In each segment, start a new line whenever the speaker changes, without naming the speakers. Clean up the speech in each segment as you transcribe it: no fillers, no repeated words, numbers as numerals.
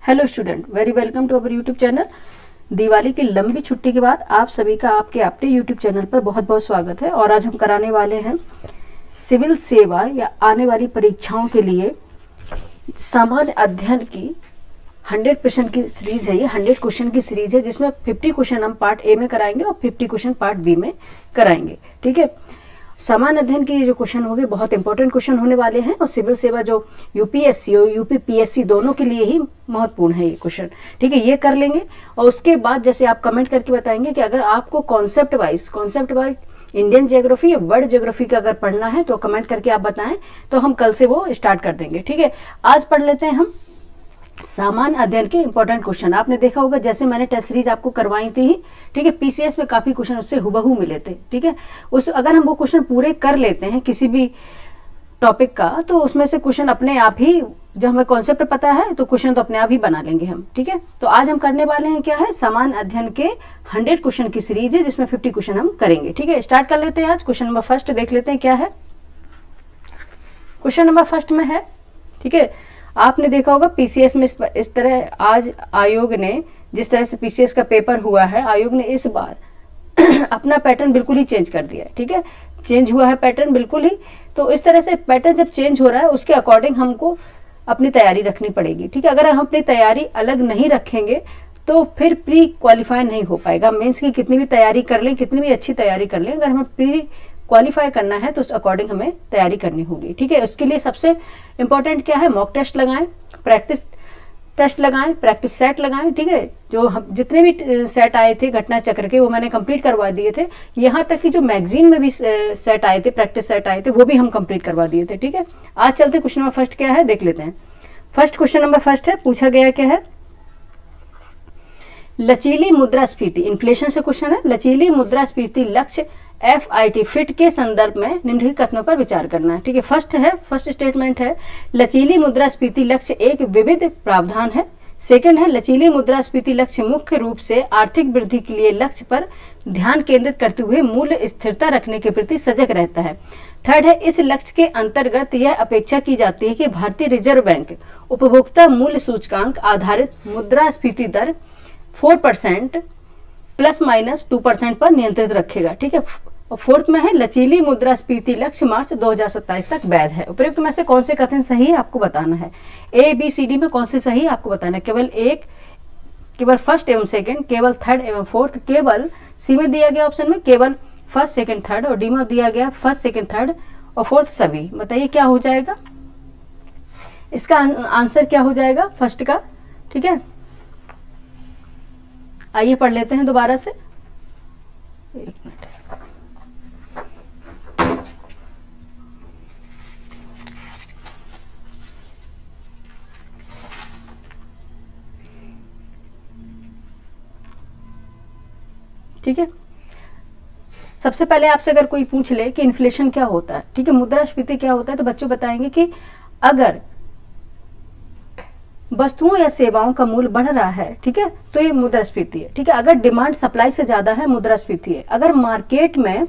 Hello student, very welcome to our YouTube channel. Diwali की लंबी छुट्टी के बाद आप सभी का आपके अपने यूट्यूब चैनल पर बहुत बहुत स्वागत है। और आज हम कराने वाले हैं सिविल सेवा या आने वाली परीक्षाओं के लिए सामान्य अध्ययन की 100% की सीरीज है। ये 100 क्वेश्चन की सीरीज है जिसमें 50 क्वेश्चन हम पार्ट ए में कराएंगे और 50 क्वेश्चन पार्ट बी में कराएंगे। ठीक है, सामान्य अध्ययन के ये जो क्वेश्चन होंगे बहुत इंपॉर्टेंट क्वेश्चन होने वाले हैं और सिविल सेवा जो यूपीएससी और यूपीपीएससी दोनों के लिए ही महत्वपूर्ण है ये क्वेश्चन। ठीक है, ये कर लेंगे और उसके बाद जैसे आप कमेंट करके बताएंगे कि अगर आपको कॉन्सेप्ट वाइज इंडियन ज्योग्राफी या वर्ल्ड ज्योग्राफी का अगर पढ़ना है तो कमेंट करके आप बताएं, तो हम कल से वो स्टार्ट कर देंगे। ठीक है, आज पढ़ लेते हैं हम सामान्य अध्ययन के इंपॉर्टेंट क्वेश्चन। आपने देखा होगा जैसे मैंने टेस्ट सीरीज आपको करवाई थी। ठीक है, पीसीएस में काफी क्वेश्चन उससे हुबहू मिले थे। ठीक है, उस अगर हम वो क्वेश्चन पूरे कर लेते हैं किसी भी टॉपिक का, तो उसमें से क्वेश्चन अपने आप ही, जब हमें कॉन्सेप्ट पता है तो क्वेश्चन तो अपने आप ही बना लेंगे हम। ठीक है, तो आज हम करने वाले हैं क्या है, सामान्य अध्ययन के 100 क्वेश्चन की सीरीज है जिसमें 50 क्वेश्चन हम करेंगे। ठीक है, स्टार्ट कर लेते हैं। आज क्वेश्चन नंबर फर्स्ट देख लेते हैं क्या है। क्वेश्चन नंबर फर्स्ट में है, ठीक है, आपने देखा होगा पीसीएस में इस तरह आज आयोग ने, जिस तरह से पीसीएस का पेपर हुआ है, आयोग ने इस बार अपना पैटर्न बिल्कुल ही चेंज कर दिया है। ठीक है, चेंज हुआ है पैटर्न बिल्कुल ही। तो इस तरह से पैटर्न जब चेंज हो रहा है उसके अकॉर्डिंग हमको अपनी तैयारी रखनी पड़ेगी। ठीक है, अगर हम अपनी तैयारी अलग नहीं रखेंगे तो फिर प्री क्वालिफाई नहीं हो पाएगा। मेंस की कितनी भी तैयारी कर लें, कितनी भी अच्छी तैयारी कर लें, अगर हमें प्री क्वालिफाई करना है तो उस अकॉर्डिंग हमें तैयारी करनी होगी। ठीक है, उसके लिए सबसे इंपॉर्टेंट क्या है, मॉक टेस्ट लगाएं, प्रैक्टिस टेस्ट लगाएं, प्रैक्टिस सेट लगाएं। ठीक है, जो हम जितने भी सेट आए थे घटना चक्र के वो मैंने कंप्लीट करवा दिए थे। यहाँ तक कि जो मैगजीन में भी सेट आए थे, प्रैक्टिस सेट आए थे, वो भी हम कंप्लीट करवा दिए थे। ठीक है, आज चलते क्वेश्चन नंबर फर्स्ट क्या है देख लेते हैं। फर्स्ट क्वेश्चन नंबर फर्स्ट है, पूछा गया क्या है, लचीली मुद्रास्फीति, इन्फ्लेशन से क्वेश्चन है। लचीली मुद्रास्फीति लक्ष्य FIT फिट के संदर्भ में निम्नलिखित कथनों पर विचार करना है। ठीक है, फर्स्ट स्टेटमेंट है, लचीली मुद्रास्फीति लक्ष्य एक विविध प्रावधान है। सेकंड है, लचीली मुद्रास्फीति लक्ष्य मुख्य रूप से आर्थिक वृद्धि के लिए लक्ष्य पर ध्यान केंद्रित करते हुए मूल्य स्थिरता रखने के प्रति सजग रहता है। थर्ड है, इस लक्ष्य के अंतर्गत यह अपेक्षा की जाती है कि भारतीय रिजर्व बैंक उपभोक्ता मूल्य सूचकांक आधारित मुद्रास्फीति दर 4% ±2% पर नियंत्रित रखेगा। ठीक है, फोर्थ में है, लचीली मुद्रास्फीति लक्ष्य मार्च 2027 तक वैध है। उपयुक्त में से कौन से कथन सही है आपको बताना है। ABCD में कौन से सही है आपको बताना है। केवल फर्स्ट एवं सेकंड, केवल थर्ड एवं फोर्थ, केवल सी में दिया गया ऑप्शन में केवल फर्स्ट सेकंड थर्ड, और डी में दिया गया फर्स्ट सेकंड थर्ड और फोर्थ सभी। बताइए क्या हो जाएगा इसका आंसर, क्या हो जाएगा फर्स्ट का। ठीक है, आइए पढ़ लेते हैं दोबारा से, एक मिनट। ठीक है, सबसे पहले आपसे अगर कोई पूछ ले कि इन्फ्लेशन क्या होता है, ठीक है, मुद्रास्फीति क्या होता है, तो बच्चों बताएंगे कि अगर वस्तुओं या सेवाओं का मूल्य बढ़ रहा है, ठीक है, तो ये मुद्रास्फीति है। ठीक है, अगर डिमांड सप्लाई से ज्यादा है, मुद्रास्फीति है। अगर मार्केट में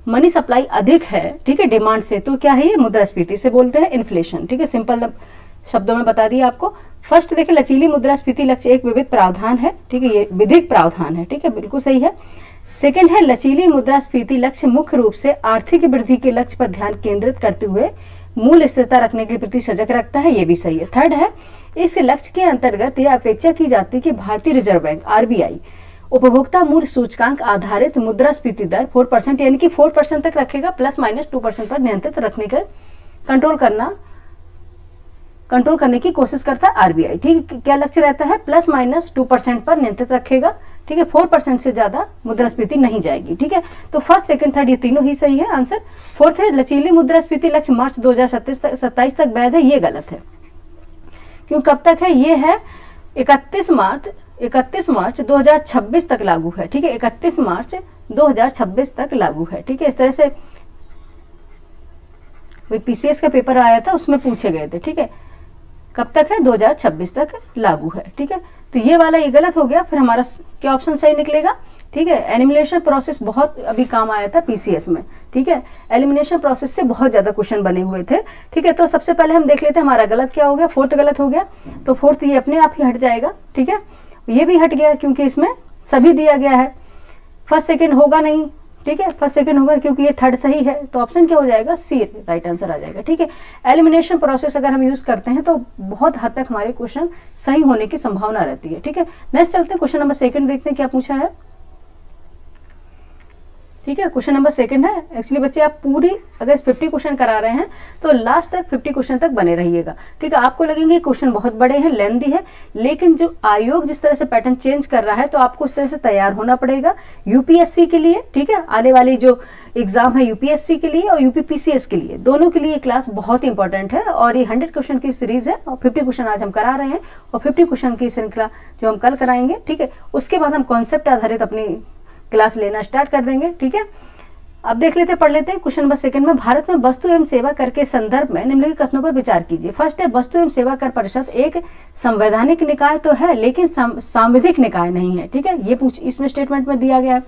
मनी सप्लाई अधिक है, ठीक है, डिमांड से, तो क्या है ये, मुद्रास्फीति से बोलते हैं इन्फ्लेशन। ठीक है, सिंपल शब्दों में बता दिया आपको। फर्स्ट देखिए, लचीली मुद्रास्फीति लक्ष्य एक विविध प्रावधान है। ठीक है, ये विधिक प्रावधान है। ठीक है, बिल्कुल सही है। सेकंड है, लचीली मुद्रास्फीति लक्ष्य मुख्य रूप से आर्थिक वृद्धि के लक्ष्य पर ध्यान केंद्रित करते हुए मूल्य स्थिरता रखने के प्रति सजग रखता है। ये भी सही है। थर्ड है, इस लक्ष्य के अंतर्गत यह अपेक्षा की जाती है कि भारतीय रिजर्व बैंक RBI उपभोक्ता मूल्य सूचकांक आधारित मुद्रास्फीति दर 4% यानी कि 4% तक रखेगा, ±2% पर नियंत्रित रखने का कंट्रोल करने की कोशिश करता है RBI। ठीक है, क्या लक्ष्य रहता है, ±2% पर नियंत्रित रखेगा। ठीक है, 4% से ज्यादा मुद्रास्फीति नहीं जाएगी। ठीक है, तो फर्स्ट सेकंड थर्ड ये तीनों ही सही है आंसर। फोर्थ है, लचीली मुद्रास्फीति लक्ष्य मार्च 2027 तक वैध है, ये गलत है। क्यों, कब तक है, ये है 31 मार्च 2026 तक लागू है। ठीक है, 31 मार्च 2026 तक लागू है। ठीक है, इस तरह से पीसीएस का पेपर आया था उसमें पूछे गए थे। ठीक है, कब तक है, 2026 तक लागू है। ठीक है, तो ये वाला ये गलत हो गया, फिर हमारा क्या ऑप्शन सही निकलेगा। ठीक है। एलिमिनेशन प्रोसेस बहुत अभी काम आया था पीसीएस में, ठीक है। एलिमिनेशन प्रोसेस से बहुत ज्यादा क्वेश्चन बने हुए थे, ठीक है। तो सबसे पहले हम देख लेते हैं हमारा गलत क्या हो गया, फोर्थ गलत हो गया, तो फोर्थ ये अपने आप ही हट जाएगा, ठीक है। ये भी हट गया क्योंकि इसमें सभी दिया गया है, फर्स्ट सेकंड होगा नहीं, ठीक है। फर्स्ट सेकंड होगा क्योंकि ये थर्ड सही है, तो ऑप्शन क्या हो जाएगा, सी राइट आंसर आ जाएगा, ठीक है। एलिमिनेशन प्रोसेस अगर हम यूज करते हैं तो बहुत हद तक हमारे क्वेश्चन सही होने की संभावना रहती है, ठीक है। नेक्स्ट चलते हैं, क्वेश्चन नंबर सेकंड देखते हैं क्या पूछा है, ठीक है। क्वेश्चन नंबर सेकंड है, एक्चुअली बच्चे आप पूरी अगर 50 क्वेश्चन करा रहे हैं तो लास्ट तक 50 क्वेश्चन तक बने रहिएगा, ठीक है। आपको लगेंगे क्वेश्चन बहुत बड़े हैं, लेंथी है, लेकिन जो आयोग जिस तरह से पैटर्न चेंज कर रहा है तो आपको उस तरह से तैयार होना पड़ेगा यूपीएससी के लिए, ठीक है। आने वाली जो एग्जाम है यूपीएससी के लिए और यूपीपीसीएस के लिए, दोनों के लिए ये क्लास बहुत ही इंपॉर्टेंट है। और ये 100 क्वेश्चन की सीरीज है और 50 क्वेश्चन आज हम करा रहे हैं और 50 क्वेश्चन की श्रृंखला जो हम कल कराएंगे, ठीक है। उसके बाद हम कॉन्सेप्ट आधारित अपनी क्लास लेना स्टार्ट कर देंगे, ठीक है। अब देख लेते पढ़ लेते हैं क्वेश्चन नंबर सेकंड में, भारत में वस्तु एवं सेवा कर के संदर्भ में निम्नलिखित कथनों पर विचार कीजिए। फर्स्ट है, वस्तु एवं सेवा कर परिषद एक संवैधानिक निकाय तो है लेकिन सांविधिक निकाय नहीं है, ठीक है। ये इसमें स्टेटमेंट में दिया गया है।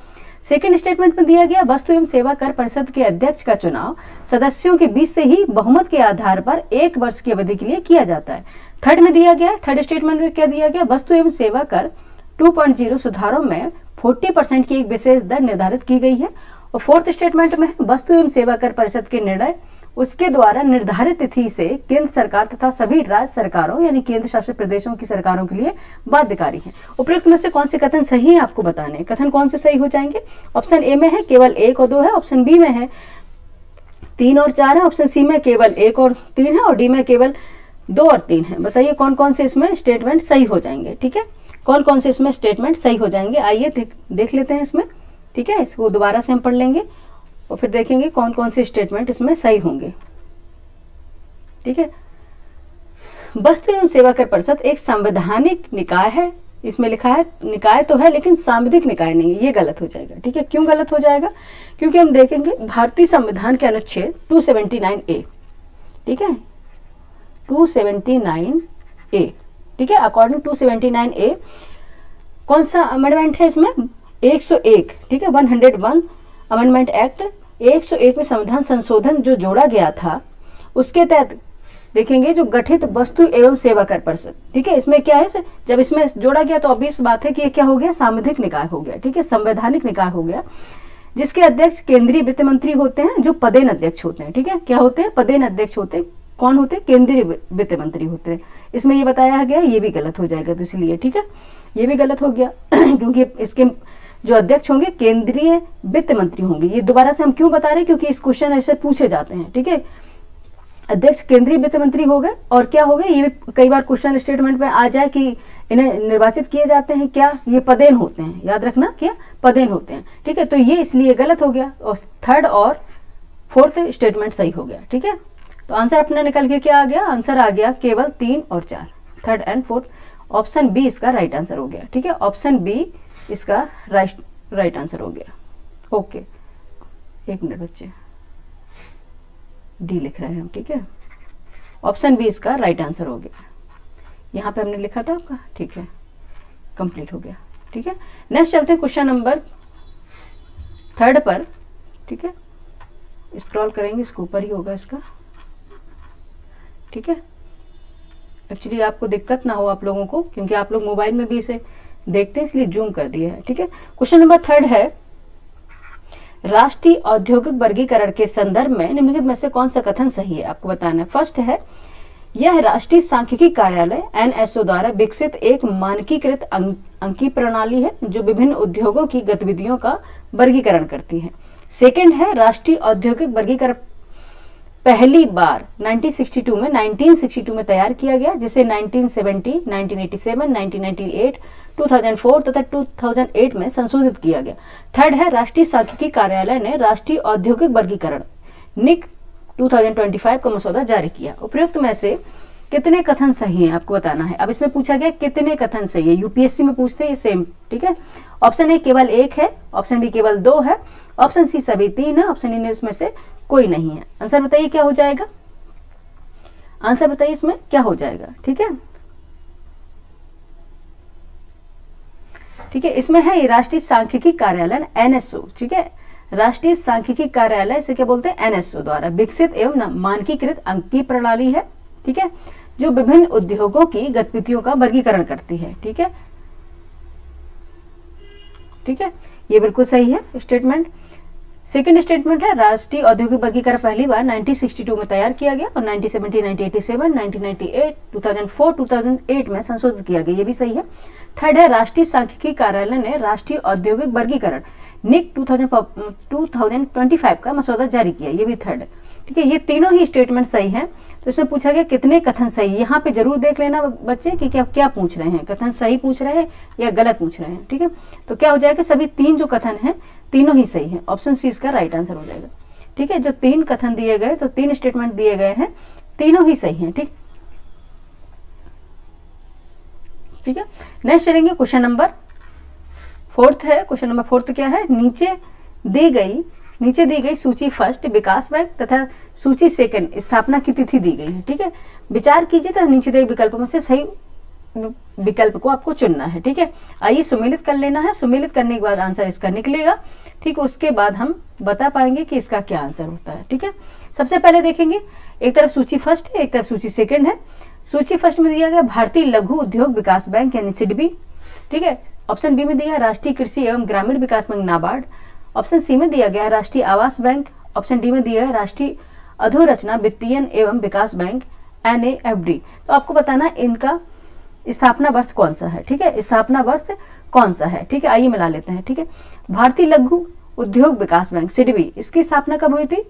सेकंड स्टेटमेंट में दिया गया, वस्तु एवं सेवा कर परिषद के अध्यक्ष का चुनाव सदस्यों के बीच से ही बहुमत के आधार पर 1 वर्ष की अवधि के लिए किया जाता है। थर्ड में दिया गया, थर्ड स्टेटमेंट में क्या दिया गया, वस्तु एवं सेवा कर 2.0 सुधारों में 40% की एक विशेष दर निर्धारित की गई है। और फोर्थ स्टेटमेंट में वस्तु एवं सेवा कर परिषद के निर्णय उसके द्वारा निर्धारित तिथि से केंद्र सरकार तथा सभी राज्य सरकारों यानी केंद्र शासित प्रदेशों की सरकारों के लिए बाध्यकारी है। उपयुक्त में से कौन से कथन सही है आपको बताने, कथन कौन से सही हो जाएंगे। ऑप्शन ए में है केवल 1 और 2 है, ऑप्शन बी में है 3 और 4 है, ऑप्शन सी में केवल 1 और 3 है और डी में केवल 2 और 3 है। बताइए कौन कौन से इसमें स्टेटमेंट सही हो जाएंगे, ठीक है। कौन कौन से इसमें स्टेटमेंट सही हो जाएंगे, आइए देख लेते हैं इसमें, ठीक है। इसको दोबारा से हम पढ़ लेंगे और फिर देखेंगे कौन कौन से स्टेटमेंट इसमें सही होंगे, ठीक है। वस्तु एवं सेवा कर परिषद एक संवैधानिक निकाय है, इसमें लिखा है निकाय तो है लेकिन सांविधिक निकाय नहीं है, ये गलत हो जाएगा, ठीक है। क्यों गलत हो जाएगा, क्योंकि हम देखेंगे भारतीय संविधान के अनुच्छेद 279A, ठीक है, 279A, ठीक है। अकॉर्डिंग 279A कौन सा अमेंडमेंट है इसमें, 101, ठीक है, 101 अमेंडमेंट एक्ट 101 में संविधान संशोधन जो जोड़ा गया था उसके तहत देखेंगे जो गठित वस्तु एवं सेवा कर परिषद, ठीक है। इसमें क्या है, जब इसमें जोड़ा गया तो ऑब्वियस बात है कि ये क्या हो गया, सांविधिक निकाय हो गया, ठीक है, संवैधानिक निकाय हो गया, जिसके अध्यक्ष केंद्रीय वित्त मंत्री होते हैं, जो पदेन अध्यक्ष होते हैं, ठीक है। क्या होते हैं, पदेन अध्यक्ष होते हैं। कौन होते हैं, केंद्रीय वित्त मंत्री होते हैं। इसमें ये बताया गया, ये भी गलत हो जाएगा, तो इसलिए ठीक है ये भी गलत हो गया क्योंकि इसके जो अध्यक्ष होंगे केंद्रीय वित्त मंत्री होंगे। ये दोबारा से हम क्यों बता रहे हैं, क्योंकि इस क्वेश्चन ऐसे पूछे जाते हैं, ठीक है। अध्यक्ष केंद्रीय वित्त मंत्री हो गए और क्या हो गए, ये भी कई बार क्वेश्चन स्टेटमेंट में आ जाए कि इन्हें निर्वाचित किए जाते हैं, क्या ये पदेन होते हैं, याद रखना क्या पदेन होते हैं, ठीक है। तो ये इसलिए गलत हो गया और थर्ड और फोर्थ स्टेटमेंट सही हो गया, ठीक है। तो आंसर अपना निकल के क्या आ गया, आंसर आ गया केवल 3 और 4, third and fourth. Option B इसका राइट आंसर हो गया, ठीक है। ऑप्शन बी इसका राइट आंसर हो गया। ओके, एक मिनट बच्चे, डी लिख रहे हैं हम, ठीक है। ऑप्शन बी इसका राइट आंसर हो गया, यहाँ पे हमने लिखा था आपका, ठीक है, कंप्लीट हो गया, ठीक है। नेक्स्ट चलते हैं क्वेश्चन नंबर 3 पर, ठीक है। स्क्रॉल करेंगे, इसके ऊपर ही होगा इसका, ठीक है। एक्चुअली आपको दिक्कत ना हो आप लोगों को, क्योंकि आप लोग मोबाइल में भी इसे देखते हैं इसलिए जूम कर दिया है, ठीक है। क्वेश्चन नंबर 3 है, राष्ट्रीय औद्योगिक वर्गीकरण के संदर्भ में निम्नलिखित में से कौन सा कथन सही है, आपको बताना है। फर्स्ट है, यह राष्ट्रीय सांख्यिकी कार्यालय NSO द्वारा विकसित एक मानकीकृत अंकीय प्रणाली है जो विभिन्न उद्योगों की गतिविधियों का वर्गीकरण करती है। सेकंड है, राष्ट्रीय औद्योगिक वर्गीकरण पहली बार 1962 में तैयार किया गया, जिसे 1970, 1987, 1998, 2004 तथा 2008 में संशोधित किया गया। थर्ड है, राष्ट्रीय सांख्यिकी कार्यालय ने राष्ट्रीय औद्योगिक वर्गीकरण निक 2025 का मसौदा जारी किया। उपयुक्त में से कितने कथन सही हैं आपको बताना है। अब इसमें पूछा गया कितने कथन सही है, यूपीएससी में पूछते हैं ये सेम, ठीक है। ऑप्शन ए केवल 1 है, ऑप्शन बी केवल 2 है, ऑप्शन सी सभी 3 है, ऑप्शन डी इसमें से कोई नहीं है। आंसर बताइए क्या हो जाएगा, आंसर बताइए इसमें क्या हो जाएगा, ठीक है। ठीक है, इसमें है राष्ट्रीय सांख्यिकी कार्यालय NSO, ठीक है, राष्ट्रीय सांख्यिकी कार्यालय से क्या बोलते हैं NSO द्वारा विकसित एवं मानकीकृत अंकीय प्रणाली है, ठीक है, जो विभिन्न उद्योगों की गतिविधियों का वर्गीकरण करती है, ठीक है, ठीक है, ये बिल्कुल सही है स्टेटमेंट। सेकंड स्टेटमेंट है राष्ट्रीय औद्योगिक वर्गीकरण पहली बार 1962 में तैयार किया गया और 1970, 1987, 1998, 2004, 2008 में संशोधित किया गया, ये भी सही है। थर्ड है राष्ट्रीय सांख्यिकी कार्यालय ने राष्ट्रीय औद्योगिक वर्गीकरण निक 2025 का मसौदा जारी किया, ये भी थर्ड है, ठीक है। ये तीनों ही स्टेटमेंट सही हैं। तो इसमें पूछा गया कितने कथन सही, यहाँ पे जरूर देख लेना बच्चे कि क्या क्या पूछ रहे हैं, कथन सही पूछ रहे हैं या गलत पूछ रहे हैं, ठीक है। तो क्या हो जाएगा, सभी तीन जो कथन हैं तीनों ही सही हैं, ऑप्शन सी इसका राइट आंसर हो जाएगा, ठीक है। जो तीन कथन दिए गए, तो तीन स्टेटमेंट दिए गए हैं, तीनों ही सही हैं, ठीक, ठीक है। नेक्स्ट चलेंगे क्वेश्चन नंबर फोर्थ है। क्वेश्चन नंबर फोर्थ क्या है, नीचे दी गई सूची फर्स्ट विकास बैंक तथा सूची सेकंड स्थापना की तिथि दी गई है, ठीक है। विचार कीजिए तथा नीचे दिए विकल्पों में से सही विकल्प को आपको चुनना है, ठीक है। आइए सुमेलित कर लेना है, सुमेलित करने के बाद आंसर इसका निकलेगा, ठीक, उसके बाद हम बता पाएंगे कि इसका क्या आंसर होता है, ठीक है। सबसे पहले देखेंगे, एक तरफ सूची फर्स्ट है, एक तरफ सूची सेकंड है। सूची फर्स्ट में दिया गया भारतीय लघु उद्योग विकास बैंक यानी सिडबी, ठीक है। ऑप्शन बी में दिया राष्ट्रीय कृषि एवं ग्रामीण विकास बैंक नाबार्ड। ऑप्शन सी में दिया गया राष्ट्रीय आवास बैंक। ऑप्शन डी में दिया है राष्ट्रीय अधोरचना वित्तीयन एवं विकास बैंक NAFD। तो आपको बताना इनका स्थापना वर्ष कौन सा है, ठीक है, स्थापना वर्ष कौन सा है, ठीक है। आइए मिला लेते हैं, ठीक है। भारतीय लघु उद्योग विकास बैंक सिडबी, इसकी स्थापना कब हुई थी,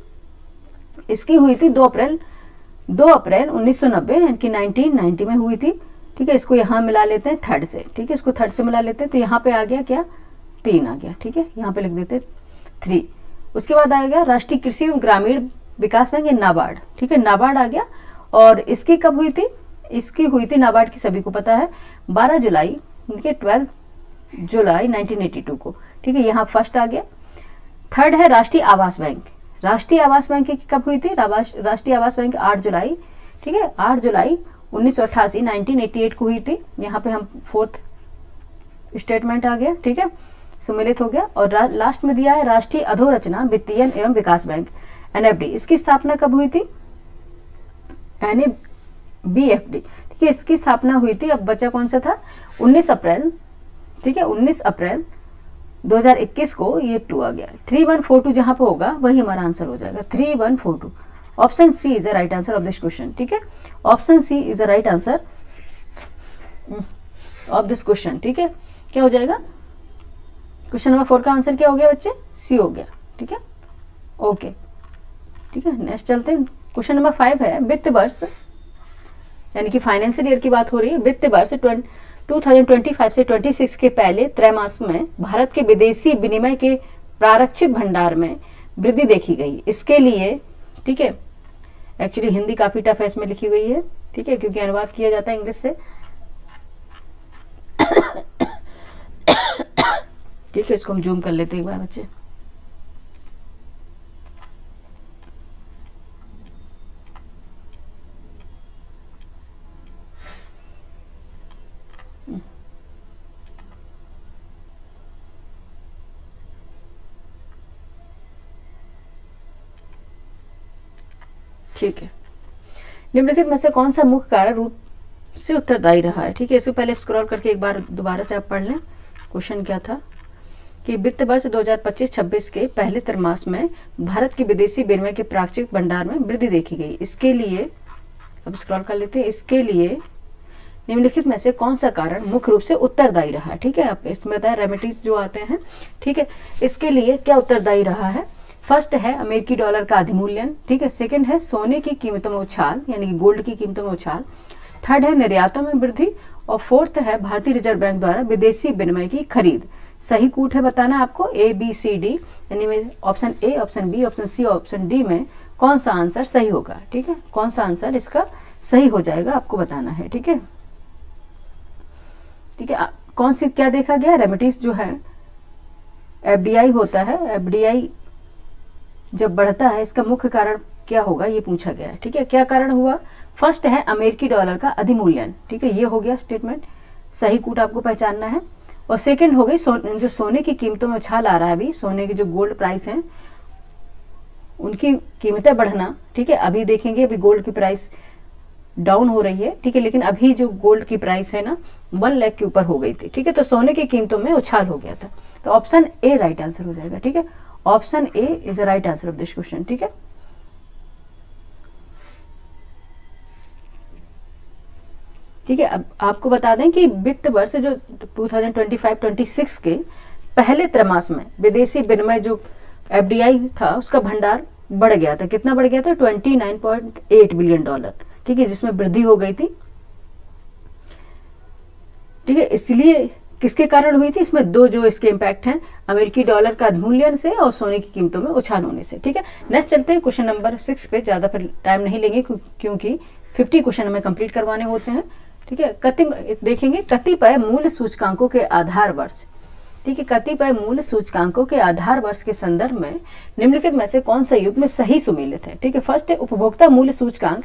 इसकी हुई थी 2 अप्रैल 1990 यानी कि 1990 में हुई थी, ठीक है। इसको यहाँ मिला लेते हैं थर्ड से, ठीक है, इसको थर्ड से मिला लेते हैं। तो यहाँ पे आ गया क्या, 3 आ गया, ठीक है, यहाँ पे लिख देते 3। उसके बाद आएगा राष्ट्रीय कृषि एवं ग्रामीण विकास बैंक नाबार्ड, ठीक है, नाबार्ड आ गया। और इसकी कब हुई थी, इसकी हुई थी नाबार्ड की सभी को पता है 12 जुलाई, ठीक है, 12 जुलाई 1982 को, ठीक है, यहाँ फर्स्ट आ गया। थर्ड है राष्ट्रीय आवास बैंक। राष्ट्रीय आवास बैंक की कब हुई थी, राष्ट्रीय आवास बैंक 8 जुलाई, ठीक है, 8 जुलाई 1988 1988 को हुई थी। यहाँ पे हम फोर्थ स्टेटमेंट आ गया, ठीक है, सम्मिलित हो गया। और लास्ट में दिया है राष्ट्रीय अधोरचना वित्तीयन एवं विकास बैंक NFD, इसकी स्थापना कब हुई थी, NABFD, ठीक है, इसकी स्थापना हुई थी। अब बचा कौन सा था, 19 अप्रैल, ठीक है, 19 अप्रैल 2021 को ये 2 आ गया। 3142 जहां पे होगा वही हमारा आंसर हो जाएगा, 3142। Option C is the right answer of this question, ठीक है, option C is the right answer of this question, ठीक है। क्या हो जाएगा, क्वेश्चन नंबर 4 का आंसर क्या हो गया बच्चे, सी हो गया, ठीक है, ओके, ठीक है। नेक्स्ट चलते हैं, क्वेश्चन नंबर 5 है वित्त वर्ष यानी कि फाइनेंशियल ईयर की बात हो रही है। वित्त वर्ष 2025 से 26 के पहले त्रैमास में भारत के विदेशी विनिमय के प्रारक्षित भंडार में वृद्धि देखी गई। इसके लिए, ठीक है, एक्चुअली हिंदी काफी टफ है, इसमें लिखी हुई है, ठीक है, क्योंकि अनुवाद किया जाता है इंग्लिश से, ठीक है। इसको हम जूम कर लेते हैं एक बार बच्चे, ठीक है। निम्नलिखित में से कौन सा मुख्य कारण रूप से उत्तरदायी रहा है, ठीक है। इससे पहले स्क्रॉल करके एक बार दोबारा से आप पढ़ लें। क्वेश्चन क्या था कि वित्त वर्ष 2025-26 के पहले त्रैमास में भारत के विदेशी विनिमय के प्रारक्षित भंडार में वृद्धि देखी गई। इसके लिए, अब स्क्रॉल कर लेते हैं, इसके लिए निम्नलिखित में से कौन सा कारण मुख्य रूप से उत्तरदायी रहा है, ठीक है। आप इसमें बताया रेमिटीज जो आते हैं, ठीक है, इसके लिए क्या उत्तरदायी रहा है। फर्स्ट है अमेरिकी डॉलर का अधिमूल्यन, ठीक है। सेकंड है सोने की कीमतों में उछाल यानी कि गोल्ड की कीमतों में उछाल। थर्ड है निर्यातों में वृद्धि। और फोर्थ है भारतीय रिजर्व बैंक द्वारा विदेशी विनिमय की खरीद। सही कूट है बताना आपको ABCD, यानी option A, option B, option C, option D में कौन सा आंसर सही होगा, ठीक है, कौन सा आंसर इसका सही हो जाएगा आपको बताना है, ठीक है, ठीक है। कौन सी क्या देखा गया, रेमिटीज जो है FDI होता है, FDI जब बढ़ता है इसका मुख्य कारण क्या होगा ये पूछा गया है, ठीक है। क्या कारण हुआ, फर्स्ट है अमेरिकी डॉलर का अधिमूल्यन, ठीक है, ये हो गया स्टेटमेंट, सही कूट आपको पहचानना है। और सेकंड हो गई जो सोने की कीमतों में उछाल आ रहा है, अभी सोने के जो गोल्ड प्राइस हैं उनकी कीमतें बढ़ना, ठीक है। अभी देखेंगे अभी गोल्ड की प्राइस डाउन हो रही है, ठीक है, लेकिन अभी जो गोल्ड की प्राइस है ना 1 लाख के ऊपर हो गई थी, ठीक है। तो सोने की कीमतों में उछाल हो गया था, तो ऑप्शन ए राइट आंसर हो जाएगा, ठीक है। Option A is the right answer of this question, ठीक है। ठीक है, अब आपको बता दें कि वित्त वर्ष जो 2025-26 के पहले त्रैमास में विदेशी विनिमय जो एफडीआई था उसका भंडार बढ़ गया था। कितना बढ़ गया था? $29.8 बिलियन, ठीक है, जिसमें वृद्धि हो गई थी, ठीक है। इसलिए किसके कारण हुई थी? इसमें दो जो इसके इम्पैक्ट हैं, अमेरिकी डॉलर का अधमूल्यन से और सोने की कीमतों में उछाल होने से, ठीक है। नेक्स्ट चलते हैं क्वेश्चन नंबर 6 पे, ज्यादा फिर टाइम नहीं लेंगे क्योंकि 50 क्वेश्चन हमें कंप्लीट करवाने होते हैं, ठीक है। देखेंगे कतिपय मूल्य सूचकांकों के आधार वर्ष, ठीक है, कतिपय मूल्य सूचकांकों के आधार वर्ष के संदर्भ में निम्नलिखित में से कौन सा युग्म सही सुमेलित है, ठीक है। फर्स्ट है उपभोक्ता मूल्य सूचकांक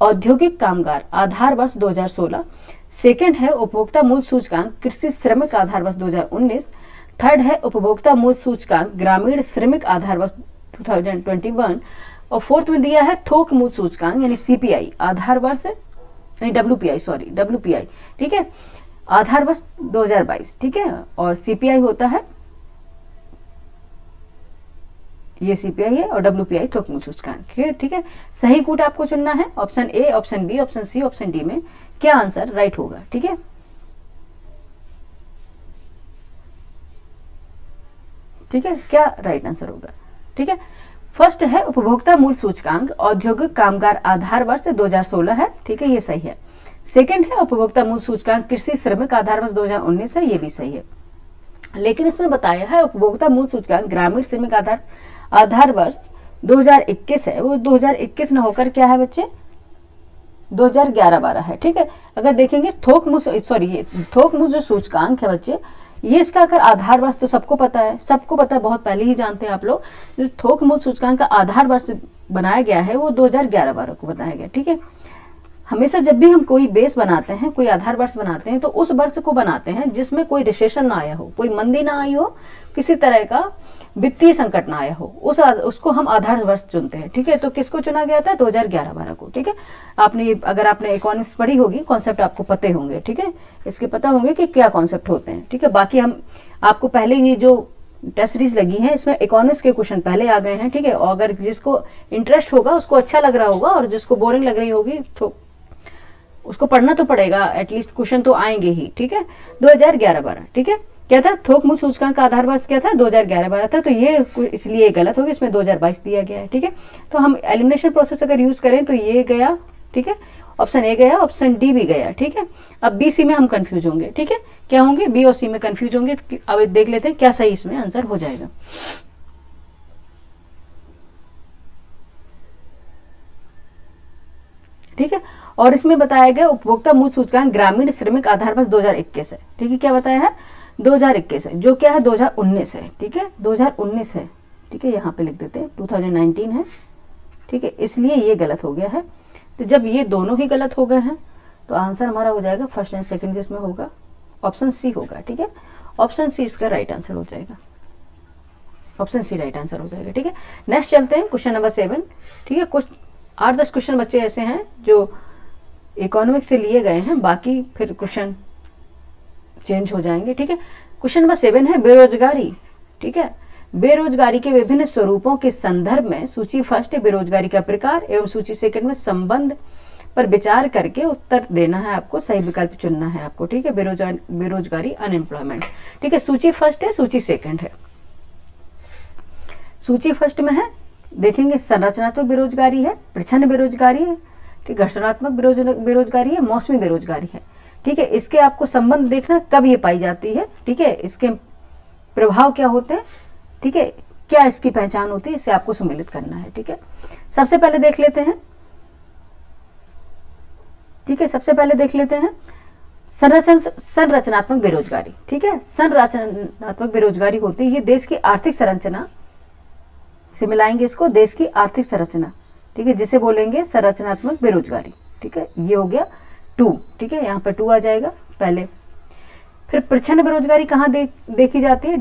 औद्योगिक कामगार आधार वर्ष 2016, सेकंड है उपभोक्ता मूल्य सूचकांक कृषि श्रमिक आधार वर्ष 2019, थर्ड है उपभोक्ता मूल्य सूचकांक ग्रामीण श्रमिक आधार वर्ष 2021, और फोर्थ में दिया है थोक मूल्य सूचकांक यानी सीपीआई आधार वर्ष WPI, ठीक है, आधार वर्ष 2022, ठीक है। और सीपीआई होता है, ये सीपीआई है, और WPI थोक मूल्य सूचकांक, ठीक है। सही कूट आपको चुनना है, option A, option B, option C, option D में क्या आंसर राइट होगा, ठीक है। ठीक है, क्या राइट आंसर होगा, ठीक है। फर्स्ट है उपभोक्ता मूल्य सूचकांक औद्योगिक कामगार आधार वर्ष 2016 है, ठीक है, ये सही है। सेकंड है उपभोक्ता मूल्य सूचकांक कृषि श्रमिक आधार वर्ष 2019 है, ये भी सही है। लेकिन इसमें बताया है उपभोक्ता मूल्य सूचकांक ग्रामीण श्रमिक आधार वर्ष 2021 है, वो 2021 न होकर क्या है बच्चे? 2011-12 है, ठीक है। अगर देखेंगे थोक मूल्य जो सूचकांक है बच्चे, ये इसका अगर आधार वर्ष तो सबको पता है, बहुत पहले ही जानते हैं आप लोग। जो थोक मूल्य सूचकांक का आधार वर्ष बनाया गया है वो 2011-12 को बनाया गया, ठीक है। हमेशा जब भी हम कोई बेस बनाते हैं, कोई आधार वर्ष बनाते हैं, तो उस वर्ष को बनाते हैं जिसमें कोई रिसेशन ना आया हो, कोई मंदी ना आई हो, किसी तरह का वित्तीय संकट ना आया हो, उसको हम आधार वर्ष चुनते हैं, ठीक है। तो किसको चुना गया था? 2011-12 को, ठीक है। अगर आपने इकोनॉमिक्स पढ़ी होगी, कॉन्सेप्ट आपको पते होंगे, ठीक है, इसके पता होंगे कि क्या कॉन्सेप्ट होते हैं, ठीक है। बाकी हम आपको पहले ये जो टेस्ट सीरीज लगी है इसमें इकोनॉमिक्स के क्वेश्चन पहले आ गए हैं, ठीक है। और अगर जिसको इंटरेस्ट होगा, उसको अच्छा लग रहा होगा, और जिसको बोरिंग लग रही होगी तो उसको पढ़ना तो पड़ेगा, एटलीस्ट क्वेश्चन तो आएंगे ही, ठीक है। 2011-12, ठीक है। क्या था? थोक मूल्य सूचकांक का आधार वर्ष क्या था? 2011-12 था, तो ये इसलिए गलत होगा, इसमें 2022 दिया गया है, ठीक है। तो हम एलिमिनेशन प्रोसेस अगर यूज करें तो ये गया, ठीक है, ऑप्शन ए गया, ऑप्शन डी भी गया, ठीक है। अब बी सी में हम कंफ्यूज होंगे, ठीक है, क्या होंगे? बी और सी में कंफ्यूज होंगे। अब देख लेते हैं क्या सही इसमें आंसर हो जाएगा। ठीक है, और इसमें बताया गया उपभोक्ता मूल्य सूचकांक ग्रामीण श्रमिक आधार वर्ष 2021 है, ठीक है। क्या बताया है? 2021 है, जो क्या है 2019 है, ठीक है, 2019 है, ठीक है। यहाँ पे लिख देते हैं 2019 है, ठीक है, इसलिए ये गलत हो गया है। तो जब ये दोनों ही गलत हो गए हैं तो आंसर हमारा हो जाएगा फर्स्ट एंड सेकंड, जिसमें होगा ऑप्शन सी होगा, ठीक है। ऑप्शन सी इसका राइट आंसर हो जाएगा, ऑप्शन सी राइट आंसर हो जाएगा, ठीक है। नेक्स्ट चलते हैं क्वेश्चन नंबर 7, ठीक है। कुछ 8-10 क्वेश्चन बच्चे ऐसे हैं जो इकोनॉमिक्स से लिए गए हैं, बाकी फिर क्वेश्चन चेंज हो जाएंगे, ठीक है। क्वेश्चन नंबर 7 है बेरोजगारी, ठीक है। बेरोजगारी के विभिन्न स्वरूपों के संदर्भ में सूची फर्स्ट है बेरोजगारी का प्रकार एवं सूची सेकंड में संबंध पर विचार करके उत्तर देना है आपको, सही विकल्प चुनना है आपको, ठीक है। बेरोजगारी अनएम्प्लॉयमेंट, ठीक है। सूची फर्स्ट है, सूची सेकंड है। सूची फर्स्ट में है, देखेंगे संरचनात्मक बेरोजगारी है, प्रच्छन्न बेरोजगारी है, ठीक, घर्षणात्मक बेरोजगारी है, मौसमी बेरोजगारी है, ठीक है। इसके आपको संबंध देखना कब ये पाई जाती है, ठीक है, इसके प्रभाव क्या होते हैं, ठीक है, क्या इसकी पहचान होती है, इसे आपको सम्मिलित करना है, ठीक है। सबसे पहले देख लेते हैं, ठीक है, सबसे पहले देख लेते हैं संरचनात्मक बेरोजगारी, ठीक है। संरचनात्मक बेरोजगारी होती है, ये देश की आर्थिक संरचना से मिलाएंगे इसको, देश की आर्थिक संरचना, ठीक है, जिसे बोलेंगे संरचनात्मक बेरोजगारी, ठीक है। ये हो गया 2, ठीक है, यहाँ पर 2 आ जाएगा पहले। फिर प्रच्छन्न बेरोजगारी कहाँ देखी जाती है?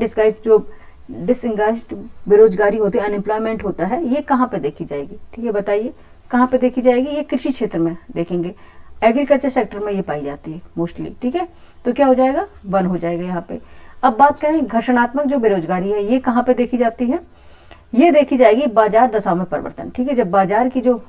डिसएंगेज्ड बेरोजगारी होती है, अनएम्प्लॉयमेंट होता है, ये कहाँ पे देखी जाएगी? ठीक है, बताइए कहाँ पे देखी जाएगी? ये कृषि क्षेत्र में देखेंगे, एग्रीकल्चर सेक्टर में ये पाई जाती है मोस्टली। ठीक है, तो क्या हो जाएगा? 1 हो जाएगा यहाँ पे। अब बात करें घर्षणात्मक जो बेरोजगारी है, ये कहाँ पे देखी जाती है? ये देखी जाएगी बाजार दशाओं में परिवर्तन। ठीक है, जब बाजार की जो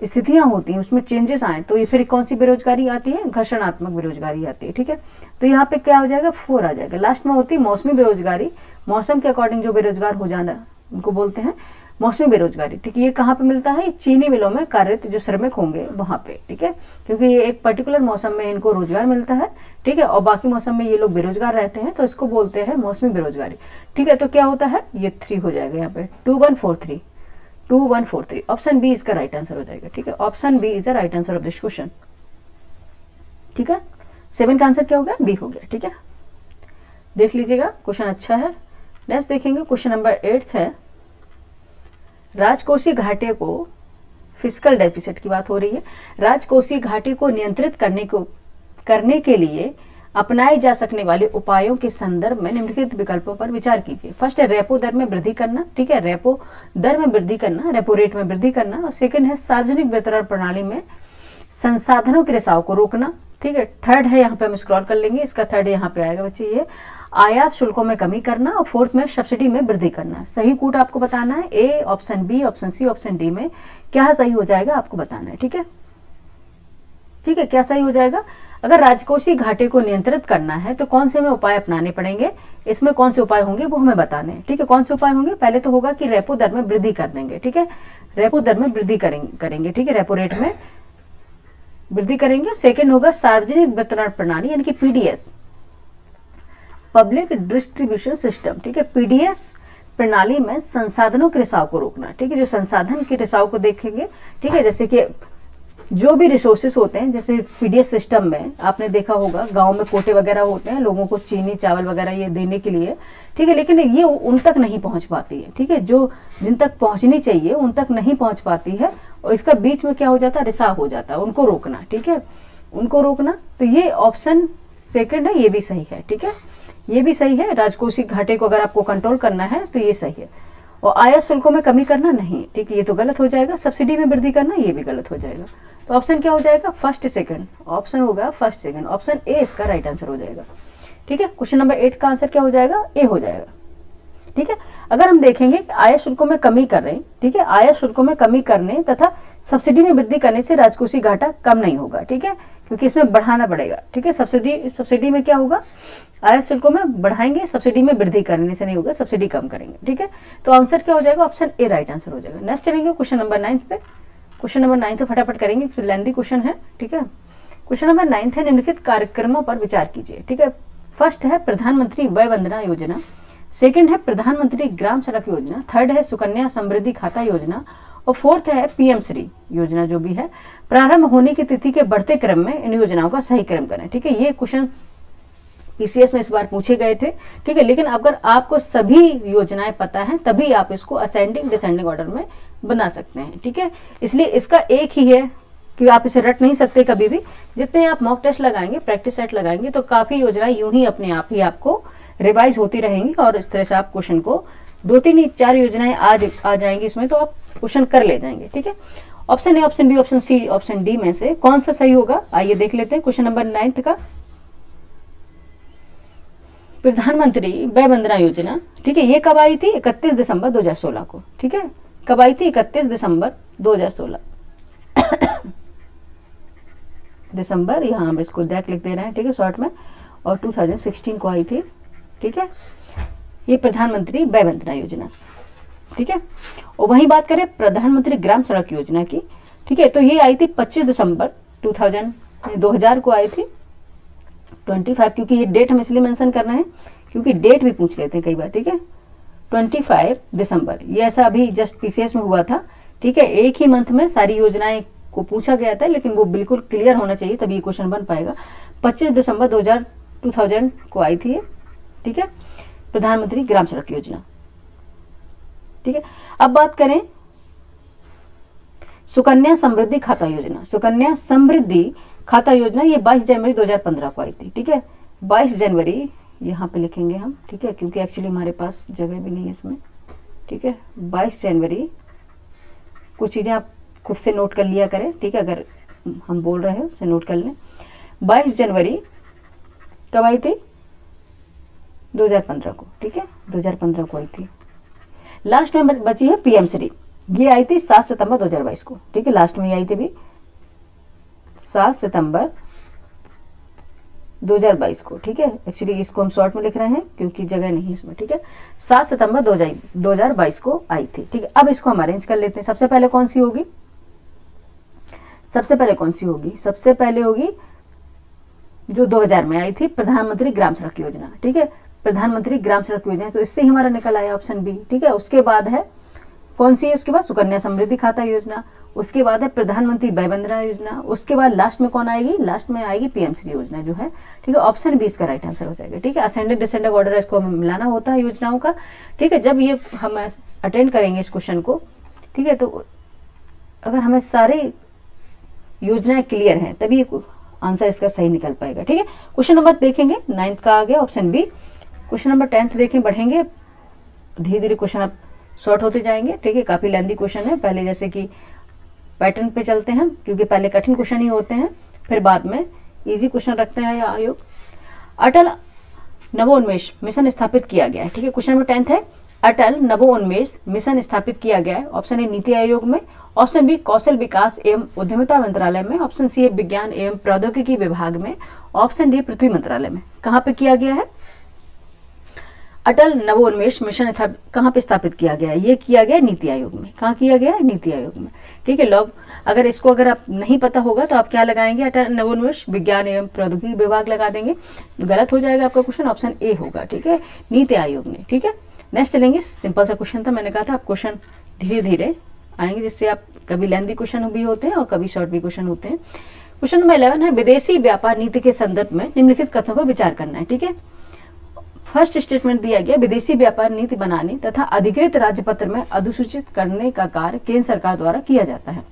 स्थितियां होती हैं उसमें चेंजेस आए तो ये फिर कौन सी बेरोजगारी आती है? घर्षणात्मक बेरोजगारी आती है। ठीक है, तो यहाँ पे क्या हो जाएगा? 4 आ जाएगा। लास्ट में होती है मौसमी बेरोजगारी, मौसम के अकॉर्डिंग जो बेरोजगार हो जाना उनको बोलते हैं मौसमी बेरोजगारी। ठीक है, ये कहाँ पे मिलता है? चीनी मिलों में कार्यरत जो श्रमिक होंगे वहां पे। ठीक है, क्योंकि ये एक पर्टिकुलर मौसम में इनको रोजगार मिलता है। ठीक है, और बाकी मौसम में ये लोग बेरोजगार रहते हैं, तो इसको बोलते हैं मौसमी बेरोजगारी। ठीक है, तो क्या होता है? ये 3 हो जाएगा यहाँ पे, 2143 2143। ऑप्शन बी इसका राइट आंसर हो जाएगा। ठीक है, option B is the right answer of this question. ठीक है, 7 का आंसर क्या हो गया? बी हो गया। ठीक है, देख लीजिएगा, क्वेश्चन अच्छा है। नेक्स्ट देखेंगे, क्वेश्चन नंबर 8 है, राजकोषीय घाटे को, फिस्कल डेफिसिट की बात हो रही है, राजकोषीय घाटे को नियंत्रित करने के लिए अपनाए जा सकने वाले उपायों के संदर्भ में निम्नलिखित विकल्पों पर विचार कीजिए। फर्स्ट है रेपो दर में वृद्धि करना। ठीक है, रेपो दर में वृद्धि करना, रेपो रेट में वृद्धि करना। और सेकंड है सार्वजनिक वितरण प्रणाली में संसाधनों के रिसाव को रोकना। ठीक है, थर्ड है, यहाँ पे हम स्क्रॉल कर लेंगे, इसका थर्ड यहाँ पे आएगा बच्चे, ये आयात शुल्कों में कमी करना। और फोर्थ में सब्सिडी में वृद्धि करना। सही कूट आपको बताना है, A, option B, option C, option D में क्या सही हो जाएगा आपको बताना है। ठीक है, ठीक है, क्या सही हो जाएगा? अगर राजकोषीय घाटे को नियंत्रित करना है तो कौन से हमें उपाय अपनाने पड़ेंगे, इसमें कौन से उपाय होंगे वो हमें बताने हैं। ठीक है, कौन से उपाय होंगे? पहले तो होगा कि रेपो दर में वृद्धि कर देंगे। ठीक है, रेपो दर में वृद्धि करेंगे। ठीक है, रेपो रेट में वृद्धि करेंगे। सेकंड होगा सार्वजनिक वितरण प्रणाली यानी कि पीडीएस, पब्लिक डिस्ट्रीब्यूशन सिस्टम। ठीक है, पीडीएस प्रणाली में संसाधनों के रिसाव को रोकना। ठीक है, जो संसाधन के रिसाव को देखेंगे। ठीक है, जैसे कि जो भी रिसोर्सेस होते हैं, जैसे पीडीएस सिस्टम में आपने देखा होगा गांव में कोटे वगैरह होते हैं लोगों को चीनी चावल वगैरह ये देने के लिए। ठीक है, लेकिन ये उन तक नहीं पहुंच पाती है। ठीक है, जो जिन तक पहुंचनी चाहिए उन तक नहीं पहुंच पाती है, और इसका बीच में क्या हो जाता है? रिसाव हो जाता है, उनको रोकना। ठीक है, उनको रोकना। तो ये ऑप्शन सेकंड है, ये भी सही है। ठीक है, ये भी सही है। राजकोषीय घाटे को अगर आपको कंट्रोल करना है तो ये सही है। और आयात शुल्कों में कमी करना नहीं। ठीक है, ये तो गलत हो जाएगा। सब्सिडी में वृद्धि करना, ये भी गलत हो जाएगा। तो ऑप्शन क्या हो जाएगा? First second. ऑप्शन होगा फर्स्ट सेकंड, ऑप्शन ए इसका राइट आंसर हो जाएगा। ठीक है, क्वेश्चन नंबर 8 का आंसर क्या हो जाएगा? ए हो जाएगा। ठीक है, अगर हम देखेंगे आयात शुल्कों में कमी कर रहे हैं। ठीक है, आयात शुल्कों में कमी करने तथा सब्सिडी में वृद्धि करने से राजकोषीय घाटा कम नहीं होगा। ठीक है, क्योंकि इसमें बढ़ाना पड़ेगा। ठीक है, सब्सिडी में क्या होगा? आयात शुल्कों में बढ़ाएंगे, सब्सिडी में वृद्धि करने से नहीं होगा, सब्सिडी कम करेंगे। ठीक है, तो आंसर क्या हो जाएगा? ऑप्शन ए राइट आंसर हो जाएगा। नेक्स्ट चलेंगे क्वेश्चन नंबर 9 पे। क्वेश्चन नंबर 9 फटाफट करेंगे, लेंथी क्वेश्चन है। ठीक है, क्वेश्चन नंबर 9 है, निम्नलिखित कार्यक्रमों पर विचार कीजिए। ठीक है, फर्स्ट है प्रधानमंत्री वय वंदना योजना, सेकंड है प्रधानमंत्री ग्राम सड़क योजना, थर्ड है सुकन्या समृद्धि खाता योजना, और फोर्थ है पीएम श्री योजना जो भी है। प्रारंभ होने की तिथि के बढ़ते क्रम में इन योजनाओं का सही क्रम करें। ठीक है, ये क्वेश्चन पीसीएस में इस बार पूछे गए थे। ठीक है, लेकिन अगर आपको सभी योजनाएं पता है तभी आप इसको असेंडिंग डिसेंडिंग ऑर्डर में बना सकते हैं। ठीक है, इसलिए इसका एक ही है कि आप इसे रट नहीं सकते कभी भी। जितने आप मॉक टेस्ट लगाएंगे, प्रैक्टिस सेट लगाएंगे, तो काफी योजनाएं यूं ही अपने आप ही आपको रिवाइज होती रहेंगी, और इस तरह से आप क्वेश्चन को 2-3-4 योजनाएं आ जाएंगी इसमें, तो आप क्वेश्चन कर ले जाएंगे। ठीक है, option A, option B, option C, option D में से कौन सा सही होगा? आइए देख लेते हैं क्वेश्चन नंबर 9 का। प्रधानमंत्री वय वंदना योजना, ठीक है, ये कब आई थी? 31 दिसंबर 2016 को। ठीक है, कब आई थी? 31 दिसंबर 2016 दिसंबर, यहाँ हम इसको डेक लिख दे रहे हैं। ठीक है, शॉर्ट में, और 2016 को आई थी। ठीक है, ये प्रधानमंत्री वय वंदना योजना। ठीक है, और वहीं बात करें प्रधानमंत्री ग्राम सड़क योजना की। ठीक है, तो ये आई थी 25 दिसंबर 2000 को आई थी। 25, क्योंकि ये डेट हम इसलिए मेंशन कर रहे हैं क्योंकि डेट भी पूछ लेते हैं कई बार। ठीक है, 25 दिसंबर, ये ऐसा अभी जस्ट पीसीएस में हुआ था। ठीक है, एक ही मंथ में सारी योजनाएं को पूछा गया था, लेकिन वो बिल्कुल क्लियर होना चाहिए तभी ये क्वेश्चन बन पाएगा। 25 दिसंबर 2000 को आई थी ये। ठीक है, प्रधानमंत्री ग्राम सड़क योजना। ठीक है, अब बात करें सुकन्या समृद्धि खाता योजना। सुकन्या समृद्धि खाता योजना ये 22 जनवरी 2015 को आई थी। ठीक है, 22 जनवरी यहाँ पे लिखेंगे हम, ठीक है, क्योंकि एक्चुअली हमारे पास जगह भी नहीं है इसमें, ठीक है। 22 जनवरी, कुछ चीज़ें आप खुद से नोट कर लिया करें, ठीक है, अगर हम बोल रहे हैं उसे नोट कर लें। 22 जनवरी कब आई थी? 2015 को, ठीक है, 2015 को आई थी। लास्ट में बची है पीएम श्री, ये आई थी 7 सितंबर 2022 को, ठीक है, लास्ट में आई थी भी 7 सितंबर 2022 को, ठीक है। एक्चुअली इसको हम शॉर्ट में लिख रहे हैं क्योंकि जगह नहीं है इसमें, ठीक है। 7 सितंबर 2022 को आई थी, ठीक है। अब इसको हम अरेंज कर लेते हैं। सबसे पहले कौन सी होगी? सबसे पहले होगी जो 2000 में आई थी, प्रधानमंत्री ग्राम सड़क योजना, ठीक है, प्रधानमंत्री ग्राम सड़क योजना, तो इससे ही हमारा निकल आया ऑप्शन बी, ठीक है। उसके बाद है कौन सी है? उसके बाद सुकन्या समृद्धि खाता योजना, उसके बाद है प्रधानमंत्री वय वंदना योजना, उसके बाद लास्ट में कौन आएगी? लास्ट में आएगी पीएम श्री योजना जो है, ठीक है। ऑप्शन बी इसका राइट आंसर हो जाएगा, ठीक है। असेंडेड डिसेंडेड ऑर्डर इसको हमें मिलाना होता है योजनाओं का, ठीक है। जब ये हम अटेंड करेंगे इस क्वेश्चन को, ठीक है, तो अगर हमें सारे योजनाएं क्लियर हैं तभी आंसर इसका सही निकल पाएगा, ठीक है। क्वेश्चन नंबर देखेंगे 9th का आ गया option B. Question number 10th देखें, बढ़ेंगे धीरे धीरे क्वेश्चन अब शॉर्ट होते जाएंगे, ठीक है। काफी लेंथी क्वेश्चन है, पहले जैसे कि पैटर्न पे चलते हैं, क्योंकि पहले कठिन क्वेश्चन ही होते हैं, फिर बाद में इजी क्वेश्चन रखते हैं आयोग। अटल नवोन्मेष मिशन स्थापित किया गया है, ठीक है। क्वेश्चन नंबर 10th है, अटल नवोन्मेष मिशन स्थापित किया गया है। ऑप्शन ए नीति आयोग में, ऑप्शन बी कौशल विकास एवं उद्यमिता मंत्रालय में, ऑप्शन सी विज्ञान एवं प्रौद्योगिकी विभाग में, ऑप्शन डी पृथ्वी मंत्रालय में। कहाँ पे किया गया है? अटल नवोन्मेष मिशन कहाँ पे स्थापित किया गया है? ये किया गया नीति आयोग में। कहाँ किया गया है? नीति आयोग में, ठीक है। लोग अगर इसको अगर आप नहीं पता होगा तो आप क्या लगाएंगे? अटल नवोन्मेष विज्ञान एवं प्रौद्योगिकी विभाग लगा देंगे, गलत हो जाएगा आपका क्वेश्चन। ऑप्शन ए होगा, ठीक है, नीति आयोग ने, ठीक है। नेक्स्ट चलेंगे, सिंपल सा क्वेश्चन था, मैंने कहा था आप क्वेश्चन धीरे धीरे आएंगे, जिससे आप कभी लेंथी क्वेश्चन भी होते हैं और कभी शॉर्ट भी क्वेश्चन होते हैं। क्वेश्चन नंबर 11 है, विदेशी व्यापार नीति के संदर्भ में निम्नलिखित कथनों पर विचार करना है, ठीक है। फर्स्ट स्टेटमेंट दिया गया, विदेशी व्यापार नीति बनाने तथा अधिकृत राज्यपत्र में अधिसूचित करने का कार्य केंद्र सरकार द्वारा किया जाता है।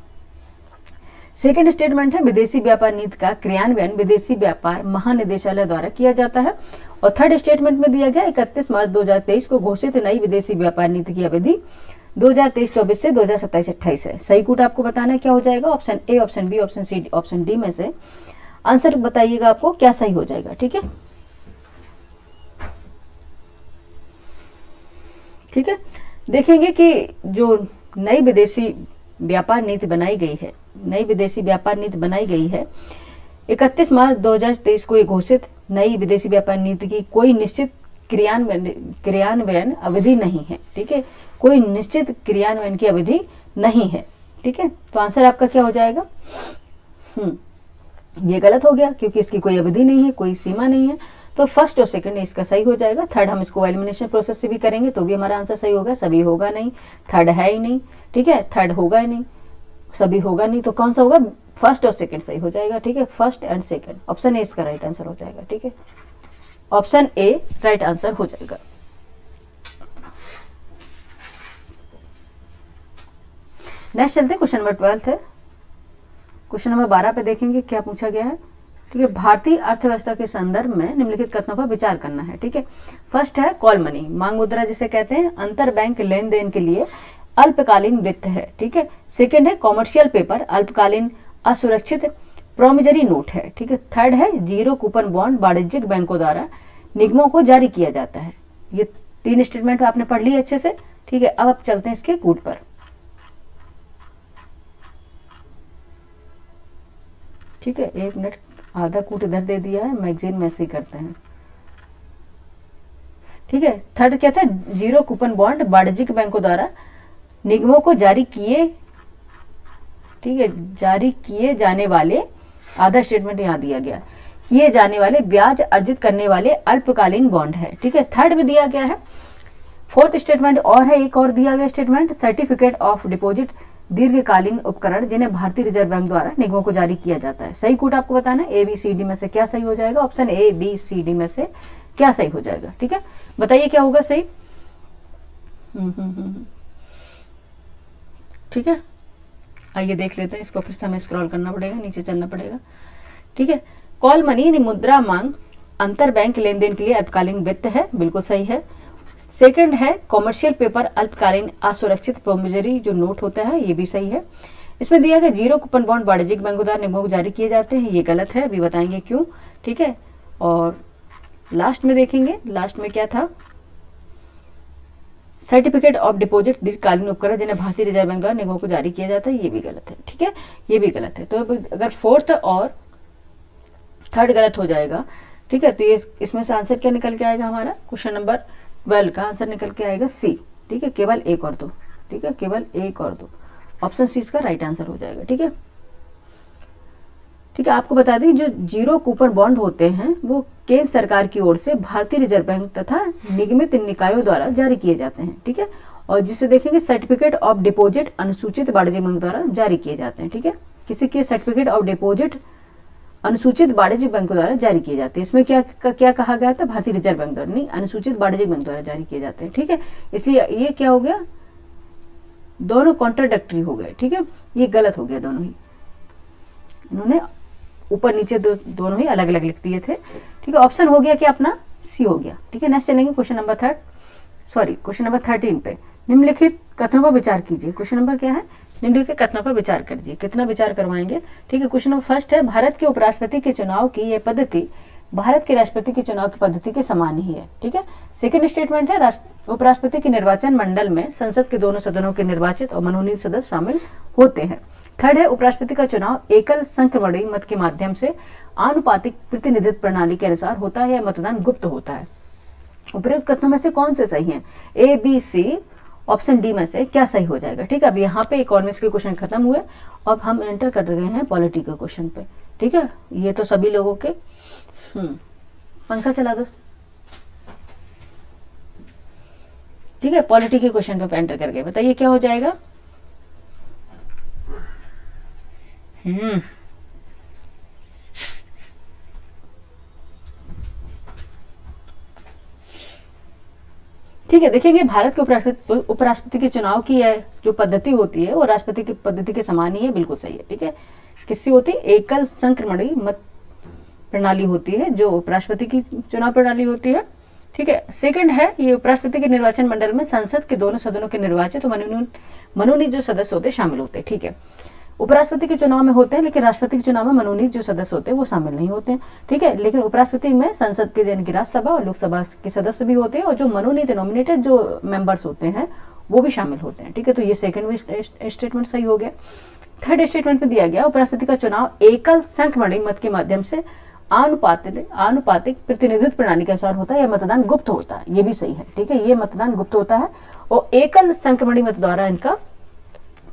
सेकेंड स्टेटमेंट है, विदेशी व्यापार नीति का क्रियान्वयन विदेशी व्यापार महानिदेशालय द्वारा किया जाता है। और थर्ड स्टेटमेंट में दिया गया, 31 मार्च 2023 को घोषित नई विदेशी व्यापार नीति की अवधि 2023-24 से 2027-28 है। सही कूट आपको बताना है क्या हो जाएगा? Option A, option B, option C, option D में से आंसर बताइएगा आपको क्या सही हो जाएगा, ठीक है। ठीक है, देखेंगे कि जो नई विदेशी व्यापार नीति बनाई गई है, 31 मार्च 2023 को ये घोषित नई विदेशी व्यापार नीति की कोई निश्चित क्रियान्वयन अवधि नहीं है, ठीक है, कोई निश्चित क्रियान्वयन की अवधि नहीं है, ठीक है। तो आंसर आपका क्या हो जाएगा? ये गलत हो गया क्योंकि इसकी कोई अवधि नहीं है, कोई सीमा नहीं है, तो फर्स्ट और सेकंड इसका सही हो जाएगा। थर्ड हम इसको एलिमिनेशन प्रोसेस से भी करेंगे तो भी हमारा आंसर सही होगा। सभी होगा नहीं, थर्ड है ही नहीं, ठीक है, थर्ड होगा ही नहीं, सभी होगा नहीं, तो कौन सा होगा? फर्स्ट और सेकंड सही हो जाएगा, ठीक है, first and second. Option A इसका राइट आंसर हो जाएगा, ठीक है, ऑप्शन ए राइट आंसर हो जाएगा। नेक्स्ट चलते हैं, क्वेश्चन नंबर 12 है। क्वेश्चन नंबर 12 पे देखेंगे क्या पूछा गया है, ठीक है। भारतीय अर्थव्यवस्था के संदर्भ में निम्नलिखित कथनों पर विचार करना है, ठीक है। फर्स्ट है कॉल मनी, मांग मुद्रा जिसे कहते हैं, अंतर बैंक लेन देन के लिए अल्पकालीन वित्त है, ठीक है। सेकंड है कॉमर्शियल पेपर, अल्पकालीन असुरक्षित प्रोमिजरी नोट है, ठीक है। थर्ड है जीरो कूपन बॉन्ड, वाणिज्यिक बैंकों द्वारा निगमों को जारी किया जाता है। ये तीन स्टेटमेंट आपने पढ़ ली अच्छे से, ठीक है। अब आप चलते हैं इसके कूट पर, ठीक है। 1 मिनट, आधा कूट इधर दे दिया है, मैगजीन में ऐसे ही करते हैं, ठीक है। थर्ड क्या था? जीरो कूपन बॉन्ड, वाणिज्यिक बैंकों द्वारा निगमों को जारी किए, ठीक है, जारी किए जाने वाले, आधा स्टेटमेंट यहां दिया गया, किए जाने वाले ब्याज अर्जित करने वाले अल्पकालीन बॉन्ड है, ठीक है। थर्ड में दिया गया है। फोर्थ स्टेटमेंट और है, एक और दिया गया स्टेटमेंट, सर्टिफिकेट ऑफ डिपॉजिट, दीर्घकालीन उपकरण जिन्हें भारतीय रिजर्व बैंक द्वारा निगमों को जारी किया जाता है। सही कूट आपको बताना है, ए बी सी डी में से क्या सही हो जाएगा? Option A B C D में से क्या सही हो जाएगा, ठीक है, बताइए क्या होगा सही। ठीक है, आइए देख लेते हैं इसको, फिर से हमें स्क्रॉल करना पड़ेगा, नीचे चलना पड़ेगा, ठीक है। कॉल मनी यानी मुद्रा मांग अंतर बैंक लेन देन के लिए अल्पकालीन वित्त है, बिल्कुल सही है। सेकंड है कॉमर्शियल पेपर अल्पकालीन असुरक्षित प्रोमिजरी जो नोट होता है, ये भी सही है। इसमें दिया गया जीरो कूपन बॉन्ड वाणिज्यिक बैंकों द्वारा निगमों को जारी किए जाते हैं, ये गलत है, अभी बताएंगे क्यों, ठीक है। और लास्ट में देखेंगे, लास्ट में क्या था, सर्टिफिकेट ऑफ डिपॉजिट दीर्घकालीन उपकरण जिन्हें भारतीय रिजर्व बैंक द्वारा निगमों को जारी किया जाता है, ये भी गलत है, ठीक है, ये भी गलत है। तो अगर फोर्थ और थर्ड गलत हो जाएगा, ठीक है, तो ये इसमें से आंसर क्या निकल के आएगा हमारा, क्वेश्चन नंबर 12 का आंसर निकल के आएगा सी, ठीक है, केवल एक और दो, ठीक है, केवल एक और दो, ऑप्शन सी इसका राइट आंसर हो जाएगा, ठीक है। ठीक है, आपको बता दें जो जीरो कूपन बॉन्ड होते हैं वो केंद्र सरकार की ओर से भारतीय रिजर्व बैंक तथा निगमित निकायों द्वारा जारी किए जाते हैं, ठीक है। और जिसे देखेंगे सर्टिफिकेट ऑफ डिपॉजिट अनुसूचित वाणिज्य बैंक द्वारा जारी किए जाते हैं, ठीक है। किसी के सर्टिफिकेट ऑफ डिपॉजिट अनुसूचित वाणिज्य बैंक द्वारा जारी किए जाते हैं, इसमें क्या कहा गया था, भारतीय रिजर्व बैंक द्वारा नहीं, अनुसूचित वाणिज्य बैंक द्वारा जारी किए जाते हैं, ठीक है। इसलिए ये क्या हो गया, दोनों कॉन्ट्राडिक्टरी हो गए, ठीक है, ये गलत हो गया, दोनों ही इन्होंने ऊपर नीचे दोनों ही अलग अलग लिख दिए थे, ठीक है। ऑप्शन हो गया कि अपना सी हो गया, ठीक है। नेक्स्ट चलेंगे क्वेश्चन नंबर 13 पे, निम्नलिखित कथनों पर विचार कीजिए। क्वेश्चन नंबर क्या है, निम्नलिखित कथनों पर विचार कीजिए, कितना विचार करवाएंगे, ठीक है। क्वेश्चन नंबर फर्स्ट है, भारत के उपराष्ट्रपति के चुनाव की यह पद्धति भारत के राष्ट्रपति के चुनाव की पद्धति के समान ही है, ठीक है। सेकंड स्टेटमेंट है, उपराष्ट्रपति के निर्वाचन मंडल में संसद के दोनों सदनों के निर्वाचित और मनोनीत सदस्य शामिल होते हैं। थर्ड है, उपराष्ट्रपति का चुनाव एकल संक्रमणीय मत के माध्यम से आनुपातिक प्रतिनिधित्व प्रणाली के अनुसार होता है या मतदान गुप्त होता है। उपरोक्त कथनों में से कौन से सही हैं, A B C, option D में से क्या सही हो जाएगा, ठीक है। अब यहाँ पे इकोनॉमिक्स के क्वेश्चन खत्म हुए, अब हम एंटर कर रहे हैं पॉलिटी के क्वेश्चन पे, ठीक है। ये तो सभी लोगों के पंखा चला दो, ठीक है। पॉलिटी के क्वेश्चन पे एंटर करके बताइए क्या हो जाएगा। ठीक है, देखेंगे भारत के उपराष्ट्रपति के चुनाव की जो पद्धति होती है वो राष्ट्रपति की पद्धति के समान ही है, बिल्कुल सही है, ठीक है। किससे होती है, एकल संक्रमणीय मत प्रणाली होती है जो उपराष्ट्रपति की चुनाव प्रणाली होती है, ठीक है। सेकंड है, ये उपराष्ट्रपति के निर्वाचन मंडल में संसद के दोनों सदनों के निर्वाचित मनोनीत जो सदस्य होते हैं शामिल होते हैं, ठीक है। उपराष्ट्रपति के चुनाव में होते हैं लेकिन राष्ट्रपति के चुनाव में मनोनीत जो सदस्य होते हैं वो शामिल नहीं होते हैं, ठीक है। लेकिन उपराष्ट्रपति में संसद के यानी कि राज्यसभा और लोकसभा के सदस्य भी होते हैं और जो मनोनीत नॉमिनेटेड जो मेंबर्स होते हैं वो भी शामिल होते हैं, ठीक है। तो ये सेकंड स्टेटमेंट सही हो गया। थर्ड स्टेटमेंट में दिया गया उपराष्ट्रपति का चुनाव एकल संख्यमणि मत के माध्यम से आनुपातिक प्रतिनिधित्व प्रणाली के अनुसार होता है या मतदान गुप्त होता है, ये भी सही है, ठीक है। ये मतदान गुप्त होता है और एकल संख्यमणि मत द्वारा इनका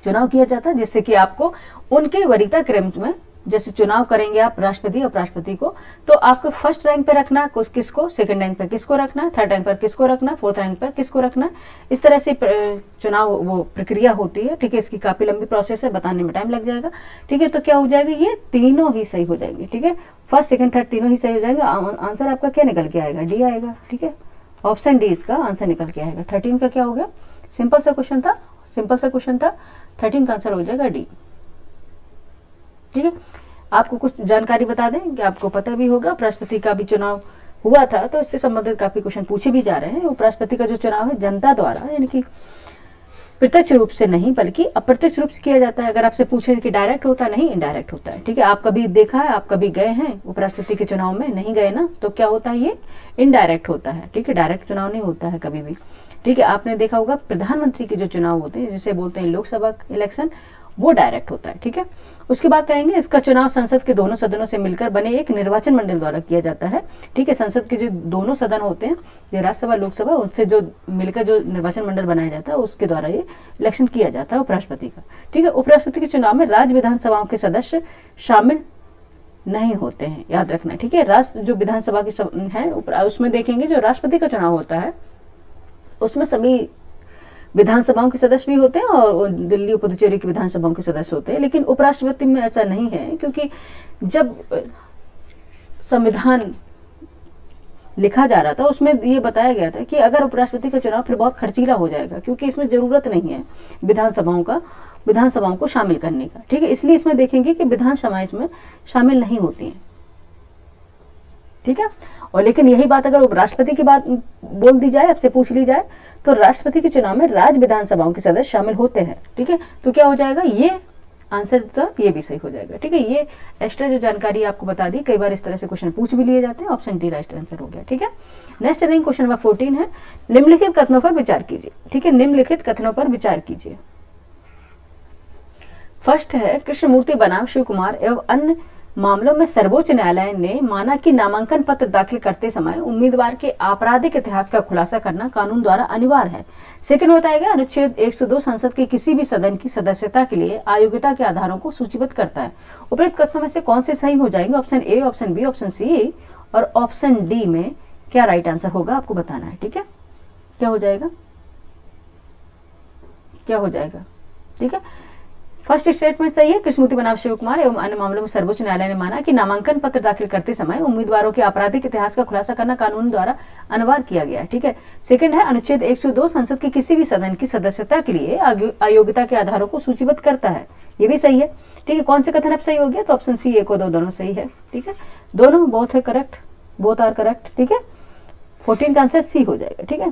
चुनाव किया जाता है, जिससे कि आपको उनके वरीयता क्रम में जैसे चुनाव करेंगे आप राष्ट्रपति और उपराष्ट्रपति को, तो आपको फर्स्ट रैंक पे रखना किसको, सेकंड रैंक पे किसको रखना, थर्ड रैंक पर किसको रखना, फोर्थ रैंक पर किसको रखना, इस तरह से चुनाव वो प्रक्रिया होती है, ठीक है। इसकी काफी लंबी प्रोसेस है, बताने में टाइम लग जाएगा, ठीक है। तो क्या हो जाएगा, ये तीनों ही सही हो जाएंगे, ठीक है। फर्स्ट सेकंड थर्ड तीनों ही सही हो जाएंगे। आंसर आपका क्या निकल के आएगा, डी आएगा, ठीक है। ऑप्शन डी इसका आंसर निकल के आएगा। 13 का क्या हो गया, सिंपल सा क्वेश्चन था, 13 का आंसर हो जाएगा डी, ठीक है। आपको कुछ जानकारी बता दें कि आपको पता भी होगा उपराष्ट्रपति का भी चुनाव हुआ था, तो इससे संबंधित काफी क्वेश्चन पूछे भी जा रहे हैं। उपराष्ट्रपति का जो चुनाव है जनता द्वारा यानी कि प्रत्यक्ष रूप से नहीं बल्कि अप्रत्यक्ष रूप से किया जाता है। अगर आपसे पूछे कि डायरेक्ट होता है, नहीं, इनडायरेक्ट होता है, ठीक है। आप कभी देखा है, आप कभी गए हैं उपराष्ट्रपति के चुनाव में, नहीं गए ना, तो क्या होता है, ये इनडायरेक्ट होता है, ठीक है। डायरेक्ट चुनाव नहीं होता है कभी भी, ठीक है। आपने देखा होगा प्रधानमंत्री के जो चुनाव होते हैं जिसे बोलते हैं लोकसभा इलेक्शन, वो डायरेक्ट होता है, ठीक है। उसके बाद कहेंगे इसका चुनाव संसद के दोनों सदनों से मिलकर बने एक निर्वाचन मंडल द्वारा किया जाता है, ठीक है। संसद के जो दोनों सदन होते हैं, जो राज्यसभा लोकसभा, उनसे जो मिलकर जो निर्वाचन मंडल बनाया जाता है उसके द्वारा ये इलेक्शन किया जाता है उपराष्ट्रपति का, ठीक है। उपराष्ट्रपति के चुनाव में राज्य विधानसभाओं के सदस्य शामिल नहीं होते हैं, याद रखना, ठीक है। राज्य जो विधानसभा की है उसमें देखेंगे जो राष्ट्रपति का चुनाव होता है उसमें सभी विधानसभाओं के सदस्य भी होते हैं और दिल्ली और पुदुचेरी की विधानसभाओं के सदस्य होते हैं, लेकिन उपराष्ट्रपति में ऐसा नहीं है, क्योंकि जब संविधान लिखा जा रहा था उसमें ये बताया गया था कि अगर उपराष्ट्रपति का चुनाव फिर बहुत खर्चीला हो जाएगा, क्योंकि इसमें जरूरत नहीं है विधानसभाओं को शामिल करने का, ठीक है। इसलिए इसमें देखेंगे कि विधानसभाएं इसमें शामिल नहीं होती हैं, ठीक है। और लेकिन यही बात अगर उपराष्ट्रपति की बात बोल दी जाए, आपसे पूछ ली जाए, तो राष्ट्रपति के चुनाव में राज्य विधानसभाओं के सदस्य शामिल होते हैं, ठीक है। तो क्या हो जाएगा, ये आंसर तो ये भी सही हो जाएगा, ठीक है। ये एक्स्ट्रा जो जानकारी आपको बता दी, कई बार इस तरह से क्वेश्चन पूछ भी लिए जाते हैं। ऑप्शन डी राइट आंसर हो गया, ठीक है। नेक्स्ट चलेंगे, क्वेश्चन नंबर 14 है, निम्नलिखित कथनों पर विचार कीजिए, ठीक है। निम्नलिखित कथनों पर विचार कीजिए। फर्स्ट है, कृष्णमूर्ति बनाम शिव कुमार एवं अन्य मामलों में सर्वोच्च न्यायालय ने माना कि नामांकन पत्र दाखिल करते समय उम्मीदवार के आपराधिक इतिहास का खुलासा करना कानून द्वारा अनिवार्य है। सेकंड बताएगा, अनुच्छेद 102 संसद के किसी भी सदन की सदस्यता के लिए अयोग्यता के आधारों को सूचीबद्ध करता है। उपरोक्त कथनों में से कौन से सही हो जाएंगे? Option A, option B, option C और ऑप्शन डी में क्या राइट आंसर होगा आपको बताना है, ठीक है। क्या हो जाएगा, क्या हो जाएगा, ठीक है। फर्स्ट स्टेटमेंट सही है, कृष्णमूर्ति बनाम शिव कुमार एवं अन्य मामलों में सर्वोच्च न्यायालय ने माना कि नामांकन पत्र दाखिल करते समय उम्मीदवारों के आपराधिक इतिहास का खुलासा करना कानून द्वारा अनिवार्य किया गया है, ठीक है। सेकंड है, अनुच्छेद 102 संसद के किसी भी सदन की सदस्यता के लिए अयोग्यता के आधारों को सूचीबद्ध करता है, ये भी सही है, ठीक है। कौन से कथन अब सही हो गया? तो ऑप्शन सी, 1 और 2 दोनों सही है, ठीक है। दोनों बोथ है करेक्ट, बोथ आर करेक्ट, ठीक है। 14 का आंसर सी हो जाएगा, ठीक है।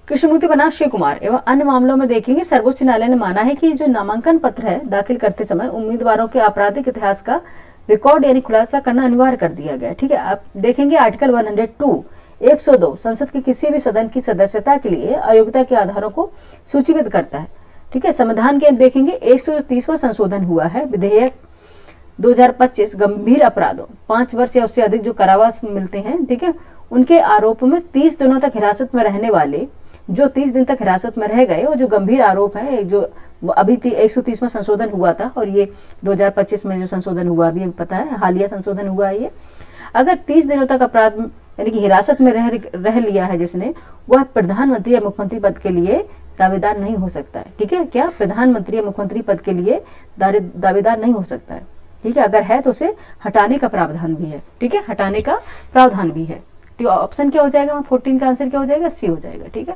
कृष्णमूर्ति बनाम शिव कुमार एवं अन्य मामलों में देखेंगे, सर्वोच्च न्यायालय ने माना है कि जो नामांकन पत्र है दाखिल करते समय उम्मीदवारों के आपराधिक इतिहास का रिकॉर्ड यानी खुलासा करना अनिवार्य कर दिया गया, ठीक है। आप देखेंगे आर्टिकल 102 102 संसद के किसी भी सदन की सदस्यता के लिए अयोग्यता के आधारों को सूचीबद्ध करता है, ठीक है। संविधान के देखेंगे 130वां संशोधन हुआ है, विधेयक 2025 गंभीर अपराधों 5 वर्ष या उससे अधिक जो कारावास मिलते हैं, ठीक है, उनके आरोप में 30 दिनों तक हिरासत में रहने वाले जो 30 दिन तक हिरासत में रह गए और जो गंभीर आरोप है, जो अभी 130वां संशोधन हुआ था और ये 2025 में जो संशोधन हुआ, अभी पता है हालिया संशोधन हुआ है ये, अगर 30 दिनों तक अपराध यानी कि हिरासत में रह लिया है जिसने, वह प्रधानमंत्री या मुख्यमंत्री पद के लिए दावेदार नहीं हो सकता है, ठीक है। क्या प्रधानमंत्री या मुख्यमंत्री पद के लिए दावेदार नहीं हो सकता है, ठीक है। अगर है तो उसे हटाने का प्रावधान भी है, ठीक है, हटाने का प्रावधान भी है। तो ऑप्शन क्या हो जाएगा? 14 का आंसर क्या हो जाएगा? सी हो जाएगा, ठीक है।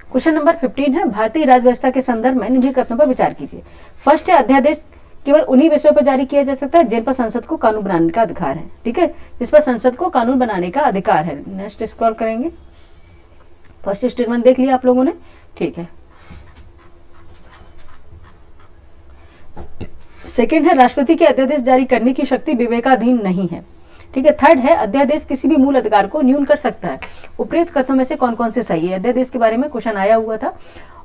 क्वेश्चन नंबर 15 है, भारतीय राज्य व्यवस्था के संदर्भ में निम्नलिखित कथनों पर विचार कीजिए। फर्स्ट है, अध्यादेश केवल उन्हीं विषयों पर जारी किया जा सकता है जिन पर संसद को कानून बनाने का अधिकार है, ठीक है, जिस पर संसद को कानून बनाने का अधिकार है। नेक्स्ट स्क्रॉल करेंगे, फर्स्ट स्टेटमेंट देख लिया आप लोगों ने, ठीक है। सेकंड है, राष्ट्रपति के अध्यादेश जारी करने की शक्ति विवेकाधीन नहीं है, ठीक है। थर्ड है, अध्यादेश किसी भी मूल अधिकार को न्यून कर सकता है। उपरोक्त कथनों में से कौन कौन से सही है? अध्यादेश के बारे में क्वेश्चन आया हुआ था,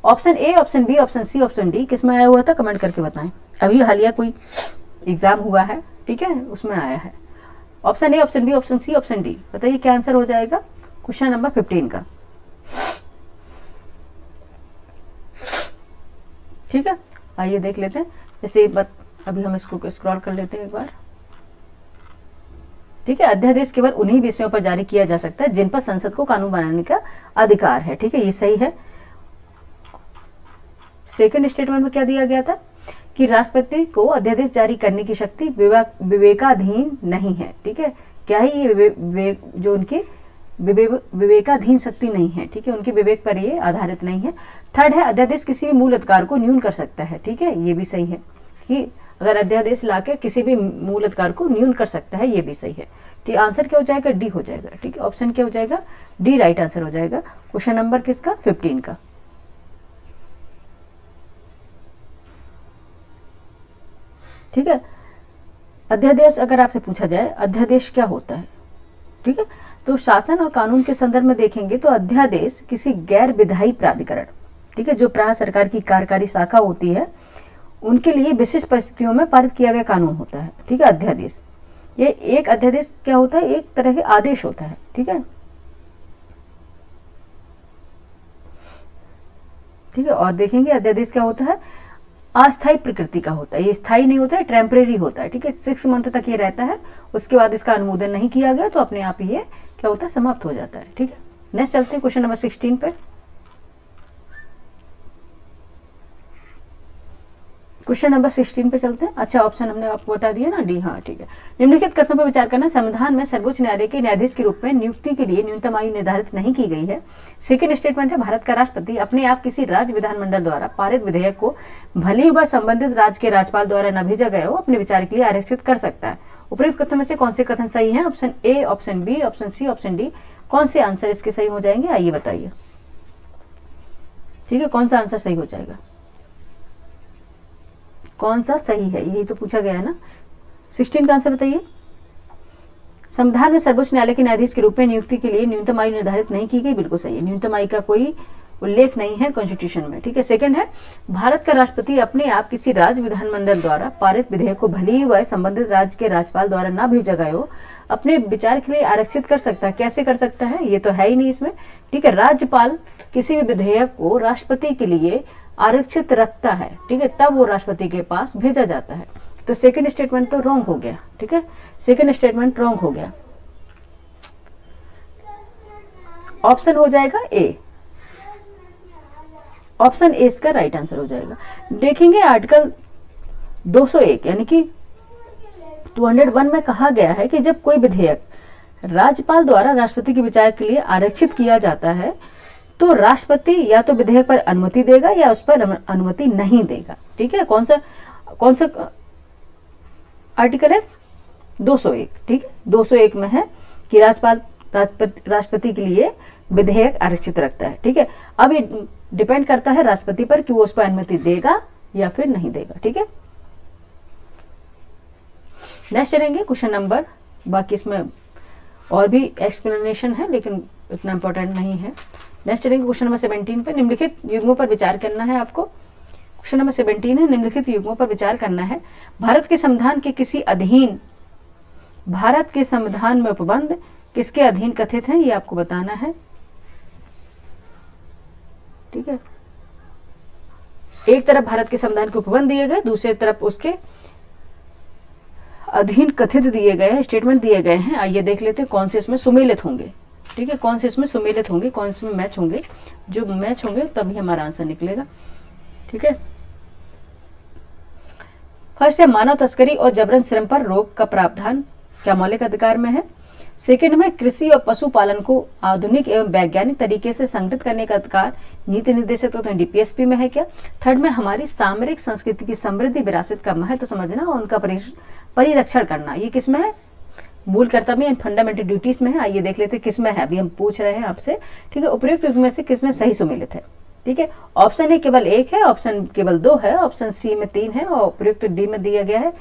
option A, option B, option C, option D, किसमें आया हुआ था कमेंट करके बताएं। अभी हालिया कोई एग्जाम हुआ है, ठीक है, उसमें आया है। Option A, option B, option C, option D, बताइए क्या आंसर हो जाएगा क्वेश्चन नंबर 15 का, ठीक है। आइए देख लेते हैं, जैसे अभी हम इसको स्क्रॉल कर लेते हैं एक बार, ठीक है। अध्यादेश केवल उन्हीं विषयों पर जारी किया जा सकता है जिन पर संसद को कानून बनाने का अधिकार है, ठीक है, ये सही है। सेकंड स्टेटमेंट में क्या दिया गया था कि राष्ट्रपति को अध्यादेश जारी करने की शक्ति विवेकाधीन नहीं है, ठीक है। क्या है ये? जो उनकी विवेकाधीन शक्ति नहीं है, ठीक है, उनके विवेक पर ये आधारित नहीं है। थर्ड है, अध्यादेश किसी भी मूल अधिकार को न्यून कर सकता है, ठीक है, ये भी सही है कि अगर अध्यादेश लाके किसी भी मूल अधिकार को न्यून कर सकता है, ये भी सही है, ठीक। आंसर क्या हो जाएगा? डी हो जाएगा, ठीक है। ऑप्शन क्या हो जाएगा? डी राइट आंसर हो जाएगा क्वेश्चन नंबर किसका? 15 का, ठीक है। अध्यादेश अगर आपसे पूछा जाए अध्यादेश क्या होता है, ठीक है, तो शासन और कानून के संदर्भ में देखेंगे तो अध्यादेश किसी गैर विधायी प्राधिकरण, ठीक है, जो प्राय सरकार की कार्यकारी शाखा होती है, उनके लिए विशेष परिस्थितियों में पारित किया गया कानून होता है, ठीक है, अध्यादेश। ये एक अध्यादेश क्या होता है? एक तरह के आदेश होता है, ठीक है, ठीक है। और देखेंगे अध्यादेश क्या होता है? अस्थायी प्रकृति का होता है, ये स्थायी नहीं होता है, टेम्परेरी होता है, ठीक है। 6 मंथ तक ये रहता है, उसके बाद इसका अनुमोदन नहीं किया गया तो अपने आप ये क्या होता है? समाप्त हो जाता है, ठीक है। नेक्स्ट चलते हैं क्वेश्चन नंबर 16 पे। क्वेश्चन नंबर 16 पे चलते हैं। अच्छा, ऑप्शन हमने आपको बता दिया ना, डी। हाँ ठीक है। निम्नलिखित कथनों पर विचार करना। संविधान में सर्वोच्च न्यायालय के न्यायाधीश के रूप में नियुक्ति के लिए न्यूनतम आयु निर्धारित नहीं की गई है। सेकंड स्टेटमेंट है, भारत का राष्ट्रपति अपने आप किसी राज्य विधानमंडल द्वारा पारित विधेयक को भले ही वह संबंधित राज्य के राज्यपाल द्वारा न भेजा गया हो अपने विचार के लिए आरक्षित कर सकता है। उपयुक्त कथनों में से कौन से कथन सही है? Option A, option B, option C, option D. कौन से आंसर इसके सही हो जाएंगे, आइए बताइए। ठीक है, कौन सा आंसर सही हो जाएगा, कौन सा सही है, यही तो पूछा गया है ना। 16 का आंसर बताइए। संविधान में सर्वोच्च न्यायालय के न्यायाधीश के रूप में नियुक्ति के लिए न्यूनतम आयु निर्धारित नहीं की गई, बिल्कुल सही है। न्यूनतम आयु का कोई उल्लेख नहीं है कॉन्स्टिट्यूशन में। ठीक है। सेकंड है, भारत का राष्ट्रपति अपने आप किसी राज्य विधानमंडल द्वारा पारित विधेयक को भले ही वह संबंधित राज्य के राज्यपाल द्वारा ना भेजा गया हो अपने विचार के लिए आरक्षित कर सकता है। कैसे कर सकता है, ये तो है ही नहीं इसमें। ठीक है, राज्यपाल किसी भी विधेयक को राष्ट्रपति के लिए आरक्षित रखता है, ठीक है, तब वो राष्ट्रपति के पास भेजा जाता है। तो सेकंड स्टेटमेंट तो रॉन्ग हो गया। ठीक है, सेकंड स्टेटमेंट रॉन्ग हो गया। ऑप्शन हो जाएगा ए, ऑप्शन ए इसका राइट आंसर हो जाएगा। देखेंगे आर्टिकल 201 यानी कि 201 में कहा गया है कि जब कोई विधेयक राज्यपाल द्वारा राष्ट्रपति के विचार के लिए आरक्षित किया जाता है तो राष्ट्रपति या तो विधेयक पर अनुमति देगा या उस पर अनुमति नहीं देगा। ठीक है, कौन सा आर्टिकल है? 201। ठीक है, 201 में है कि राज्यपाल राष्ट्रपति के लिए विधेयक आरक्षित रखता है। ठीक है, अब ये डिपेंड करता है राष्ट्रपति पर कि वो उस पर अनुमति देगा या फिर नहीं देगा। ठीक है, नेक्स्ट चलेंगे क्वेश्चन नंबर, बाकी इसमें और भी एक्सप्लेनेशन है लेकिन इतना इंपॉर्टेंट नहीं है। नेक्स्ट चलेंगे क्वेश्चन नंबर 17 पे। निम्नलिखित युग्मों पर विचार करना है आपको। क्वेश्चन नंबर 17 है, निम्नलिखित युग्मों पर विचार करना है। भारत के संविधान के किसी अधीन, भारत के संविधान में उपबंध किसके अधीन कथित है, ये आपको बताना है। ठीक है, एक तरफ भारत के संविधान के उपबंध दिए गए, दूसरी तरफ उसके अधीन कथित दिए गए हैं, स्टेटमेंट दिए गए हैं। आइए देख लेते हैं कौन से इसमें सुमेलित होंगे। ठीक है, कौन से इसमें सुमेलित होंगे, कौन से में मैच होंगे। जो मैच होंगे तभी हमारा आंसर निकलेगा। ठीक है, फर्स्ट है, मानव तस्करी और जबरन श्रम पर रोक का प्रावधान क्या मौलिक अधिकार में है? सेकंड में, कृषि और पशुपालन को आधुनिक एवं वैज्ञानिक तरीके से संगठित करने का अधिकार नीति निर्देशक तो डीपीएसपी में है क्या? थर्ड में, हमारी सामरिक संस्कृति की समृद्धि विरासत का महत्व समझना और उनका परिरक्षण करना, ये किसमें है? मूल कर्तव्य एंड फंडामेंटल ड्यूटीज में है। आइए देख लेते हैं किसमें है, अभी हम पूछ रहे हैं आपसे। ठीक है, उपयुक्त युग्म में से किसमें सही सुमेलित है? ठीक है, ऑप्शन ए केवल 1 है, ऑप्शन केवल 2 है, ऑप्शन सी में 3 है और उपयुक्त डी में दिया गया है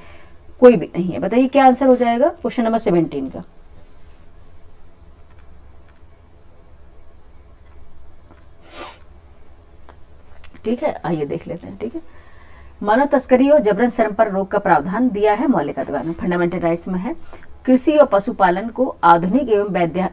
कोई भी नहीं है। बताइए क्या आंसर हो जाएगा क्वेश्चन नंबर 17 का? ठीक है, आइए देख लेते हैं। ठीक है, मानव तस्करी और जबरन श्रम पर रोक का प्रावधान दिया है मौलिक अधिकार में, फंडामेंटल राइट्स में है। कृषि और पशुपालन को आधुनिक एवं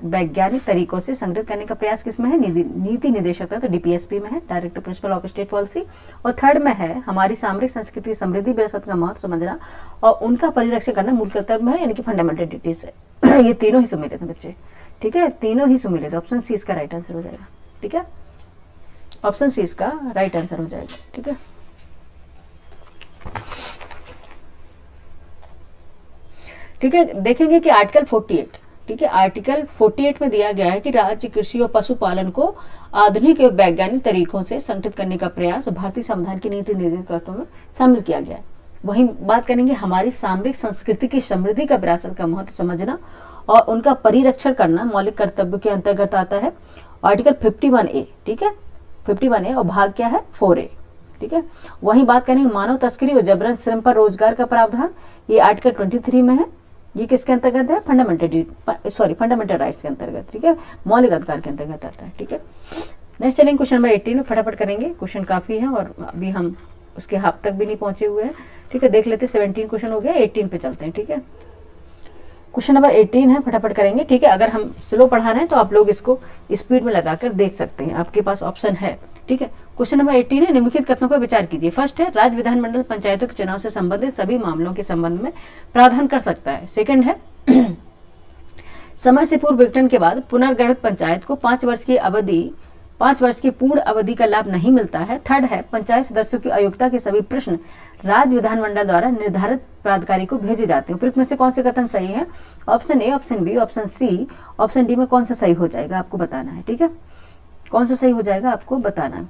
वैज्ञानिक तरीकों से संगठित करने का प्रयास किसमें है? नीति निर्देशक तो डीपीएसपी में है, directive principle of state policy. और थर्ड में है, हमारी सामरिक संस्कृति समृद्धि विरासत का महत्व समझना और उनका परिरक्षण करना मूल कर्तव्य में है, यानी कि फंडामेंटल ड्यूटीज है। ये तीनों ही सुमेलित है बच्चे। ठीक है, तीनों ही सुमेलित। ऑप्शन सी इसका राइट आंसर हो जाएगा। ठीक है, ऑप्शन सी इसका राइट आंसर हो जाएगा। ठीक है, ठीक है, देखेंगे कि आर्टिकल 48, ठीक है, आर्टिकल 48 में दिया गया है कि राज्य कृषि और पशुपालन को आधुनिक एवं वैज्ञानिक तरीकों से संगठित करने का प्रयास भारतीय संविधान की नीति निर्देशकों में शामिल किया गया है। वहीं बात करेंगे हमारी सामरिक संस्कृति की समृद्धि का विरासत का महत्व समझना और उनका परिरक्षण करना मौलिक कर्तव्य के अंतर्गत आता है आर्टिकल 51A। ठीक है, 51A और भाग क्या है? 4A। ठीक है, वहीं बात करेंगे मानव तस्करी और जबरन श्रम पर रोजगार का प्रावधान, ये आर्टिकल 23 में है। ये किसके अंतर्गत है? फंडामेंटल राइट्स के अंतर्गत। ठीक है, मौलिक अधिकार के अंतर्गत आता है। ठीक है, नेक्स्ट चलेंगे क्वेश्चन नंबर 18 में, फटाफट करेंगे, क्वेश्चन काफी है और अभी हम उसके हाफ तक भी नहीं पहुंचे हुए हैं। ठीक है, देख लेते हैं 17 क्वेश्चन हो गया, 18 पे चलते हैं। ठीक है, क्वेश्चन नंबर 18 है, फटाफट करेंगे। ठीक है, अगर हम स्लो पढ़ा रहे हैं तो आप लोग इसको स्पीड में लगाकर देख सकते हैं, आपके पास ऑप्शन है। ठीक है, क्वेश्चन नंबर 18 है, निम्नलिखित कथनों पर विचार कीजिए। फर्स्ट है, राज्य विधानमंडल पंचायतों के चुनाव से संबंधित सभी मामलों के संबंध में प्रावधान कर सकता है। सेकंड है, समय से पूर्व विघटन के बाद पुनर्गठित पंचायत को 5 वर्ष की अवधि 5 वर्ष की पूर्ण अवधि का लाभ नहीं मिलता है। थर्ड है पंचायत सदस्यों की अयोग्यता के सभी प्रश्न राज्य विधानमंडल द्वारा निर्धारित प्राधिकारी को भेजे जाते हैं। उपयुक्त में से कौन से कथन सही है? Option A, option B, option C, option D में कौन सा सही हो जाएगा आपको बताना है। ठीक है, कौन सा सही हो जाएगा आपको बताना है।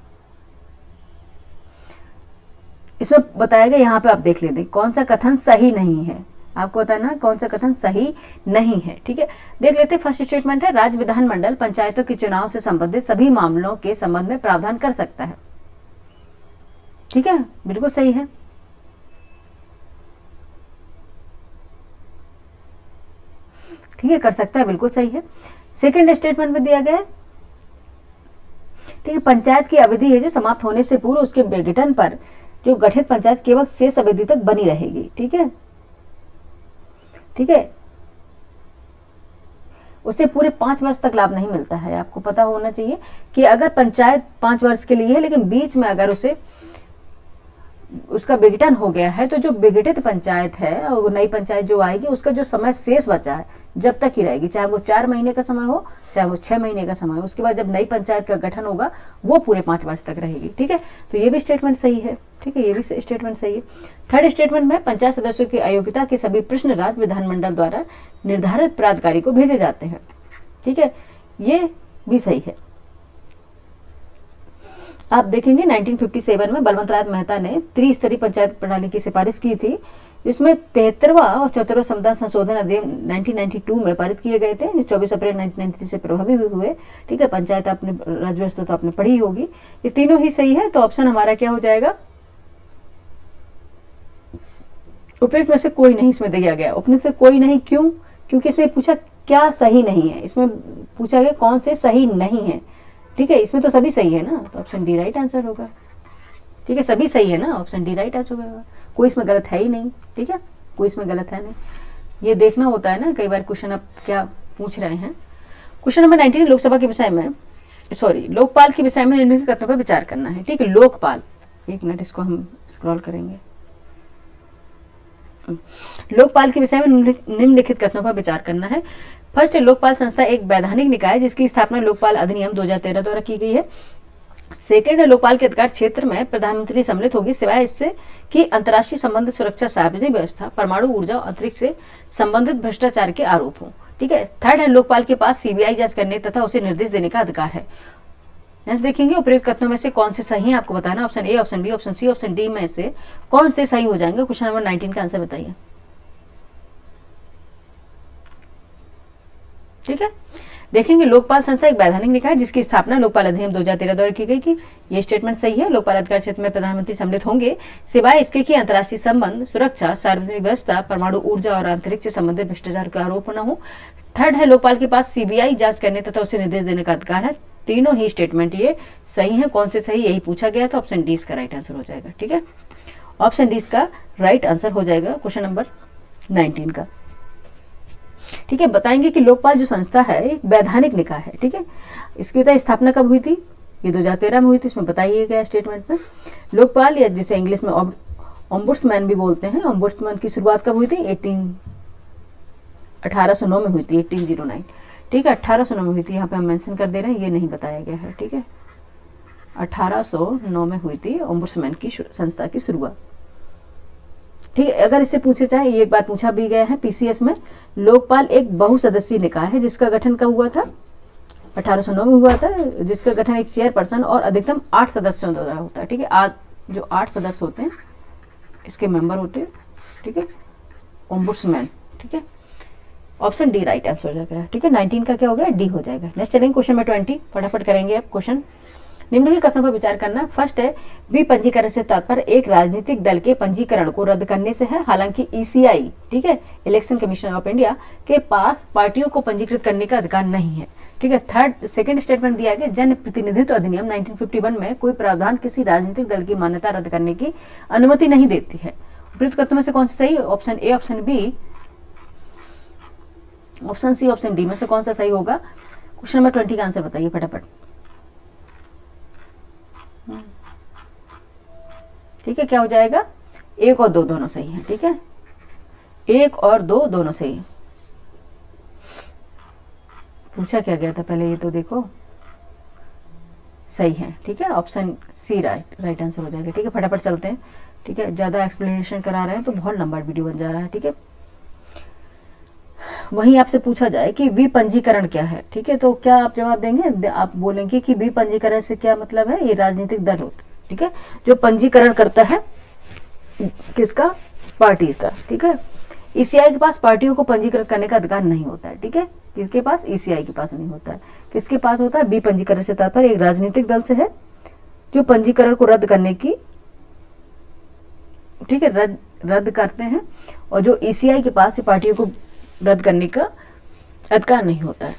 इसमें बताया गया, यहाँ पे आप देख लेते कौन सा कथन सही नहीं है, आपको बताना है कौन सा कथन सही नहीं है। ठीक है, देख लेते। फर्स्ट स्टेटमेंट है राज्य विधानमंडल पंचायतों के चुनाव से संबंधित सभी मामलों के संबंध में प्रावधान कर सकता है। ठीक है, बिल्कुल सही है। ठीक है, कर सकता है, बिल्कुल सही है। सेकंड स्टेटमेंट में दिया गया है, ठीक है, पंचायत की अवधि है जो समाप्त होने से पूर्व उसके विघटन पर जो गठित पंचायत केवल शेष अवधि तक बनी रहेगी। ठीक है, ठीक है, उसे पूरे 5 वर्ष तक लाभ नहीं मिलता है। आपको पता होना चाहिए कि अगर पंचायत 5 वर्ष के लिए है लेकिन बीच में अगर उसे उसका विघटन हो गया है तो जो विघटित पंचायत है और नई पंचायत जो आएगी उसका जो समय शेष बचा है जब तक ही रहेगी, चाहे वो 4 महीने का समय हो चाहे वो 6 महीने का समय हो। उसके बाद जब नई पंचायत का गठन होगा वो पूरे 5 वर्ष तक रहेगी। ठीक है, तो ये भी स्टेटमेंट सही है। ठीक है, ये भी स्टेटमेंट सही है। थर्ड स्टेटमेंट में पंचायत सदस्यों की अयोग्यता के सभी प्रश्न राज्य विधानमंडल द्वारा निर्धारित प्राधिकारी को भेजे जाते हैं। ठीक है, ये भी सही है। आप देखेंगे 1957 में बलवंतराय मेहता ने त्रिस्तरीय पंचायत प्रणाली की सिफारिश की थी, जिसमें 73वां और 74वां संविधान संशोधन अधिनियम 1992 में पारित किए गए थे, जो 24 अप्रैल 1993 से प्रभावी भी हुए। ठीक है, पंचायत आपने राज्य व्यवस्था तो आपने पढ़ी होगी। ये तीनों ही सही है, तो ऑप्शन हमारा क्या हो जाएगा? उपयुक्त में से कोई नहीं इसमें दिया गया। उपयुक्त से कोई नहीं, क्यों? क्योंकि इसमें पूछा क्या सही नहीं है, इसमें पूछा गया कौन से सही नहीं है। ठीक है, इसमें तो सभी सही है ना, तो ऑप्शन डी राइट आंसर होगा। ठीक है, सभी सही है ना, ऑप्शन डी राइट आंसर होगा, कोई इसमें गलत है ही नहीं। ठीक है, कोई इसमें गलत है नहीं। ये देखना होता है ना, कई बार क्वेश्चन आप क्या पूछ रहे हैं। क्वेश्चन नंबर 19 लोकसभा के विषय में, सॉरी लोकपाल के विषय में निम्नलिखित कथनों पर विचार करना है। ठीक है, लोकपाल, एक मिनट इसको हम स्क्रॉल करेंगे। लोकपाल के विषय में निम्नलिखित कथनों पर विचार करना है। फर्स्ट है, लोकपाल संस्था एक वैधानिक निकाय है जिसकी स्थापना लोकपाल अधिनियम 2013 द्वारा की गई है। सेकेंड है, लोकपाल के अधिकार क्षेत्र में प्रधानमंत्री सम्मिलित होगी सिवाय इससे कि अंतर्राष्ट्रीय संबंध, सुरक्षा, सार्वजनिक व्यवस्था, परमाणु ऊर्जा और अंतरिक्ष से संबंधित भ्रष्टाचार के आरोप हों। ठीक है, थर्ड है, लोकपाल के पास सीबीआई जांच करने तथा उसे निर्देश देने का अधिकार है। नेक्स्ट देखेंगे उपयुक्त कथनों में से कौन से सही है, आपको बताना। Option A, option B, option C, option D में से कौन से सही हो जाएंगे? क्वेश्चन नंबर 19 का आंसर बताइए। ठीक है, देखेंगे लोकपाल संस्था एक वैधानिक निकाय है जिसकी स्थापना लोकपाल अधिनियम 2013 द्वारा की गई थी। ये स्टेटमेंट सही है। लोकपाल अधिकार क्षेत्र में प्रधानमंत्री सम्मिलित होंगे सिवाय इसके कि अंतर्राष्ट्रीय संबंध, सुरक्षा, सार्वजनिक व्यवस्था, परमाणु ऊर्जा और अंतरिक्ष से संबंधित भ्रष्टाचार का आरोप न हो। थर्ड है, लोकपाल के पास सीबीआई जांच करने तथा उसे निर्देश देने का अधिकार है। तीनों ही स्टेटमेंट ये सही है। कौन से सही, यही पूछा गया था। ऑप्शन डी इसका राइट आंसर हो जाएगा। ठीक है, ऑप्शन डी इसका राइट आंसर हो जाएगा क्वेश्चन नंबर 19 का। ठीक है, बताएंगे कि लोकपाल जो संस्था है एक वैधानिक निकाय है। ठीक है, इसकी स्थापना कब हुई थी? ये 2013 में हुई थी, इसमें बताइए गया स्टेटमेंट में। लोकपाल या जिसे इंग्लिश में ओम्बुड्समैन भी बोलते हैं, ओम्बुड्समैन की शुरुआत कब हुई थी? 1809 में हुई थी, 1809। ठीक है, 1809 में हुई थी, यहाँ पे हम मेंशन कर दे रहे हैं, ये नहीं बताया गया है। ठीक है, 1809 में हुई थी ओम्बुड्समैन की संस्था की शुरुआत। ठीक है, अगर इससे पूछे चाहे, एक बार पूछा भी गया है पीसीएस में, लोकपाल एक बहुसदस्यीय निकाय है जिसका गठन कब हुआ था? 1809 में हुआ था, जिसका गठन एक चेयरपर्सन और अधिकतम 8 सदस्यों द्वारा होता है। ठीक है, जो 8 सदस्य होते हैं इसके मेंबर होते हैं। ठीक है, ओम्बुड्समैन। ठीक है, ऑप्शन डी राइट आंसर हो जाएगा। ठीक है, 19 का क्या हो गया? डी हो जाएगा। नेक्स्ट चलेंगे क्वेश्चन में 20, फटाफट करेंगे आप क्वेश्चन। निम्नलिखित कथनों पर विचार करना। फर्स्ट है, विपंजीकरण से तात्पर्य एक राजनीतिक दल के पंजीकरण को रद्द करने से है। हालांकि ईसीआई, ठीक है, इलेक्शन कमीशन ऑफ इंडिया के पास पार्टियों को पंजीकृत करने का अधिकार नहीं है। ठीक है, सेकंड स्टेटमेंट दिया गया, जन प्रतिनिधित्व अधिनियम 1951 में कोई प्रावधान किसी राजनीतिक दल की मान्यता रद्द करने की अनुमति नहीं देती है। उपयुक्त कथनों में से कौन सा सही? Option A, option B, option C, option D में से कौन सा सही होगा? क्वेश्चन नंबर 20 का आंसर बताइए फटाफट। ठीक है, क्या हो जाएगा? 1 और 2 दोनों सही है। ठीक है, 1 और 2 दोनों सही है। पूछा क्या गया था पहले, ये तो देखो। सही है। ठीक है, ऑप्शन सी राइट आंसर हो जाएगा। ठीक है, फटाफट चलते हैं। ठीक है, ज़्यादा एक्सप्लेनेशन करा रहे हैं तो बहुत लंबा वीडियो बन जा रहा है। ठीक है, वहीं आपसे पूछा जाए कि विपंजीकरण क्या है, ठीक है, तो क्या आप जवाब देंगे? आप बोलेंगे कि विपंजीकरण से क्या मतलब है? ये राजनीतिक दल होता है, ठीक है, जो पंजीकरण करता है किसका? पार्टी का। ठीक है, ईसीआई के पास पार्टियों को पंजीकृत करने का अधिकार नहीं होता है। ठीक है, किसके पास? ईसीआई के पास नहीं होता है। किसके पास होता है? विपंजीकरण से तात्पर्य एक राजनीतिक दल से है जो पंजीकरण को रद्द करने की, ठीक है, रद्द करते हैं, और जो ईसीआई के पास पार्टियों को रद्द करने का अधिकार नहीं होता है।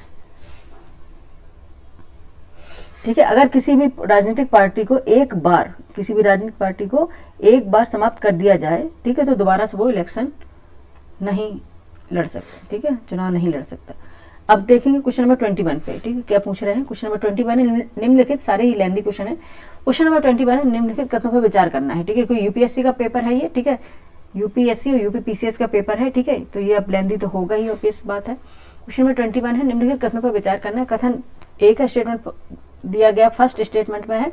ठीक है, अगर किसी भी राजनीतिक पार्टी को एक बार समाप्त कर दिया जाए, ठीक है, तो दोबारा से वो इलेक्शन नहीं लड़ सकता। ठीक है, चुनाव नहीं लड़ सकता। अब देखेंगे क्वेश्चन नंबर 21 पे। ठीक है, क्या पूछ रहे हैं? क्वेश्चन नंबर 21 है, निम्नलिखित, सारे ही लेंदी क्वेश्चन है। क्वेश्चन नंबर 21 है, निम्नलिखित कथनों पर विचार करना है। ठीक है, कोई यूपीएससी का पेपर है ये। ठीक है, यूपीएससी और यूपीपीसीएस का पेपर है। ठीक है, तो ये अब लेंदी तो होगा ही, ऑब्वियस बात है। क्वेश्चन नंबर 21 है, निम्नलिखित कथनों पर विचार करना है। कथन एक का स्टेटमेंट दिया गया, फर्स्ट स्टेटमेंट में है,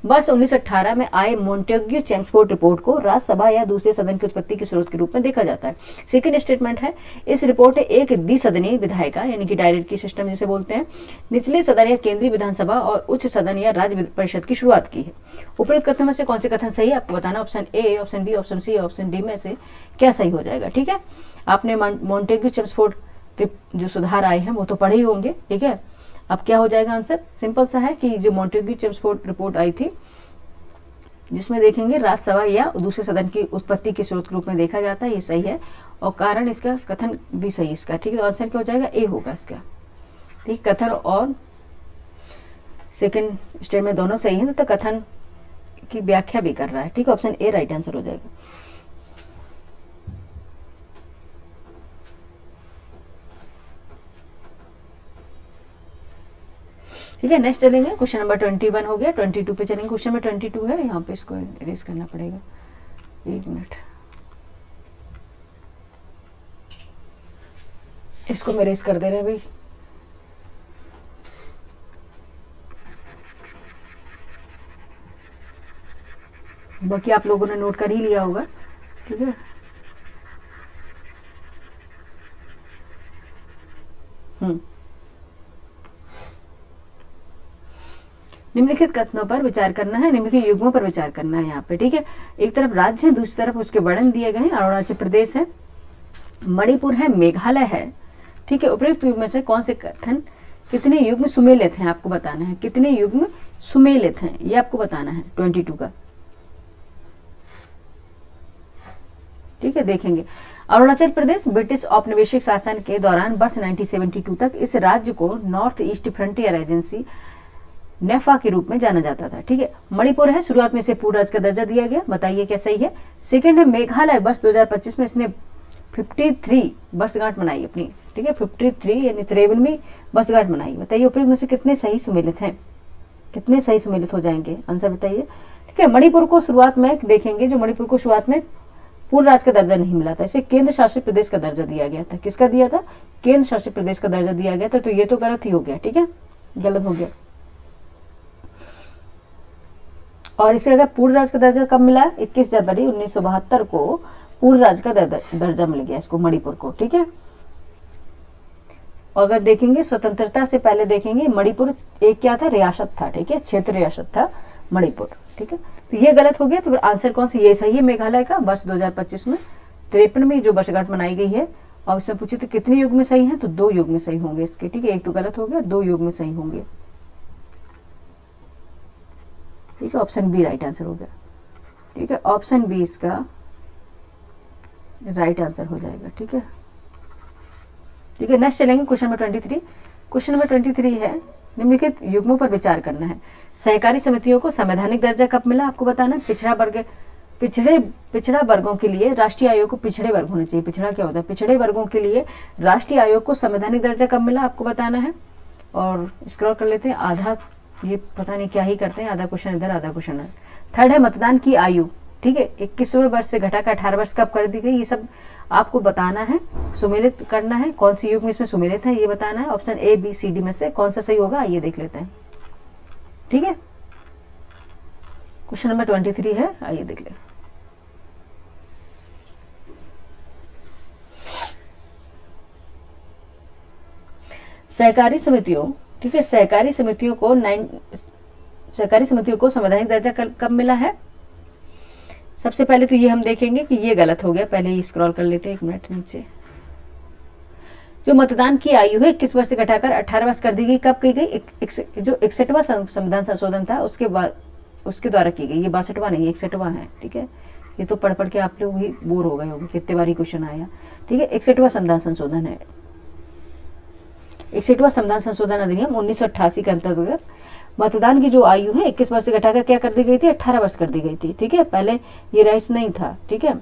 वर्ष 1918 में आए मोंटेग्यू चेम्सफोर्ड रिपोर्ट को राज्यसभा या दूसरे सदन की उत्पत्ति के स्रोत के रूप में देखा जाता है। सेकंड स्टेटमेंट है, इस रिपोर्ट ने एक द्विसदनीय विधायिका यानी कि डायरेक्टरी सिस्टम जिसे बोलते हैं, निचले सदन या केंद्रीय विधानसभा और उच्च सदन या राज्य परिषद की शुरुआत की है। उपरोक्त कथनों में से कौन से कथन सही है आपको बताना। Option A, option B, option C, option D में से क्या सही हो जाएगा। ठीक है, आपने मोंटेग्यू चेम्सफोर्ड जो सुधार आए हैं वो तो पढ़े ही होंगे। ठीक है, अब क्या हो जाएगा आंसर? सिंपल सा है कि जो मोंटेग्यू चेम्सफोर्ड रिपोर्ट आई थी जिसमें देखेंगे राज्यसभा या दूसरे सदन की उत्पत्ति के स्रोत के रूप में देखा जाता है, ये सही है, और कारण इसका, कथन भी सही इसका। ठीक है, तो आंसर क्या हो जाएगा? ए होगा इसका। ठीक, कथन और सेकंड स्टेटमेंट दोनों सही है, तो कथन की व्याख्या भी कर रहा है। ठीक है, ऑप्शन ए राइट आंसर हो जाएगा। ठीक है, नेक्स्ट चलेंगे। क्वेश्चन नंबर 21 हो गया, 22 पे चलेंगे। क्वेश्चन नंबर 22 है, यहाँ पे इसको इरेज करना पड़ेगा, 1 मिनट, इसको मैं इरेज कर दे रहे हैं भाई। बाकी आप लोगों ने नोट कर ही लिया होगा। ठीक है, निम्नलिखित कथनों पर विचार करना है, निम्नलिखित युग्मों पर विचार करना है यहाँ पे। ठीक है, एक तरफ राज्य है, दूसरी तरफ उसके वर्णन दिए गए हैं। अरुणाचल प्रदेश है, मणिपुर है, मेघालय है। ठीक है, उपयुक्त युग्म में से कौन से कथन कितने युग्म सुमेलित हैं आपको बताना है। कितने युग्म सुमेलित हैं ये आपको बताना है 22 का। ठीक है, देखेंगे। अरुणाचल प्रदेश ब्रिटिश औपनिवेशिक शासन के दौरान वर्ष 1972 तक इस राज्य को नॉर्थ ईस्ट फ्रंटियर एजेंसी नेफा के रूप में जाना जाता था। ठीक है, मणिपुर है, शुरुआत में इसे पूर्व राज्य का दर्जा दिया गया, बताइए क्या सही है। सेकंड है मेघालय, वर्ष 2025 में इसने 53 वर्षगांठ मनाई अपनी। ठीक है, 53 यानी 53वीं वर्षगांठ मनाई। बताइए उपयुक्त में से कितने सही सुमेलित हैं, कितने सही सुमेलित हो जाएंगे, आंसर बताइए। ठीक है, मणिपुर को शुरुआत में देखेंगे, जो मणिपुर को शुरुआत में पूर्ण राज्य का दर्जा नहीं मिला था, इसे केंद्र शासित प्रदेश का दर्जा दिया गया था। किसका दिया था? केंद्र शासित प्रदेश का दर्जा दिया गया था, तो ये तो गलत ही हो गया। ठीक है, गलत हो गया। और इसे अगर पूर्ण राज्य का दर्जा कब मिला? 21 जनवरी 1972 को पूर्ण राज्य का दर्जा मिल गया इसको, मणिपुर को। ठीक है, और अगर देखेंगे स्वतंत्रता से पहले देखेंगे मणिपुर एक क्या था? रियासत था। ठीक है, क्षेत्र रियासत था मणिपुर। ठीक है, तो ये गलत हो गया, तो आंसर कौन सा? ये सही है, मेघालय का। वर्ष 2025 में 53वीं जो वर्षगांठ मनाई गई है, और इसमें पूछे थे कितने युग में सही है, तो 2 युग में सही होंगे इसके। ठीक है, एक तो गलत हो गया, 2 युग में सही होंगे। ठीक है, ऑप्शन बी राइट आंसर हो गया। ठीक है, ऑप्शन बी इसका राइट आंसर हो जाएगा। ठीक है, ठीक है, नेक्स्ट चलेंगे क्वेश्चन नंबर 23। क्वेश्चन नंबर 23 है, निम्नलिखित युग्मों पर विचार करना है। सहकारी समितियों को संवैधानिक दर्जा कब मिला आपको बताना है। पिछड़ा वर्गों के लिए राष्ट्रीय आयोग को पिछड़े वर्ग होने चाहिए। पिछड़ा क्या होता है? पिछड़े वर्गों के लिए राष्ट्रीय आयोग को संवैधानिक दर्जा कब मिला आपको बताना है। और स्क्रॉल कर लेते हैं, आधा ये पता नहीं क्या ही करते हैं, आधा क्वेश्चन इधर आधा क्वेश्चन इधर। थर्ड है मतदान की आयु। ठीक है, 21वें वर्ष से घटाकर 18 वर्ष कब कर दी गई, ये सब आपको बताना है, सुमेलित करना है। कौन सी युग में इसमें सुमेलित है ये बताना है। Option A, B, C, D में से कौन सा सही होगा ये देख लेते हैं। ठीक है, क्वेश्चन नंबर 23 है, आइए देख लें। सहकारी समितियों, ठीक है, सहकारी समितियों को संवैधानिक दर्जा कब मिला है? सबसे पहले तो ये हम देखेंगे कि ये गलत हो गया, पहले ही स्क्रॉल कर लेते हैं 1 मिनट नीचे। जो मतदान की आयु है 21 वर्ष से घटाकर 18 वर्ष कर दी गई, कब की गई? जो 61वां संविधान संशोधन था उसके बाद, उसके द्वारा की गई। ये 62वां नहीं, 61वां है, ठीक है। ये तो पढ़ पढ़ के आप लोग भी बोर हो गए होंगे, कितने बारी क्वेश्चन आया, ठीक है। 61वां संविधान संशोधन है, 61वां संविधान संशोधन अधिनियम 1988 के अंतर्गत मतदान की जो आयु है 21 वर्ष से घटाकर क्या कर दी गई थी? 18 वर्ष कर दी गई थी, ठीक है। पहले ये राइट्स नहीं था, ठीक है।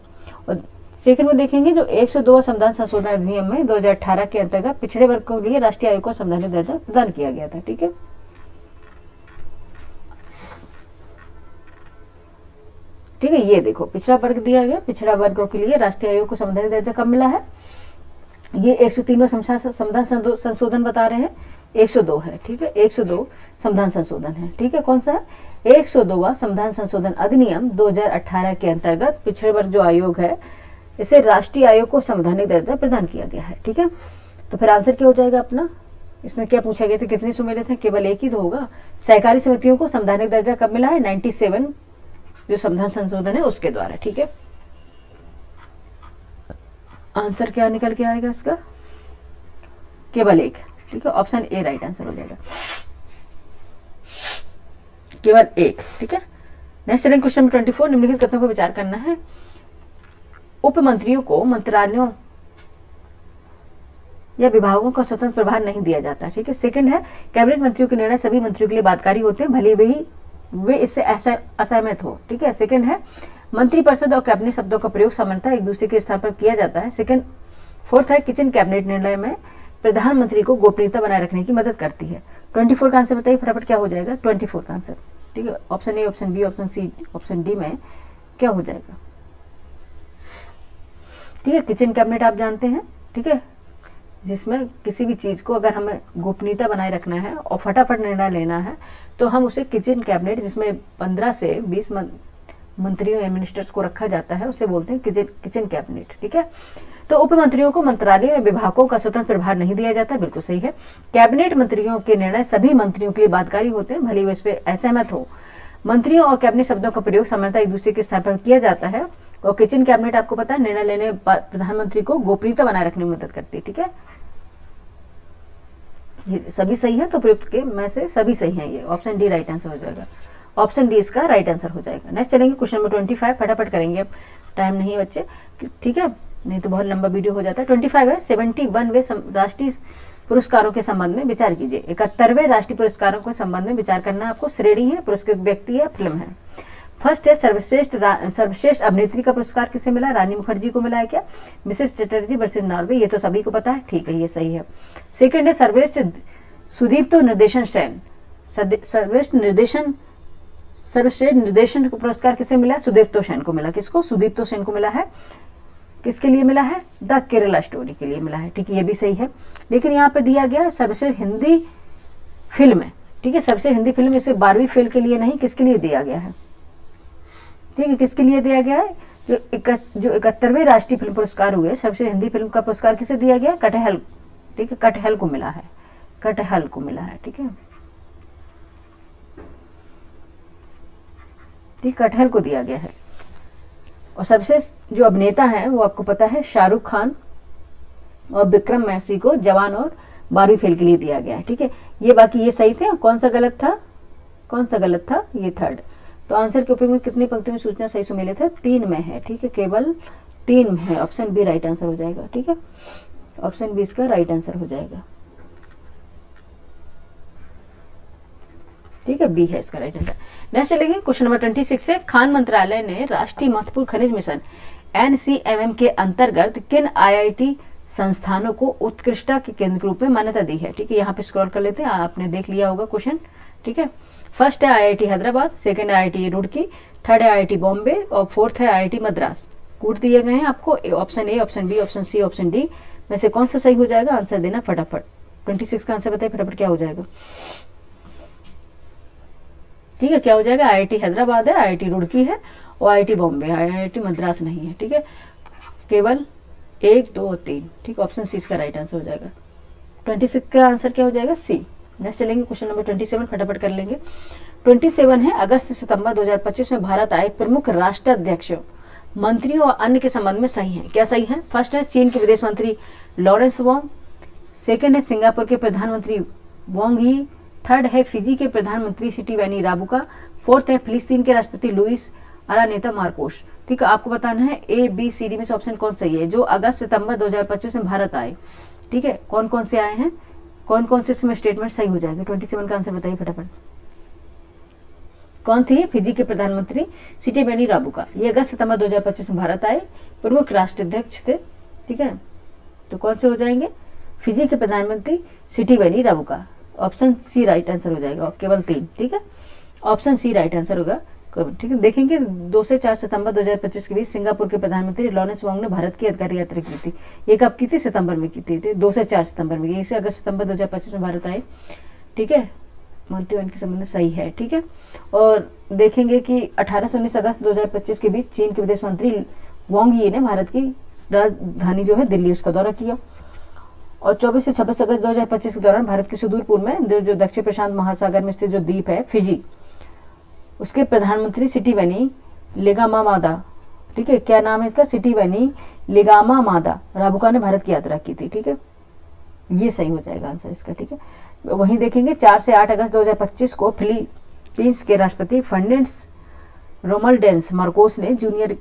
और सेकंड में देखेंगे जो 102 संविधान संशोधन अधिनियम में 2018 के अंतर्गत पिछड़े वर्ग के लिए राष्ट्रीय आयोग को संवैधानिक दर्जा प्रदान किया गया था, ठीक है। ठीक है, ये देखो पिछड़ा वर्ग दिया गया, पिछड़ा वर्गों के लिए राष्ट्रीय आयोग को संवैधानिक दर्जा कब मिला है? ये 103वां संविधान संशोधन बता रहे हैं, 102 है, ठीक है। 102 संविधान संशोधन है, ठीक है। कौन सा है? 102वां संविधान संशोधन अधिनियम 2018 के अंतर्गत पिछड़े वर्ग जो आयोग है, इसे राष्ट्रीय आयोग को संवैधानिक दर्जा प्रदान किया गया है, ठीक है। तो फिर आंसर क्या हो जाएगा अपना? इसमें क्या पूछा गया था, कितने सुमेलित हैं? केवल एक ही तो होगा। सहकारी समितियों को संवैधानिक दर्जा कब मिला है? 97 जो संविधान संशोधन है उसके द्वारा, ठीक है। आंसर क्या निकल के आएगा इसका? केवल एक, ठीक है। ऑप्शन ए राइट आंसर हो जाएगा, केवल एक, ठीक है। नेक्स्ट चलेंगे क्वेश्चन नंबर 24। निम्नलिखित कथनों पर विचार करना है। उप मंत्रियों को मंत्रालयों या विभागों का स्वतंत्र प्रभार नहीं दिया जाता, ठीक है। सेकंड है कैबिनेट मंत्रियों के निर्णय सभी मंत्रियों के लिए बाध्यकारी होते हैं, भले ही वे इससे असहमत हो, ठीक है। सेकंड है मंत्रिपरिषद और कैबिनेट शब्दों का प्रयोग सामान्यतः एक दूसरे के स्थान पर किया जाता है। सेकंड, फोर्थ है किचन कैबिनेट निर्णय में प्रधानमंत्री को गोपनीयता बनाए रखने की मदद करती है। 24 का आंसर बताइए फटाफट, क्या हो जाएगा 24 का आंसर? ठीक है, option A, option B, option C, option D में क्या हो जाएगा? ठीक है, किचन कैबिनेट आप जानते हैं, ठीक है, जिसमें किसी भी चीज को अगर हमें गोपनीयता बनाए रखना है और फटाफट निर्णय लेना है तो हम उसे किचन कैबिनेट, जिसमें 15 से 20 मंत्रियों या मिनिस्टर्स को रखा जाता है, उसे बोलते हैं किचन कैबिनेट, ठीक है। तो उप मंत्रियों को मंत्रालयों या विभागों का स्वतंत्र प्रभार नहीं दिया जाता, बिल्कुल सही है। कैबिनेट मंत्रियों के निर्णय सभी मंत्रियों के लिए बाध्यकारी होते हैं, भले ही वे इस पर असहमत हो। मंत्रियों और कैबिनेट शब्दों का प्रयोग सामान्यतः एक दूसरे के स्थान पर किया जाता है। और किचन कैबिनेट आपको पता है निर्णय लेने प्रधानमंत्री को गोपनीयता बनाए रखने में मदद करती है, ठीक है। ये सभी सही है, तो प्रयुक्त के में से सभी सही है, ये ऑप्शन डी राइट आंसर हो जाएगा। ऑप्शन डी इसका राइट आंसर हो जाएगा। नेक्स्ट चलेंगे क्वेश्चन नंबर 25, फटाफट करेंगे, अब टाइम नहीं है बच्चे, ठीक है, नहीं तो बहुत लंबा वीडियो हो जाता है। 25 है 71वें राष्ट्रीय पुरस्कारों के संबंध में विचार कीजिए। 71वें राष्ट्रीय पुरस्कारों के संबंध में विचार करना आपको। श्रेणी है, पुरस्कृत व्यक्ति है, फिल्म है। फर्स्ट है सर्वश्रेष्ठ अभिनेत्री का पुरस्कार किसे मिला? रानी मुखर्जी को मिला है क्या? मिसेस चटर्जी वर्सेस नॉर्वे, ये तो सभी को पता है, ठीक है, ये सही है। सेकंड है सर्वश्रेष्ठ सुदीप्तो निर्देशन सेन, सर्वश्रेष्ठ निर्देशन का पुरस्कार किसे मिला? सुदीप्तो सेन को मिला। किसको? सुदीप्तो सेन को मिला है। किसके लिए मिला है? द केरला स्टोरी के लिए मिला है, ठीक है, ये भी सही है। लेकिन यहाँ पे दिया गया सर्वश्रेष्ठ हिंदी फिल्म है, ठीक है, सर्वश्रेष्ठ हिंदी फिल्म इसे 12वीं फेल के लिए नहीं, किसके लिए दिया गया है? ठीक है, किसके लिए दिया गया है? जो 71वें राष्ट्रीय फिल्म पुरस्कार हुए, सर्वश्रेष्ठ हिंदी फिल्म का पुरस्कार किसे दिया गया? कटहल, ठीक है, कटहल को मिला है, कटहल को मिला है, ठीक है, ठीक, कटहल को दिया गया है। और सर्वश्रेष्ठ जो अभिनेता है वो आपको पता है शाहरुख खान और विक्रम मैसी को जवान और 12वीं फेल के लिए दिया गया है, ठीक है। ये बाकी ये सही थे, कौन सा गलत था? कौन सा गलत था? ये थर्ड। तो आंसर के ऊपर में कितनी पंक्तियों में सूचना सही सुमेलित है? 3 में है, ठीक है, केवल 3 में है। ऑप्शन बी राइट आंसर हो जाएगा, ठीक है, ऑप्शन बी इसका राइट आंसर हो जाएगा, ठीक है, बी है इसका राइट आंसर। नेक्स्ट चलेंगे क्वेश्चन नंबर 26 है। खान मंत्रालय ने राष्ट्रीय महत्वपूर्ण खनिज मिशन NCMM के अंतर्गत किन IIT संस्थानों को उत्कृष्टता के केंद्र के रूप में मान्यता दी है? ठीक है, यहाँ पे स्क्रॉल कर लेते हैं, आपने देख लिया होगा क्वेश्चन, ठीक है। फर्स्ट है IIT हैदराबाद, सेकंड है IIT रुड़की, थर्ड है IIT बॉम्बे और फोर्थ है IIT मद्रास। कूट दिए गए हैं आपको, option A, option B, option C, option D में से कौन सा सही हो जाएगा? आंसर देना फटाफट। 26 का आंसर बताइए फटाफट, क्या हो जाएगा? ठीक है, क्या हो जाएगा, IIT हैदराबाद है, IIT रुड़की है और IIT बॉम्बे है, IIT मद्रास नहीं है। ठीक है, केवल 1, 2 और 3। ठीक, ऑप्शन सी इसका राइट आंसर हो जाएगा। 26 का आंसर क्या हो जाएगा, सी। नेक्स्ट चलेंगे क्वेश्चन नंबर 27, फटाफट कर लेंगे। 27 है, अगस्त सितंबर 2025 में भारत आए प्रमुख राष्ट्राध्यक्ष मंत्रियों और अन्य के संबंध में सही है। क्या सही है? फर्स्ट है चीन के विदेश मंत्री लॉरेंस वोंग, सेकंड है सिंगापुर के प्रधानमंत्री वोंग ही, थर्ड है फिजी के प्रधानमंत्री सिटीवेनी राबुका, फोर्थ है फिलिस्तीन के राष्ट्रपति लुइस अरानेता मार्कोस। ठीक है, आपको बताना है ABCD में से ऑप्शन कौन सही है। जो अगस्त सितंबर 2025 में भारत आए, ठीक है, कौन कौन से आए हैं, कौन कौन से इसमें स्टेटमेंट सही हो जाएंगे। 27 का आंसर बताइए फटाफट। कौन थी? फिजी के प्रधानमंत्री सिटीवेनी राबुका। ये अगस्त सितंबर 2025 में भारत आए, प्रमुख राष्ट्राध्यक्ष थे। ठीक है, तो कौन से हो जाएंगे? फिजी के प्रधानमंत्री Sitiveni Rabuka. Option C right answer हो जाएगा, केवल 3। ठीक है, ऑप्शन सी राइट आंसर होगा। ठीक है, देखेंगे 2 से 4 सितंबर 2025 के बीच सिंगापुर के प्रधानमंत्री लॉरेंस वोंग ने भारत की अधिकारी यात्रा की थी। ये कब की थी? सितंबर में की थी। 2 से 4 सितंबर में, इसे अगस्त सितंबर 2025 में भारत आए। ठीक है, मंत्री इनके संबंध में सही है। ठीक है, और देखेंगे कि 18 से 19 अगस्त 2025 के बीच चीन के विदेश मंत्री वोंग यी ने भारत की राजधानी जो है दिल्ली, उसका दौरा किया। और 24 से 26 अगस्त 2025 के दौरान भारत के सुदूर पूर्व में जो दक्षिण प्रशांत महासागर में स्थित जो द्वीप है फिजी, उसके प्रधानमंत्री सिटीवेनी लिगामामादा, ठीक है, क्या नाम है इसका? सिटीवेनी लिगामामादा राबुका ने भारत की यात्रा की थी। ठीक है, ये सही हो जाएगा आंसर इसका। ठीक है, वहीं देखेंगे 4 से 8 अगस्त 2025 को फिलीपींस के राष्ट्रपति फर्डिनेंड रोमुल्डेस मार्कोस ने जूनियर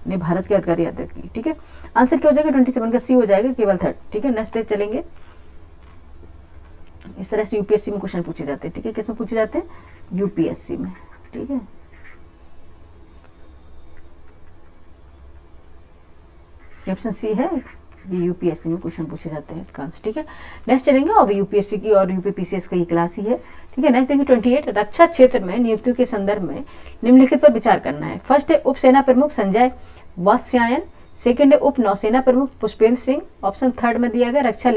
ने भारत की अधिकारी यात्रा की। ठीक है, आंसर क्या हो जाएगा? 27 का सी हो जाएगा, केवल 3rd। ठीक है, नेक्स्ट पेज चलेंगे। इस तरह से यूपीएससी में क्वेश्चन पूछे जाते हैं। ठीक है, किस में पूछे जाते हैं? यूपीएससी में। ठीक है, ऑप्शन सी है, ये यूपीएससी में क्वेश्चन पूछे जाते हैं आंसर। ठीक है, नेक्स्ट चलेंगे। और यूपीएससी की और यूपीपीसीएस की क्लास ही है। ठीक है, नेक्स्ट देखेंगे 28, रक्षा क्षेत्र में नियुक्तियों के संदर्भ में निम्नलिखित पर विचार करना है। फर्स्ट है उप सेना प्रमुख संजय वात्स्यायन, सेकंड है उप नौसेना प्रमुख पुष्पेंद्र सिंह, ऑप्शन 3rd में दिया गया रक्षा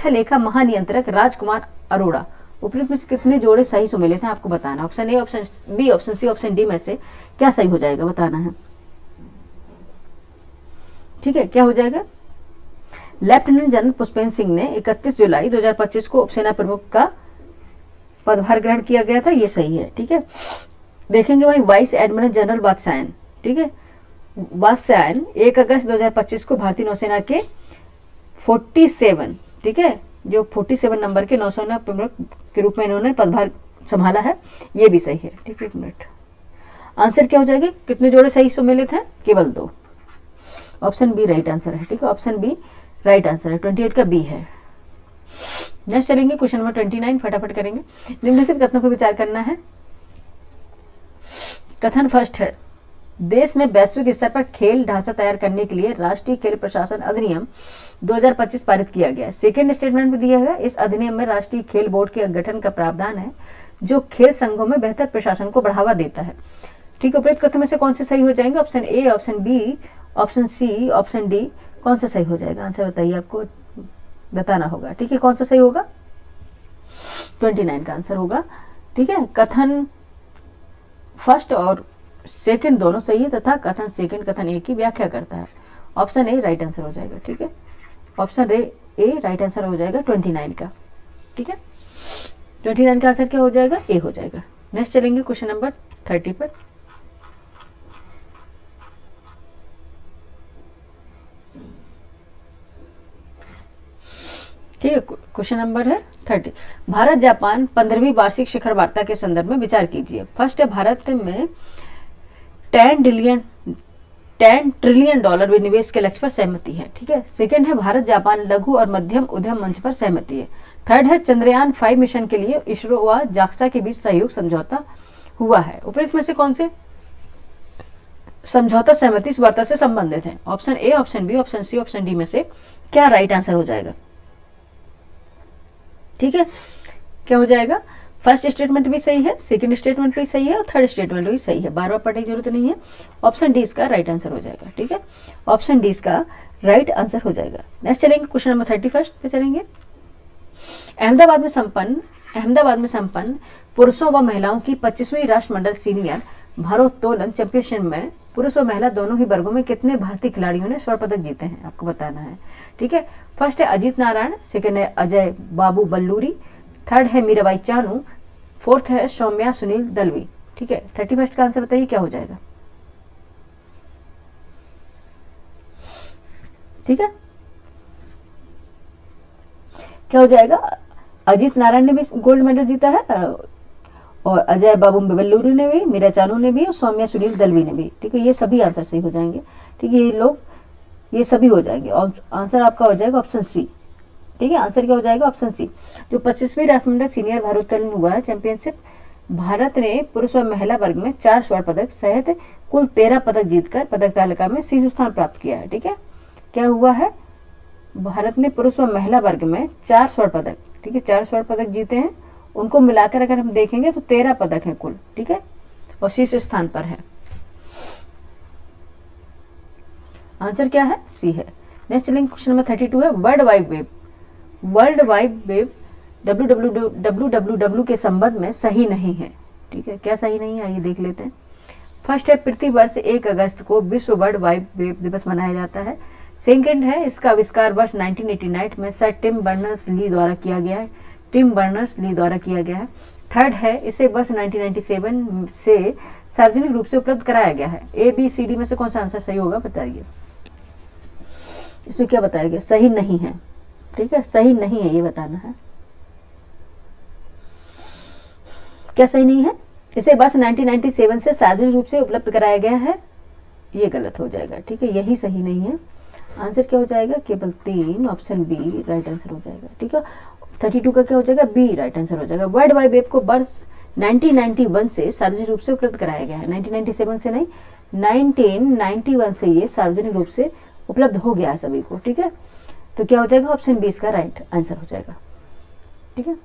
लेखा महानियंत्रक राजकुमार अरोड़ा। उपयुक्त में कितने जोड़े सही सुमेलित हैं आपको बताना। Option A, option B, option C, option D में से क्या सही हो जाएगा बताना है। ठीक है, क्या हो जाएगा? लेफ्टिनेंट जनरल पुष्पेंद्र सिंह ने 31 जुलाई 2025 को उपसेना प्रमुख का पदभार ग्रहण किया गया था, ये सही है। ठीक है, देखेंगे वहीं वाइस एडमिरल जनरल वात्स्यायन, ठीक है, वात्स्यायन 1 अगस्त 2025 को भारतीय नौसेना के 47, ठीक है, जो 47 नंबर के नौसेना प्रमुख के रूप में इन्होंने पदभार संभाला है, ये भी सही है। ठीक है, 1 मिनट। आंसर क्या हो जाएगा? कितने जोड़े सही सुमेलित हैं? केवल 2। ऑप्शन बी राइट आंसर है। ठीक है, ऑप्शन बी राइट आंसर है। 28 का बी है। नेक्स्ट चलेंगे क्वेश्चन नंबर 29, फटाफट करेंगे। निम्नलिखित कथनों पर विचार करना है। कथन फर्स्ट है, देश में वैश्विक स्तर पर खेल ढांचा तैयार करने के लिए राष्ट्रीय खेल प्रशासन अधिनियम 2025 पारित किया गया है। सेकेंड स्टेटमेंट में दिया गया, इस अधिनियम में राष्ट्रीय खेल बोर्ड के गठन का प्रावधान है जो खेल संघों में बेहतर प्रशासन को बढ़ावा देता है। ठीक है, उपरोक्त कथन में से कौन से सही हो जाएंगे? Option A, option B, option C, option D, कौन सा सही हो जाएगा? आंसर बताइए, आपको बताना होगा। ठीक है, कौन सा सही होगा? 29 का आंसर होगा। ठीक है, कथन फर्स्ट और सेकंड दोनों सही है तथा कथन सेकंड कथन ए की व्याख्या करता है। ऑप्शन ए राइट आंसर हो जाएगा। ठीक है, ऑप्शन ए राइट आंसर हो जाएगा 29 का। ठीक है, 29 का आंसर क्या हो जाएगा? ए हो जाएगा। नेक्स्ट चलेंगे क्वेश्चन नंबर 30 पर। ठीक है, क्वेश्चन नंबर है 30। भारत जापान 15वीं वार्षिक शिखर वार्ता के संदर्भ में विचार कीजिए। फर्स्ट है, भारत में 10 ट्रिलियन डॉलर विनिवेश के लक्ष्य पर सहमति है। ठीक है, सेकंड है, भारत जापान लघु और मध्यम उद्यम मंच पर सहमति है। थर्ड है, चंद्रयान 5 मिशन के लिए इसरो व जाक्सा के बीच सहयोग समझौता हुआ है। उपयुक्त में से कौन से समझौता सहमति इस वार्ता से संबंधित है? Option A, option B, option C, option D में से क्या राइट आंसर हो जाएगा? ठीक है, क्या हो जाएगा? फर्स्ट स्टेटमेंट भी सही है, सेकंड स्टेटमेंट भी सही है और थर्ड स्टेटमेंट भी सही है। बार बार पढ़ने की जरूरत नहीं है। ऑप्शन डी इसका राइट आंसर हो जाएगा। ठीक है, ऑप्शन डी इसका राइट आंसर हो जाएगा। नेक्स्ट चलेंगे क्वेश्चन नंबर 31 पे चलेंगे। अहमदाबाद में संपन्न अहमदाबाद में संपन्न पुरुषों व महिलाओं की 25वीं राष्ट्रमंडल सीनियर भारोत्तोलन चैंपियनशिप में पुरुष और महिला दोनों ही वर्गों में कितने भारतीय खिलाड़ियों ने स्वर्ण पदक जीते हैं, आपको बताना है। ठीक है, फर्स्ट है अजीत नारायण, सेकंड है अजय बाबू बल्लूरी, थर्ड है मीराबाई चानू, फोर्थ है सौम्या सुनील दलवी। ठीक है, 31 का आंसर बताइए क्या हो जाएगा। ठीक है, क्या हो जाएगा, अजीत नारायण ने भी गोल्ड मेडल जीता है और अजय बाबू बल्लूरी ने भी, मीरा चानू ने भी और सौम्या सुनील दलवी ने भी। ठीक है, ये सभी आंसर सही हो जाएंगे। ठीक है, ये सभी हो जाएंगे और आंसर आपका हो जाएगा ऑप्शन सी। ठीक है, आंसर क्या हो जाएगा, ऑप्शन सी। जो 25वीं राष्ट्रमंडल सीनियर भारोत्तोलन हुआ है चैंपियनशिप, भारत ने पुरुष व महिला वर्ग में 4 स्वर्ण पदक सहित कुल 13 पदक जीतकर पदक तालिका में शीर्ष स्थान प्राप्त किया है। ठीक है, क्या हुआ है, भारत ने पुरुष व महिला वर्ग में 4 स्वर्ण पदक, ठीक है, 4 स्वर्ण पदक जीते हैं। उनको मिलाकर अगर हम देखेंगे तो 13 पदक हैं कुल। ठीक है, और शीर्ष स्थान पर है। आंसर क्या है, सी है। नेक्स्ट चलेंगे, क्वेश्चन नंबर 32 है world wide web. World wide web www के संबंध में सही नहीं है। ठीक है, क्या सही नहीं है, आइए देख लेते हैं। फर्स्ट है पृथ्वी वर्ष 1 अगस्त को विश्व वर्ल्ड वाइड वेब दिवस मनाया जाता है। सेकंड है इसका आविष्कार वर्ष 1989 में सर टिम बर्नर्स ली द्वारा किया गया है। थर्ड है इसे वर्ष 1997 से सार्वजनिक रूप से उपलब्ध कराया गया है। ABCD में से कौन सा आंसर सही होगा बताइए। इसमें क्या बताया गया, सही नहीं है। ठीक है, सही नहीं है, ये बताना है। क्या सही नहीं है, इसे वर्ष 1997 से सार्वजनिक रूप से उपलब्ध कराया गया है, ये गलत हो जाएगा। ठीक है, यही सही नहीं है। आंसर क्या हो जाएगा, केवल 3, ऑप्शन बी राइट आंसर हो जाएगा। ठीक है, 32 का क्या हो जाएगा, बी राइट आंसर हो जाएगा। वर्ल्ड वाइड वेब को वर्ष 1991 से सार्वजनिक रूप से उपलब्ध कराया गया है। 1997 से नहीं, 1991 से ये सार्वजनिक रूप से उपलब्ध हो गया है सभी को। ठीक है, तो क्या हो जाएगा, ऑप्शन बी इसका राइट आंसर हो जाएगा। ठीक है,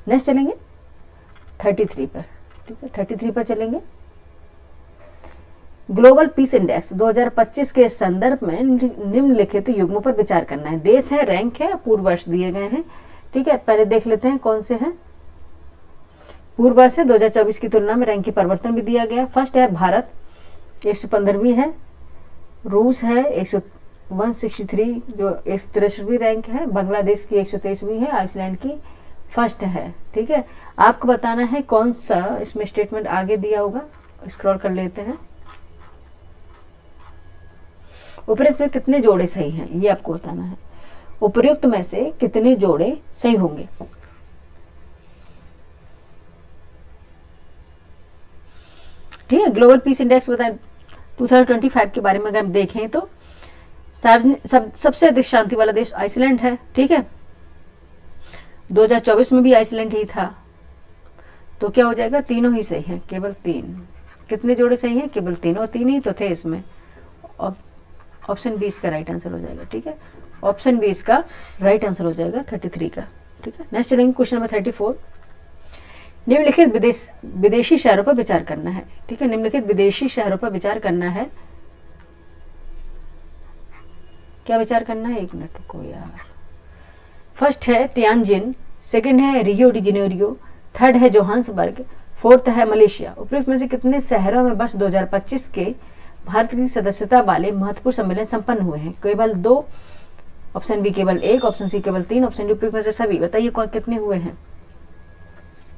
नेक्स्ट चलेंगे 33 पर। ठीक है, 33 पर चलेंगे। ग्लोबल पीस इंडेक्स 2025 के संदर्भ में निम्नलिखित युग्मों पर विचार करना है। देश है, रैंक है, पूर्व वर्ष दिए गए हैं। ठीक है, पहले देख लेते हैं कौन से हैं। पूर्व वर्ष है, 2024 की तुलना में रैंक की परिवर्तन भी दिया गया। फर्स्ट है भारत 115वीं है, रूस है 163 जो 163वीं रैंक है, बांग्लादेश की 123वीं है, आइसलैंड की फर्स्ट है। ठीक है, आपको बताना है कौन सा इसमें स्टेटमेंट आगे दिया होगा, स्क्रॉल कर लेते हैं। उपयुक्त में कितने जोड़े सही हैं, ये आपको बताना है। उपयुक्त में से कितने जोड़े सही होंगे। ठीक है, ग्लोबल पीस इंडेक्स बताएं 2025 के बारे में अगर हम देखें तो सबसे अधिक शांति वाला देश आइसलैंड है। ठीक है, 2024 में भी आइसलैंड ही था, तो क्या हो जाएगा, तीनों ही सही है, केवल 3। कितने जोड़े सही हैं, केवल 3, और 3 ही तो थे इसमें। ऑप्शन बी इसका राइट आंसर हो जाएगा। ठीक है, ऑप्शन बी इसका राइट आंसर हो जाएगा 33 का। ठीक है, नेक्स्ट चलेंगे क्वेश्चन नंबर 34। निम्नलिखित विदेशी शहरों पर विचार करना है। ठीक है, निम्नलिखित विदेशी शहरों पर विचार करना है। क्या विचार करना है, एक मिनट को यार। फर्स्ट है तियानजिन, सेकंड है रियो डी जेनेरियो, थर्ड है जोहान्सबर्ग, फोर्थ है मलेशिया। उपयुक्त में से कितने शहरों में वर्ष 2025 के भारत की सदस्यता वाले महत्वपूर्ण सम्मेलन संपन्न हुए हैं। केवल 2, ऑप्शन बी केवल 1, ऑप्शन सी केवल 3, ऑप्शन डी उपयुक्त में से सभी। बताइए कौन कितने हुए हैं।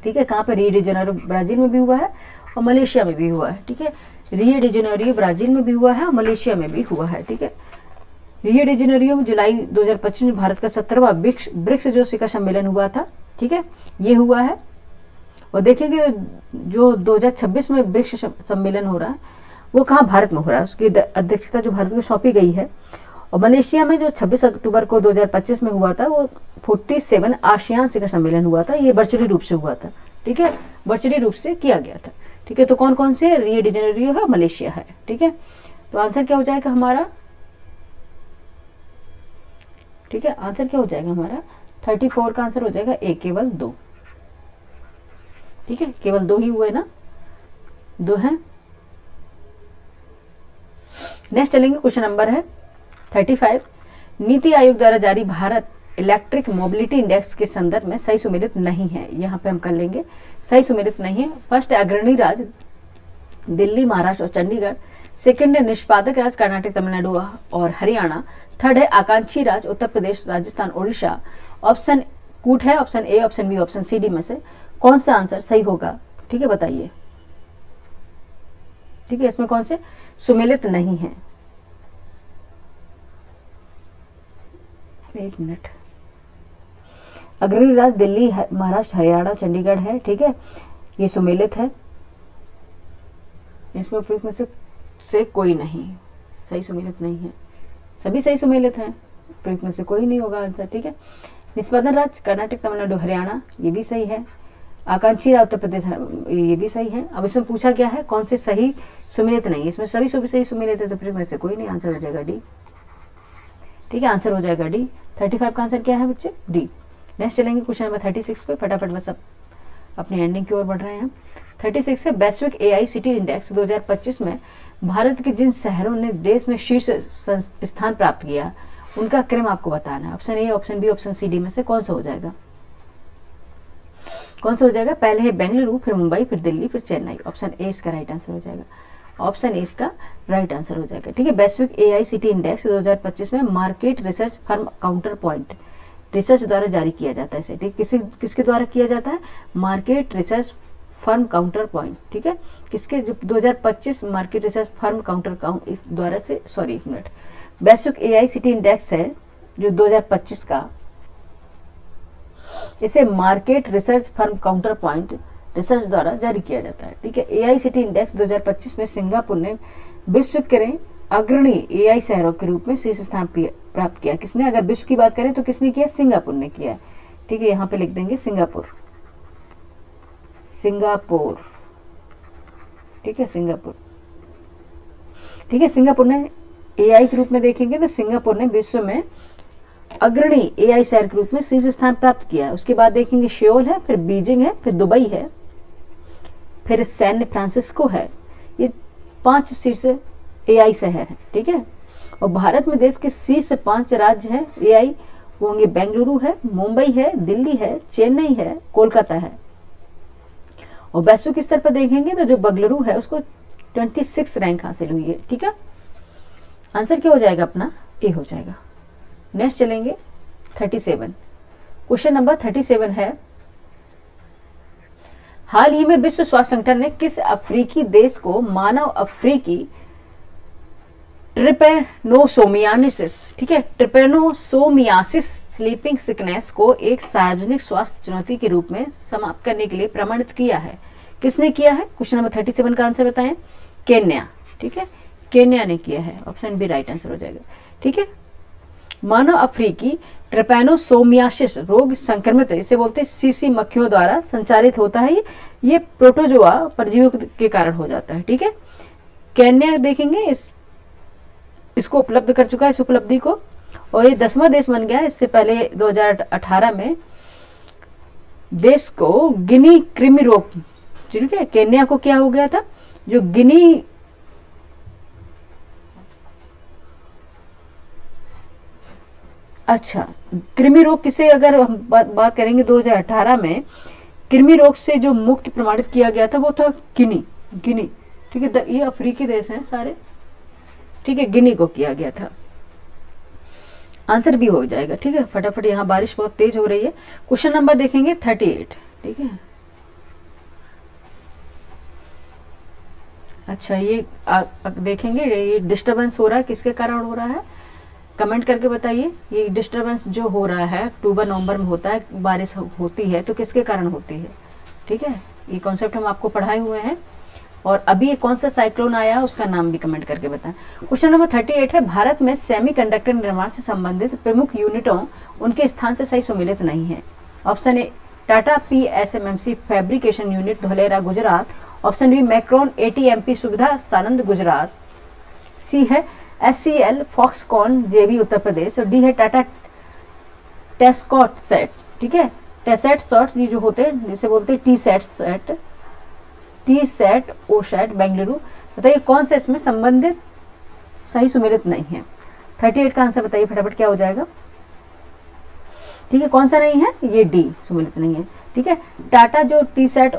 ठीक है, कहाँ पे, रियो डी जेनेरियो ब्राजील में भी हुआ है और मलेशिया में भी हुआ है। ठीक है, रियो डी जेनेरियो ब्राजील में भी हुआ है और मलेशिया में भी हुआ है। ठीक है, रियो डी जेनेरियो में जुलाई 2025 में भारत का 17वां ब्रिक्स जो शिखर सम्मेलन हुआ था। ठीक है, ये हुआ है। और देखेंगे जो 2026 में ब्रिक्स सम्मेलन हो रहा है वो कहाँ, भारत में हो रहा है। उसकी अध्यक्षता जो भारत को सौंपी गई है। और मलेशिया में जो 26 अक्टूबर को 2025 में हुआ था वो 47 आसियान शिखर सम्मेलन हुआ था। ये वर्चुअली रूप से हुआ था। ठीक है, वर्चुअली रूप से किया गया था। ठीक है, तो कौन कौन से, रियो डी जेनेरियो है, मलेशिया है। ठीक है, तो आंसर क्या हो जाएगा हमारा। ठीक है, आंसर क्या हो जाएगा हमारा 34 का आंसर हो जाएगा ए, केवल 2। ठीक है, केवल 2 ही हुए ना, 2 हैं। नेक्स्ट चलेंगे, क्वेश्चन नंबर है 35। नीति आयोग द्वारा जारी भारत इलेक्ट्रिक मोबिलिटी इंडेक्स के संदर्भ में सही सुमेलित नहीं है। यहाँ पे हम कर लेंगे सही सुमेलित नहीं है। फर्स्ट है अग्रणी राज्य दिल्ली, महाराष्ट्र और चंडीगढ़। सेकंड है निष्पादक राज्य कर्नाटक, तमिलनाडु और हरियाणा। थर्ड है आकांक्षी राज्य उत्तर प्रदेश, राजस्थान, उड़ीसा। ऑप्शन कूट है option A, option B, option C, D में से कौन सा आंसर सही होगा? ठीक है, बताइए। ठीक है, इसमें कौन से सुमेलित नहीं है? एक मिनट। अग्रणी राज्य दिल्ली, महाराष्ट्र, हरियाणा, चंडीगढ़ है। ठीक है, ये सुमेलित है। इसमें उपयुक्त में से कोई नहीं सही सुमेलित नहीं है। सभी सही सुमेलित हैं, उपयुक्त में से कोई नहीं होगा आंसर। ठीक है, निष्पादन राज्य कर्नाटक, तमिलनाडु, हरियाणा, ये भी सही है। आकांक्षी राज्य उत्तर प्रदेश, ये भी सही है। अब इसमें पूछा गया है कौन से सही सुमेलित नहीं है। इसमें सभी सही सुमेलित है, तो उपयुक्त में से कोई नहीं, आंसर हो जाएगा डी। ठीक है, आंसर हो जाएगा डी। 35 का आंसर क्या है बच्चे? डी। नेक्स्ट चलेंगे क्वेश्चन नंबर 36 पे। फटाफट बस अब अपनी एंडिंग की ओर बढ़ रहे हैं। 36 है वैश्विक AICTE इंडेक्स 2025 में भारत के जिन शहरों ने देश में शीर्ष स्थान प्राप्त किया उनका क्रम आपको बताना है। Option A, option B, option C, D में से कौन सा हो जाएगा? कौन सा हो जाएगा? पहले है बेंगलुरु, फिर मुंबई, फिर दिल्ली, फिर चेन्नई। ऑप्शन ए इसका राइट आंसर हो जाएगा। ऑप्शन ए इसका राइट आंसर हो जाएगा। ठीक है, वैश्विक AICTE इंडेक्स 2025 में market research firm counter point research द्वारा जारी किया जाता है इसे। ठीक, किसके द्वारा किया जाता है? Market research firm counter point. ठीक है, किसके? जो 2025 मार्केट रिसर्च फर्म काउंटर इस द्वारा से, सॉरी एक मिनट, वैश्विक AICTE इंडेक्स है जो 2025 का, इसे market research firm counter point research द्वारा जारी किया जाता है। ठीक है, AICTE इंडेक्स 2025 में सिंगापुर ने विश्व के अग्रणी AI शहरों के रूप में शीर्ष स्थान प्राप्त किया। किसने? अगर विश्व की बात करें तो किसने किया? सिंगापुर ने किया। ठीक है, यहाँ पे लिख देंगे सिंगापुर। सिंगापुर। ठीक है, सिंगापुर। ठीक है, सिंगापुर ने AI के रूप में देखेंगे तो सिंगापुर ने विश्व में अग्रणी AI शहर के रूप में शीर्ष स्थान प्राप्त किया है। उसके बाद देखेंगे सियोल है, फिर बीजिंग है, फिर दुबई है, फिर सैन फ्रांसिस्को है। ये 5 शीर्ष AI शहर है। ठीक है, और भारत में देश के शीर्ष 5 राज्य हैं AI, वो होंगे बेंगलुरु है, मुंबई है, दिल्ली है, चेन्नई है, कोलकाता है। और वैश्विक स्तर पर देखेंगे तो जो बेंगलुरु है उसको 26 रैंक हासिल हुई है। ठीक है, आंसर क्या हो जाएगा अपना? ए हो जाएगा। नेक्स्ट चलेंगे 37। क्वेश्चन नंबर 37 है हाल ही में विश्व स्वास्थ्य संगठन ने किस अफ्रीकी देश को मानव अफ्रीकी ट्रिपेनोसोमियासिस, ठीक है, ट्रिपेनोसोमियासिस स्लीपिंग सिकनेस को एक सार्वजनिक स्वास्थ्य चुनौती के रूप में समाप्त करने के लिए प्रमाणित किया है? किसने किया है? क्वेश्चन नंबर 37 का आंसर बताएं। केन्या। ठीक है, केन्या ने किया है। ऑप्शन बी राइट आंसर हो जाएगा। ठीक है, मानव अफ्रीकी ट्रिपेनोसोमियासिस रोग संक्रमित, इसे बोलते हैं सीसी मक्खियों द्वारा संचारित होता है। ये प्रोटोजोआ परजीवियों के कारण हो जाता है। ठीक है, केन्या देखेंगे इसको उपलब्ध कर चुका है, इस उपलब्धि को, और ये 10वां देश बन गया। इससे पहले 2018 में देश को गिनी कृमि रोग, ठीक है, केन्या को क्या हो गया था? जो गिनी कृमि रोग किसे अगर हम बात करेंगे 2018 में कृमि रोग से जो मुक्त प्रमाणित किया गया था वो था गिनी। ठीक है, ये अफ्रीकी देश हैं सारे। ठीक है, गिनी को किया गया था। आंसर भी हो जाएगा। ठीक है, फटाफट, यहाँ बारिश बहुत तेज हो रही है। क्वेश्चन नंबर देखेंगे 38। ठीक है, अच्छा, ये देखेंगे ये डिस्टरबेंस हो रहा है, किसके कारण हो रहा है? कमेंट करके बताइए। ये डिस्टरबेंस जो हो रहा है अक्टूबर नवंबर में होता है, बारिश होती है, तो किसके कारण होती है? ठीक है, ये कॉन्सेप्ट हम आपको पढ़ाए हुए हैं। और अभी ये कौन सा साइक्लोन आया उसका नाम भी कमेंट करके बताएं। क्वेश्चन नंबर 38 है भारत में सेमीकंडक्टर निर्माण से संबंधित प्रमुख यूनिटों उनके स्थान से सही सुमेलित नहीं है। Option A Tata PSMMC fabrication unit Dholera Gujarat. Option B Micron ATMP सुविधा सानंद गुजरात। सी है SCL Foxconn JV Uttar Pradesh. और डी है टाटा टेस्कॉट सेट। ठीक है, टेसेट शॉट्स ये जो होते हैं जिसे बोलते हैं टी सेट ओ सेट बेंगलुरु। बताइए कौन सा इसमें संबंधित सही सुमेलित नहीं है? 38 का आंसर बताइए फटाफट, क्या हो जाएगा? ठीक है, कौन सा नहीं है, ये डी सुमेलित नहीं है। ठीक है, टाटा जो टी सेट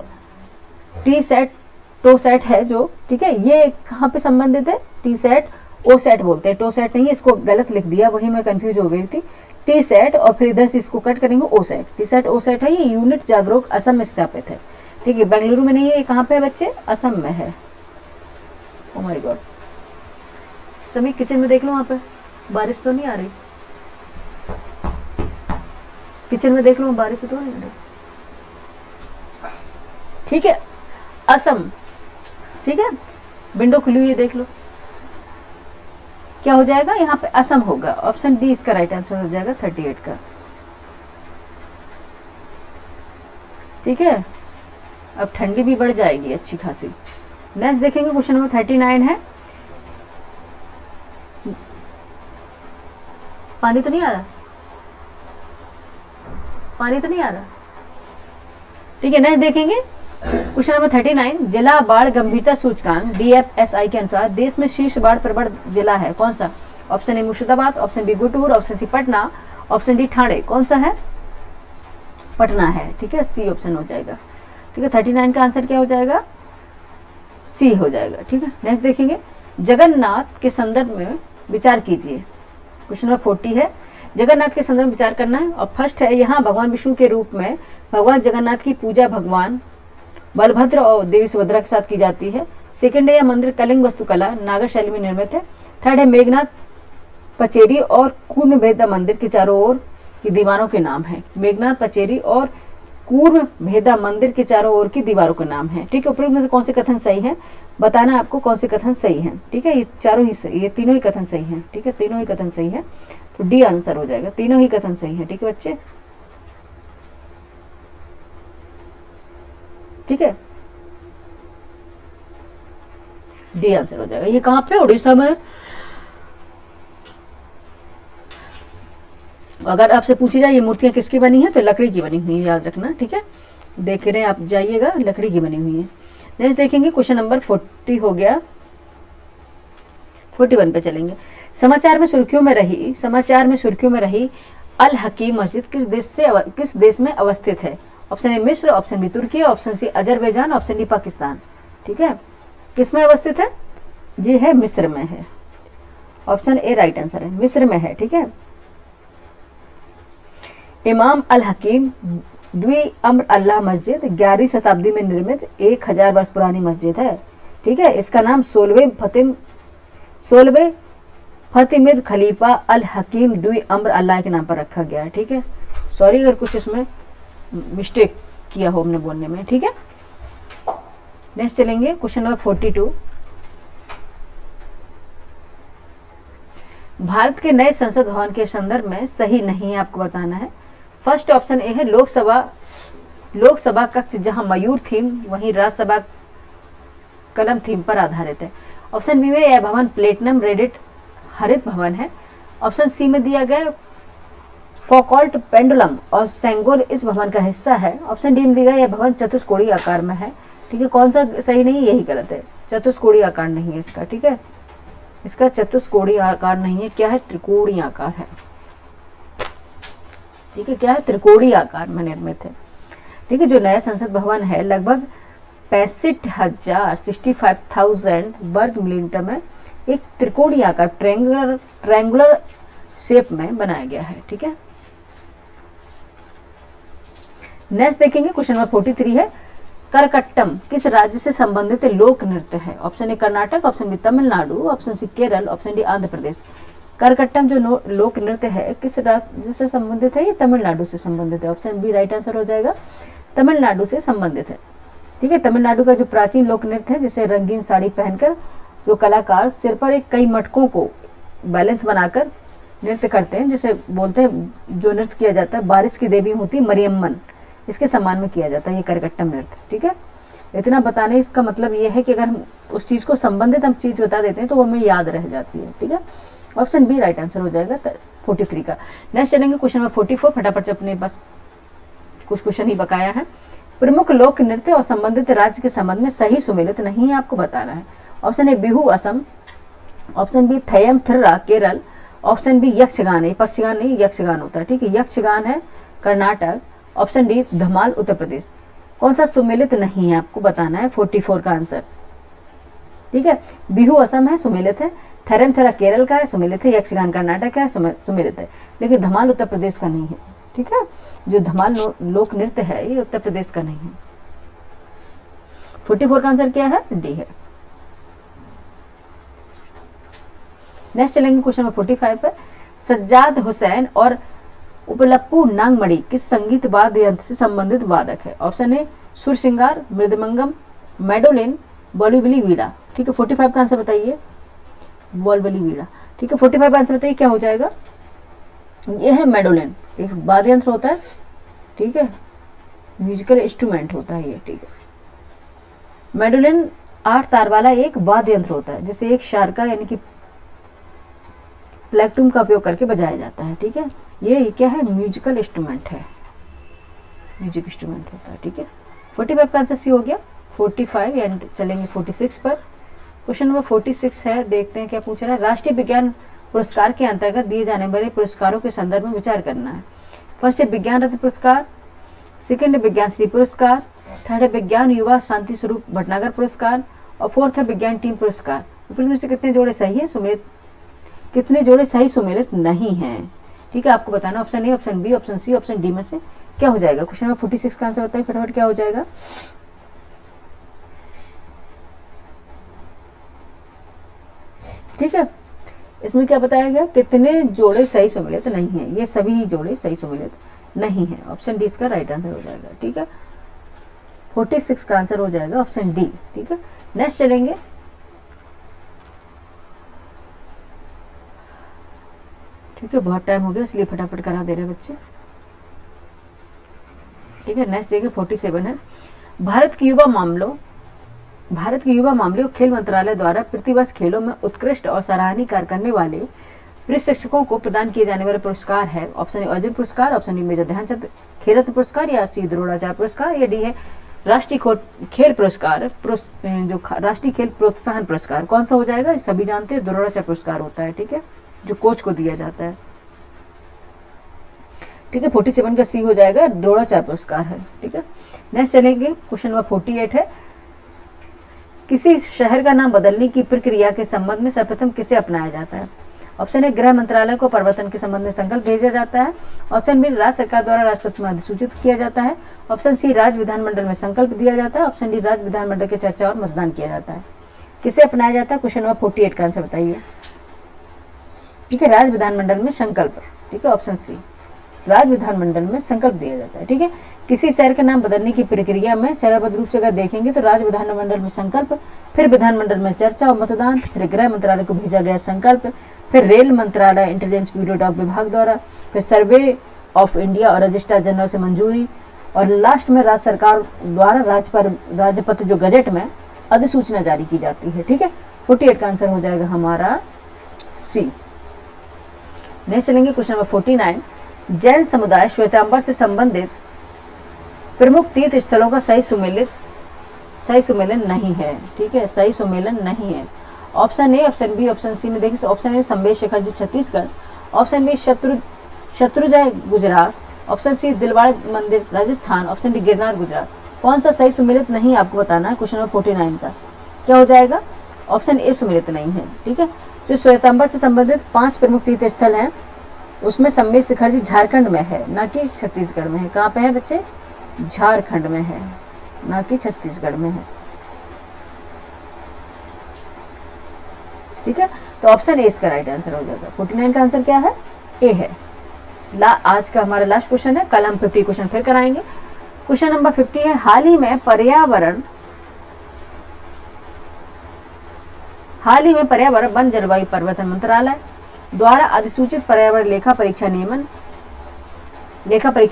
टो सेट है जो, ठीक है, ये कहाँ पे संबंधित है, टी सेट ओ सेट बोलते हैं, टो सेट नहीं है, इसको गलत लिख दिया, वही मैं कंफ्यूज हो गई थी। टी सेट और फिर इधर से इसको कट करेंगे ओ सेट, टी सेट ओ सेट है, ये यूनिट जागरूक असम में स्थापित है। ठीक है, बेंगलुरु में नहीं है, ये कहाँ पे है बच्चे, असम में है। ओ माय गॉड, सभी किचन में देख लो, वहाँ पे बारिश तो नहीं आ रही, किचन में देख लो, बारिश तो नहीं आ रही। ठीक है, असम, ठीक है, विंडो खुली हुई है, देख लो क्या हो जाएगा, यहाँ पे असम होगा। ऑप्शन डी इसका राइट आंसर हो जाएगा 38 का। ठीक है, अब ठंडी भी बढ़ जाएगी अच्छी खासी। नेक्स्ट देखेंगे, क्वेश्चन नंबर 39 है। पानी तो नहीं आ रहा, पानी तो नहीं आ रहा। ठीक है, नेक्स्ट देखेंगे क्वेश्चन नंबर 39। जिला बाढ़ गंभीरता सूचकांक DFSI के अनुसार देश में शीर्ष बाढ़ प्रवण जिला है कौन सा? Option A Murshidabad, option B Guntur, option C Patna, option D Thane. कौन सा है? पटना है। ठीक है, सी ऑप्शन हो जाएगा। ठीक है, 39 का आंसर क्या हो जाएगा? सी हो जाएगा। ठीक है, नेक्स्ट देखेंगे, जगन्नाथ के संदर्भ में विचार कीजिए। क्वेश्चन नंबर 40 है, जगन्नाथ के संदर्भ में विचार करना है। और फर्स्ट है, यहाँ भगवान विष्णु के रूप में भगवान जगन्नाथ की पूजा भगवान बलभद्र और देवी सुभद्रा के साथ की जाती है। सेकंड है, यह मंदिर कलिंग वास्तुकला नागर शैली में निर्मित है। थर्ड है, मेघनाथ पचेरी और कूर्म भेदा मंदिर के चारों ओर की दीवारों के नाम है। मेघनाथ पचेरी और कूर्म भेदा मंदिर के चारों ओर की दीवारों के नाम है। ठीक है, उपरोक्त में से कौन से कथन सही है, बताना आपको कौन से कथन सही है। ठीक है, ये चारों ही सही, ये तीनों ही कथन सही है। ठीक है, तीनों ही कथन सही है, तो डी आंसर हो जाएगा। तीनों ही कथन सही है। ठीक है बच्चे, ठीक है, डी आंसर हो जाएगा। ये कहाँ पे? उड़ीसा में। अगर आपसे पूछी जाए ये मूर्तियां किसकी बनी है, तो लकड़ी की बनी हुई है, याद रखना। ठीक है, देख रहे हैं आप, जाइएगा, लकड़ी की बनी हुई है। नेक्स्ट देखेंगे, क्वेश्चन नंबर 40 हो गया, 41 पे चलेंगे। समाचार में सुर्खियों में रही अल हकीम मस्जिद किस देश में अवस्थित है? ऑप्शन ए मिस्र, ऑप्शन बी तुर्की, option C Azerbaijan, option D Pakistan. ठीक है, किस में अवस्थित है? जी है, मिस्र में है। ऑप्शन ए राइट आंसर है, मिस्र में है। ठीक है, इमाम अल हकीम द्वी अम्र अल्लाह मस्जिद 11वीं शताब्दी में निर्मित 1000 वर्ष पुरानी मस्जिद है। ठीक है, इसका नाम 16वें फतिमिद खलीफा अल हकीम द्वी अम्र अल्लाह के नाम पर रखा गया है। ठीक है, सॉरी अगर कुछ इसमें मिस्टेक किया हो हमने बोलने में। ठीक है, नेक्स्ट चलेंगे, क्वेश्चन नंबर 42। भारत के नए संसद भवन के संदर्भ में सही नहीं है, आपको बताना है। फर्स्ट ऑप्शन ए है, लोकसभा कक्ष जहां मयूर थीम वहीं राज्यसभा कलम थीम पर आधारित है। ऑप्शन बी में यह भवन प्लेटिनम रेडिट हरित भवन है। ऑप्शन सी में दिया गया फौकॉल्ट पेंडुलम और सेंगोल इस भवन का हिस्सा है। ऑप्शन डी में दिया गया यह भवन चतुष्कोणीय आकार में है। ठीक है, कौन सा सही नहीं, यही गलत है, चतुष्कोणीय आकार नहीं है इसका। ठीक है, इसका चतुष्कोणीय आकार नहीं है, क्या है? त्रिकोणीय आकार है। ठीक है, क्या है? त्रिकोणीय आकार में निर्मित है। ठीक है, जो नया संसद भवन है लगभग 65,000 वर्ग मिलीमीटर में एक त्रिकोणीय आकार ट्रायंगुलर शेप में बनाया गया है। ठीक है, नेक्स्ट देखेंगे, क्वेश्चन नंबर 43 है, करकट्टम किस राज्य से संबंधित लोक नृत्य है? Option A Karnataka, option B Tamil Nadu, option C Kerala, option D Andhra Pradesh. Karakattam जो लोक नृत्य है किस राज्य से संबंधित है? ये तमिलनाडु से संबंधित है। ऑप्शन बी राइट आंसर हो जाएगा, तमिलनाडु से संबंधित है। ठीक है, तमिलनाडु का जो प्राचीन लोक नृत्य है, जिसे रंगीन साड़ी पहनकर जो कलाकार सिर पर एक कई मटकों को बैलेंस बनाकर नृत्य करते हैं, जिसे बोलते हैं, जो नृत्य किया जाता है बारिश की देवी होती है मरियम्मन, इसके सम्मान में किया जाता है ये करकट्टम नृत्य। ठीक है, इतना बताने इसका मतलब ये है कि अगर हम उस चीज़ को संबंधित हम चीज़ बता देते हैं तो वो हमें याद रह जाती है। ठीक है, ऑप्शन बी राइट आंसर हो जाएगा 43 का। नेक्स्ट चलेंगे, क्वेश्चन नंबर 44। फटाफट अपने पास कुछ क्वेश्चन ही बकाया है। प्रमुख लोक नृत्य और संबंधित राज्य के संबंध में सही सुमेलित नहीं है, आपको बताना है। Option A Bihu Assam, option B Theyyam Thira Kerala, option B Yakshagana है, पक्षगान नहीं यक्षगान होता है। ठीक है, यक्षगान है कर्नाटक, ऑप्शन डी धमाल उत्तर प्रदेश। कौन सा सुमेलित नहीं है आपको बताना है, 44 का आंसर। ठीक है, बिहू असम है, सुमेलित है। थेरमथेरा केरल का है, सुमेलित है। यक्षगान कर्नाटक का है, सुमेलित है। लेकिन धमाल उत्तर प्रदेश का नहीं है। ठीक है, जो धमाल लोक नृत्य है ये उत्तर प्रदेश का नहीं है। 44 का आंसर क्या है, डी है। नेक्स्ट चलेंगे क्वेश्चन नंबर 45 पर। सज्जाद हुसैन और उपलप्पू नागमणि किस संगीत वाद्य यंत्र से संबंधित वादक है? ऑप्शन ए सुर श्रृंगार, मृदंगम, मैडोलिन, वॉल्वली वीणा। ठीक है, 45 का आंसर बताइए, वॉल्वली वीणा। ठीक है, 45 का आंसर बताइए क्या हो जाएगा। ये है मैडोलिन, एक वाद्य यंत्र होता है। ठीक है, म्यूजिकल इंस्ट्रूमेंट होता है ये। ठीक है, मैडोलिन 8 तार वाला एक वाद्य यंत्र होता है जिसे एक शारका यानी कि प्लेक्टुम का उपयोग करके बजाया जाता है। ठीक है, ये क्या है, म्यूजिकल इंस्ट्रूमेंट है, म्यूजिक इंस्ट्रूमेंट होता है। ठीक है, 45 का आंसर सी हो गया। 45 एंड चलेंगे 46 पर। क्वेश्चन नंबर 46 है, देखते हैं क्या पूछ रहा है। राष्ट्रीय विज्ञान पुरस्कार के अंतर्गत दिए जाने वाले पुरस्कारों के संदर्भ में विचार करना है। फर्स्ट है विज्ञान रत्न पुरस्कार, सेकंड है विज्ञान श्री पुरस्कार, थर्ड है विज्ञान युवा शांति स्वरूप भटनागर पुरस्कार और फोर्थ है विज्ञान टीम पुरस्कार। में से कितने जोड़े सही है, सुमेलित कितने जोड़े सही सुमेलित नहीं है? ठीक है, आपको बताना option A, option B, option C, option D में से क्या हो जाएगा। क्वेश्चन नंबर 46 का आंसर बताइए फटाफट, क्या हो जाएगा। ठीक है, इसमें क्या बताया गया, कितने जोड़े सही सुमेलित नहीं है। ये सभी जोड़े सही सुमेलित नहीं है। ऑप्शन डी इसका राइट आंसर हो जाएगा। ठीक है, 46 का आंसर हो जाएगा ऑप्शन डी। ठीक है, नेक्स्ट चलेंगे। ठीक है, बहुत टाइम हो गया इसलिए फटाफट करा दे रहे बच्चे। ठीक है, नेक्स्ट देखिए 47 है। भारत के युवा मामले और खेल मंत्रालय द्वारा प्रतिवर्ष खेलों में उत्कृष्ट और सराहनीय कार्य करने वाले प्रशिक्षकों को प्रदान किए जाने वाले पुरस्कार है। ऑप्शन ए अर्जुन पुरस्कार, ऑप्शन बी मेजर ध्यानचंद खेल रत्न पुरस्कार या सी द्रोणाचार्य पुरस्कार या डी है राष्ट्रीय खेल पुरस्कार, जो राष्ट्रीय खेल प्रोत्साहन पुरस्कार। कौन सा हो जाएगा, सभी जानते हैं द्रोणाचार्य पुरस्कार होता है। ठीक है, जो कोच को दिया जाता है। ठीक है, 47 का सी हो जाएगा, द्रोणाचार्य पुरस्कार है। ठीक है, नेक्स्ट चलेंगे क्वेश्चन नंबर 48 है। किसी शहर का नाम बदलने की प्रक्रिया के संबंध में सर्वप्रथम किसे अपनाया जाता है? ऑप्शन ए गृह मंत्रालय को परिवर्तन के संबंध में संकल्प भेजा जाता है। ऑप्शन बी राज्य सरकार द्वारा राष्ट्रपति में अधिसूचित किया जाता है। ऑप्शन सी राज्य विधानमंडल में संकल्प दिया जाता है। ऑप्शन डी राज्य विधानमंडल की चर्चा और मतदान किया जाता है। किसे अपनाया जाता है? क्वेश्चन नंबर 48 का आंसर बताइए। ठीक है, राज्य विधानमंडल में संकल्प। ठीक है, ऑप्शन सी राज्य विधानमंडल में संकल्प दिया जाता है। ठीक है, किसी शहर का नाम बदलने की प्रक्रिया में चरणबद्ध रूप से अगर देखेंगे तो राज्य विधानमंडल में संकल्प, फिर विधानमंडल में चर्चा और मतदान, फिर गृह मंत्रालय को भेजा गया संकल्प, फिर रेल मंत्रालय, इंटेलिजेंस ब्यूरो, डाक विभाग द्वारा, फिर सर्वे ऑफ इंडिया और रजिस्ट्रार जनरल से मंजूरी, और लास्ट में राज्य सरकार द्वारा राज्यपत्र जो गजट में अधिसूचना जारी की जाती है। ठीक है, 48 का आंसर हो जाएगा हमारा सी। नेक्स्ट चलेंगे क्वेश्चन नंबर 49। जैन समुदाय श्वेतांबर से संबंधित प्रमुख तीर्थ स्थलों का सही सुमेलन नहीं है। ठीक है, सही सुमेलन नहीं है। Option A, option B, option C में देखिए। Option A Sammed Shikhar ji Chhattisgarh, option B Shatrunjay Gujarat, option C Dilwara मंदिर राजस्थान, ऑप्शन डी गिरनार गुजरात। कौन सा सही सुमेलित नहीं आपको बताना है। क्वेश्चन नंबर 49 का क्या हो जाएगा, ऑप्शन ए सुमेलित नहीं है। ठीक है, जो श्वेतांबर से संबंधित 5 प्रमुख तीर्थ स्थल हैं उसमें संबेश शेखर जी झारखंड में है, ना कि छत्तीसगढ़ में है। कहाँ पे है बच्चे? झारखंड में है, ना कि छत्तीसगढ़ में है। ठीक है, तो ऑप्शन ए इसका राइट आंसर हो जाएगा। 49 का आंसर क्या है? ए है। आज का हमारा लास्ट क्वेश्चन है, कल हम 50 क्वेश्चन फिर कराएंगे। क्वेश्चन नंबर 50 है। हाल ही में पर्यावरण वन जलवायु परिवर्तन मंत्रालय द्वारा अधिसूचित पर्यावरण लेखा परीक्षा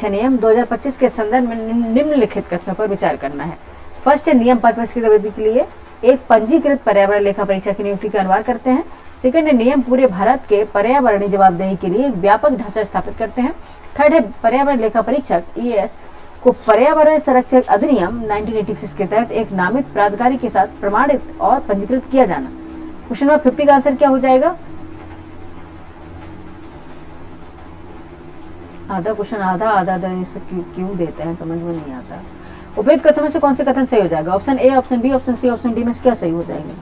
नियम 2025 के संदर्भ में निम्नलिखित कथनों पर विचार करना है। फर्स्ट है, नियम 5 वर्ष की अवधि के लिए एक पंजीकृत पर्यावरण लेखा परीक्षा की नियुक्ति का अनिवार्य करते हैं। सेकंड है, नियम पूरे भारत के पर्यावरणीय जवाबदेही के लिए एक व्यापक ढांचा स्थापित करते हैं। थर्ड है, पर्यावरण लेखा परीक्षक EAS को पर्यावरण संरक्षक अधिनियम 1986 के तहत एक नामित प्राधिकारी के साथ प्रमाणित और पंजीकृत किया जाना। क्वेश्चन नंबर 50 का आंसर क्या हो जाएगा? आधा क्वेश्चन आधा आधा से क्यों देते हैं, समझ में नहीं आता। उपयुक्त कथनों में से कौन से कथन सही हो जाएगा? Option A, option B, option C, option D में से क्या सही हो जाएंगे?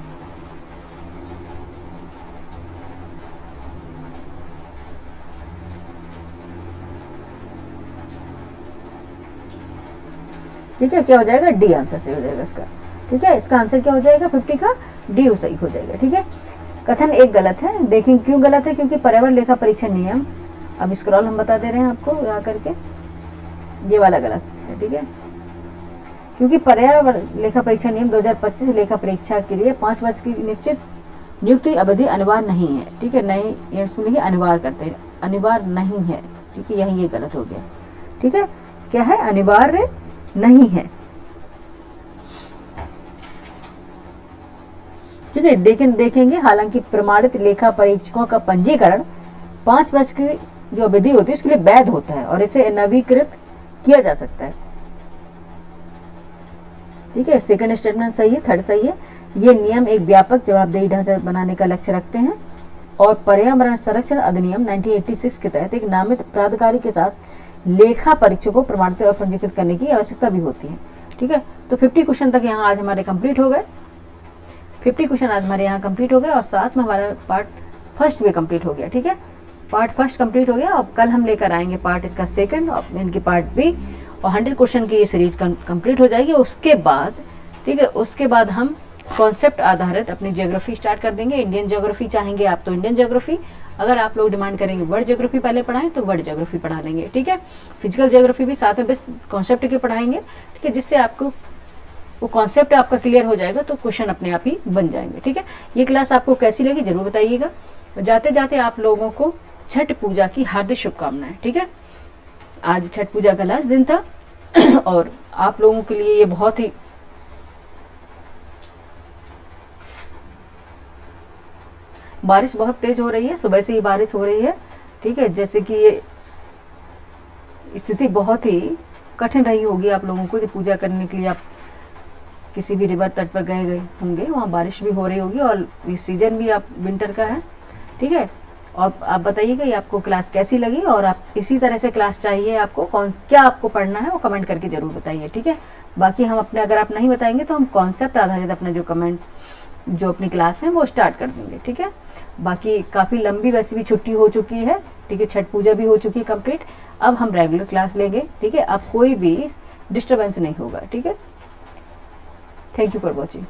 ठीक है, क्या हो जाएगा? डी आंसर सही हो जाएगा इसका। ठीक है, इसका आंसर क्या हो जाएगा 50 का? डी सही हो जाएगा। ठीक है, कथन एक गलत है। देखें क्यों गलत है, क्योंकि पर्यावरण लेखा परीक्षण नियम, अब स्क्रॉल हम बता दे रहे हैं आपको यहाँ करके, ये वाला गलत है। ठीक है, क्योंकि पर्यावरण लेखा परीक्षण नियम 2025 लेखा परीक्षा के लिए 5 वर्ष की निश्चित नियुक्ति अवधि अनिवार्य नहीं है। ठीक है, नहीं ये इसमें लिखिए अनिवार्य करते हैं, अनिवार्य नहीं है। ठीक है, यही ये गलत हो गया। ठीक है, क्या है? अनिवार्य नहीं है। ठीक है, देखेंगे हालांकि प्रमाणित लेखा परीक्षकों का पंजीकरण 5 वर्ष की जो अवधि होती है उसके लिए वैध होता है और इसे नवीकृत किया जा सकता है। ठीक है, सेकंड स्टेटमेंट सही है, थर्ड सही है। ये नियम एक व्यापक जवाबदेही ढांचा बनाने का लक्ष्य रखते हैं और पर्यावरण संरक्षण अधिनियम 1986 के तहत एक नामित प्राधिकारी के साथ लेखा परीक्षकों को प्रमाणित और पंजीकृत करने की आवश्यकता भी होती है। ठीक है, तो 50 क्वेश्चन तक यहाँ आज हमारे कंप्लीट हो गए। 50 क्वेश्चन आज हमारे यहाँ कंप्लीट हो गए और साथ में हमारा पार्ट फर्स्ट भी कंप्लीट हो गया। ठीक है, पार्ट फर्स्ट कंप्लीट हो गया और कल हम लेकर आएंगे पार्ट इसका सेकंड और इनकी पार्ट बी और 100 क्वेश्चन की ये सीरीज कंप्लीट हो जाएगी। उसके बाद ठीक है, उसके बाद हम कॉन्सेप्ट आधारित अपनी ज्योग्राफी स्टार्ट कर देंगे। इंडियन ज्योग्राफी चाहेंगे आप तो इंडियन ज्योग्राफी, अगर आप लोग डिमांड करेंगे वर्ल्ड ज्योग्राफी पहले पढ़ाएं तो वर्ल्ड ज्योग्राफी पढ़ा देंगे। ठीक है, फिजिकल ज्योग्राफी भी साथ में बेस्ट कॉन्सेप्ट के पढ़ाएंगे। ठीक है, जिससे आपको वो कॉन्सेप्ट आपका क्लियर हो जाएगा तो क्वेश्चन अपने आप ही बन जाएंगे। ठीक है, ये क्लास आपको कैसी लगी जरूर बताइएगा। जाते जाते आप लोगों को छठ पूजा की हार्दिक शुभकामनाएं। ठीक है, आज छठ पूजा का लास्ट दिन था और आप लोगों के लिए ये बहुत ही बारिश बहुत तेज हो रही है, सुबह से ही बारिश हो रही है। ठीक है, जैसे कि ये स्थिति बहुत ही कठिन रही होगी आप लोगों को, जो पूजा करने के लिए आप किसी भी रिवर तट पर गए होंगे, वहाँ बारिश भी हो रही होगी और ये सीजन भी आप विंटर का है। ठीक है, और आप बताइएगा ये आपको क्लास कैसी लगी और आप इसी तरह से क्लास चाहिए आपको, क्या आपको पढ़ना है वो कमेंट करके जरूर बताइए। ठीक है, बाकी हम अपने अगर आप नहीं बताएंगे तो हम कॉन्सेप्ट आधारित अपना जो अपनी क्लास है वो स्टार्ट कर देंगे। ठीक है, बाकी काफ़ी लंबी वैसे भी छुट्टी हो चुकी है। ठीक है, छठ पूजा भी हो चुकी है कंप्लीट। अब हम रेगुलर क्लास लेंगे। ठीक है, अब कोई भी डिस्टर्बेंस नहीं होगा। ठीक है, थैंक यू फॉर वॉचिंग।